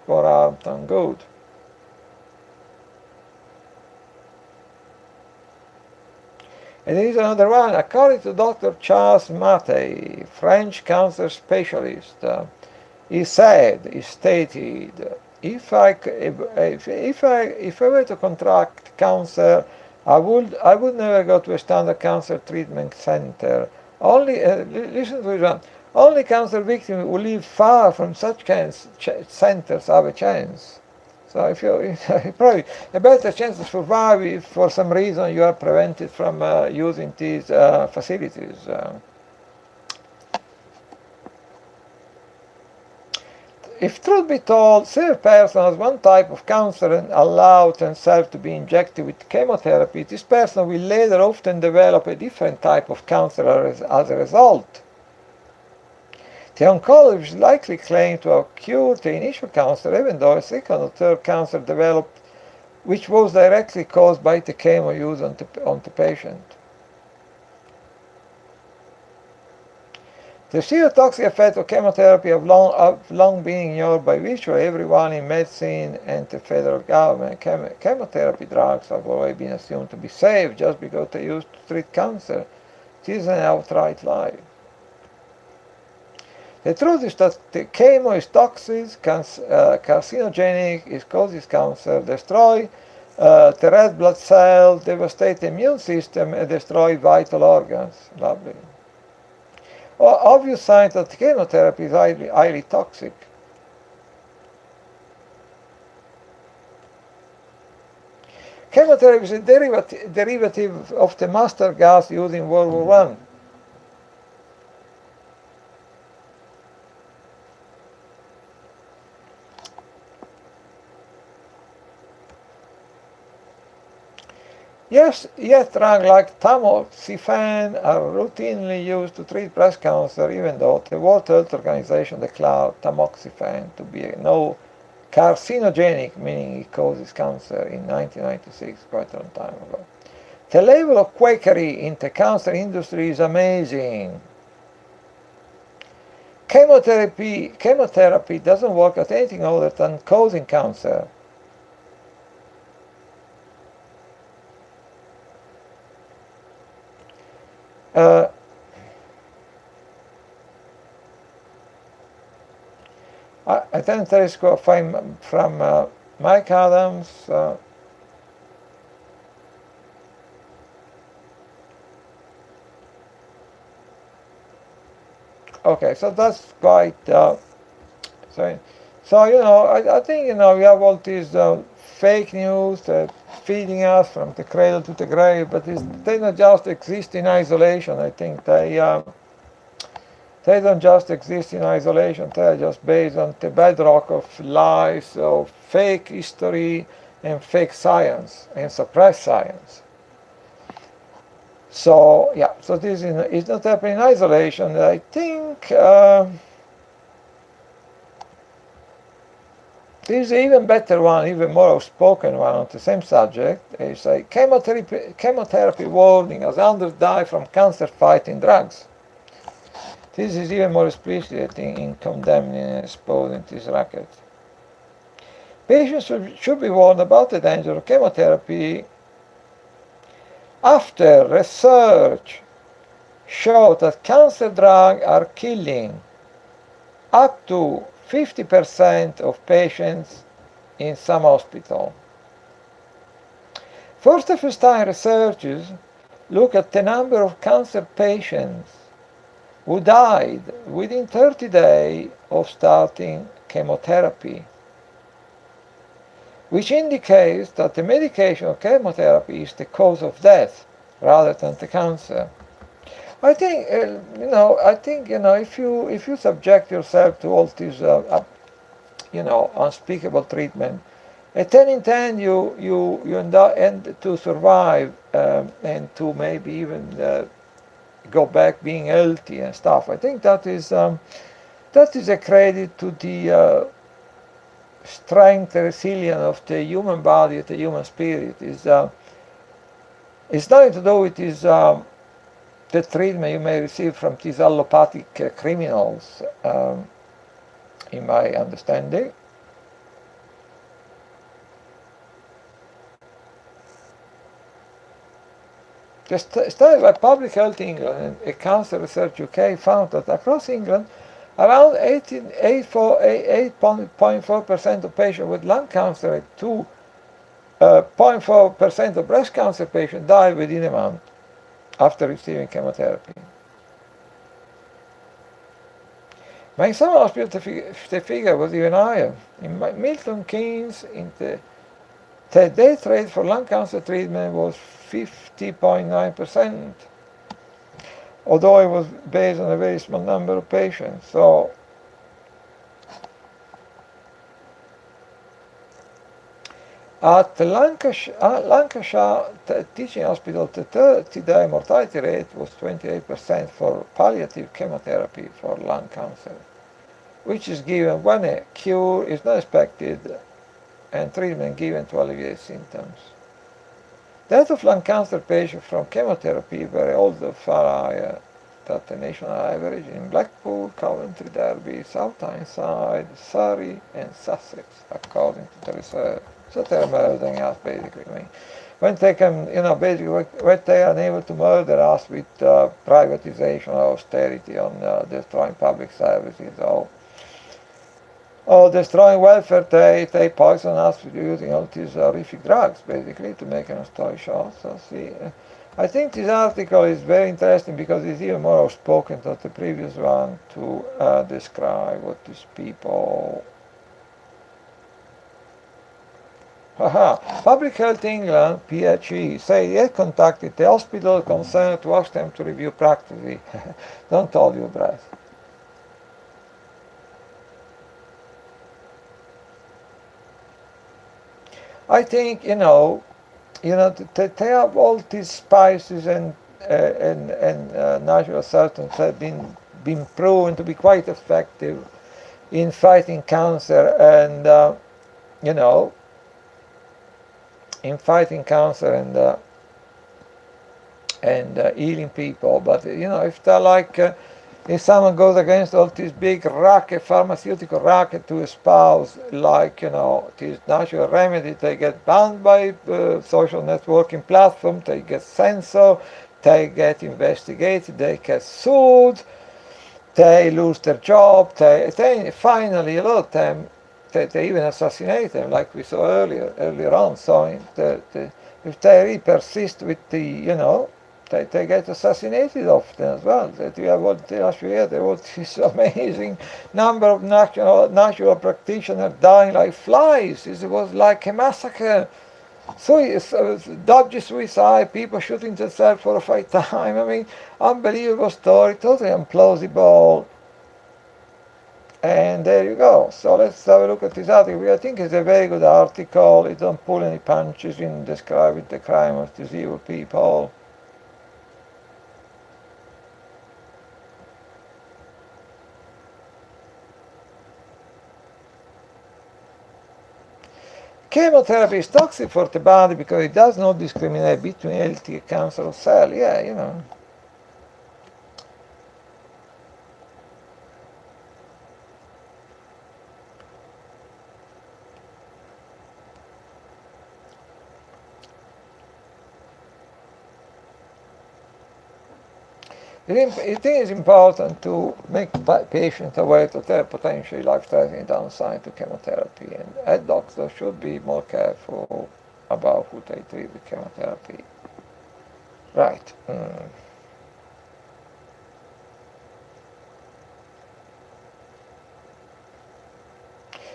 harm than good. And there is another one. According to Dr. Charles Mattei, French cancer specialist, he stated, if I were to contract cancer, I would never go to a standard cancer treatment center. Listen to this one. Only cancer victims who live far from such centers have a chance. So if you probably a better chance to survive if for some reason you are prevented from using these facilities. If truth be told, say a person has one type of cancer and allows himself to be injected with chemotherapy, this person will later often develop a different type of cancer as a result. The oncologist likely claimed to have cured the initial cancer, even though a second or third cancer developed, which was directly caused by the chemo used on the patient. The serotoxic effect of chemotherapy have long been ignored by virtually everyone in medicine and the federal government. Chemotherapy drugs have always been assumed to be safe just because they used to treat cancer. This is an outright lie. The truth is that the chemo is toxic, carcinogenic, it causes cancer, destroy the red blood cell, devastate the immune system, and destroy vital organs. Lovely. Well, obvious signs that chemotherapy is highly toxic. Chemotherapy is a derivative of the mustard gas used in World War I. Yes, yet drugs like tamoxifen are routinely used to treat breast cancer, even though the World Health Organization declared tamoxifen to be no carcinogenic, meaning it causes cancer, in 1996, quite a long time ago. The level of quackery in the cancer industry is amazing. Chemotherapy doesn't work at anything other than causing cancer. I then there is a quote from Mike Adams. Okay, so that's quite. So I think we have all these fake news feeding us from the cradle to the grave, but they don't just exist in isolation. I think they don't just exist in isolation. They are just based on the bedrock of lies, of fake history, and fake science, and suppressed science. So yeah, so this is not happening in isolation. I think this is even better one, even more outspoken one on the same subject. It's a chemotherapy warning as others die from cancer-fighting drugs. This is even more explicit in condemning and exposing this racket. Patients should be warned about the danger of chemotherapy after research showed that cancer drugs are killing up to 50% of patients in some hospitals. For the first time, researchers look at the number of cancer patients who died within 30 days of starting chemotherapy, which indicates that the medication of chemotherapy is the cause of death rather than the cancer. I think if you subject yourself to all this unspeakable treatment, at 10 in 10 you end to survive and to maybe even go back being healthy and stuff. I think that is a credit to the strength, the resilience of the human body, the human spirit. It's nothing to do with this the treatment you may receive from these allopathic criminals, in my understanding. The study by Public Health England and Cancer Research UK found that across England, around 8.4% of patients with lung cancer and 2.4% of breast cancer patients died within a month after receiving chemotherapy. But in some hospitals, the figure was even higher. In Milton Keynes, the death rate for lung cancer treatment was 50.9%, although it was based on a very small number of patients. So at the Lancashire Teaching Hospital, the 30-day mortality rate was 28% for palliative chemotherapy for lung cancer, which is given when a cure is not expected and treatment given to alleviate symptoms. Death of lung cancer patients from chemotherapy were also far higher than the national average in Blackpool, Coventry, Derby, South Tyneside, Surrey, and Sussex, according to the research. So they're murdering us, basically. when they can, basically when they are unable to murder us with privatization or austerity on destroying public services or destroying welfare, they poison us with using all these horrific drugs, basically, to make a story short. So see, I think this article is very interesting because it's even more outspoken than the previous one to describe what these people. Public Health England, PHE, say they contacted the hospital concerned to ask them to review practices. Don't hold your breath. I think, they have all these spices and natural substances have been proven to be quite effective in fighting cancer and, in fighting cancer and healing people. But if they're like, if someone goes against all this big racket, pharmaceutical racket to espouse, like this natural remedy, they get banned by social networking platforms, they get censored, they get investigated, they get sued, they lose their job, they finally, a lot of them, they even assassinate them, like we saw earlier on. So if they really persist with the, they get assassinated often as well. That we have last year, there was this amazing number of natural practitioners dying like flies. It was like a massacre. So dodgy suicide, people shooting themselves for a fight time. I mean, unbelievable story, totally implausible. And there you go. So let's have a look at this article. I think it's a very good article. It don't pull any punches in describing the crime of these evil people. Chemotherapy is toxic for the body because it does not discriminate between healthy and cancerous cells. Yeah, It is important to make patients aware that there are potentially life-threatening downside to chemotherapy, and doctors should be more careful about who they treat with chemotherapy. Right.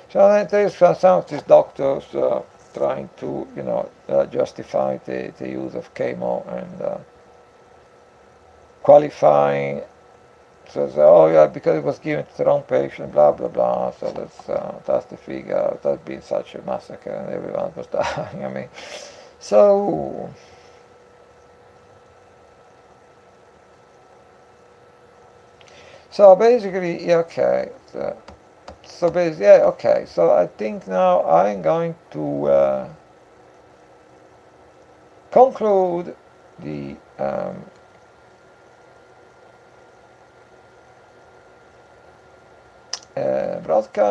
So then there's some of these doctors trying to, justify the use of chemo and qualifying. So say, oh yeah, because it was given to the wrong patient, blah blah blah. So that's the figure. That's been such a massacre, and everyone was dying. I mean, so basically, okay. So basically, yeah, okay. So I think now I'm going to conclude the broadcast.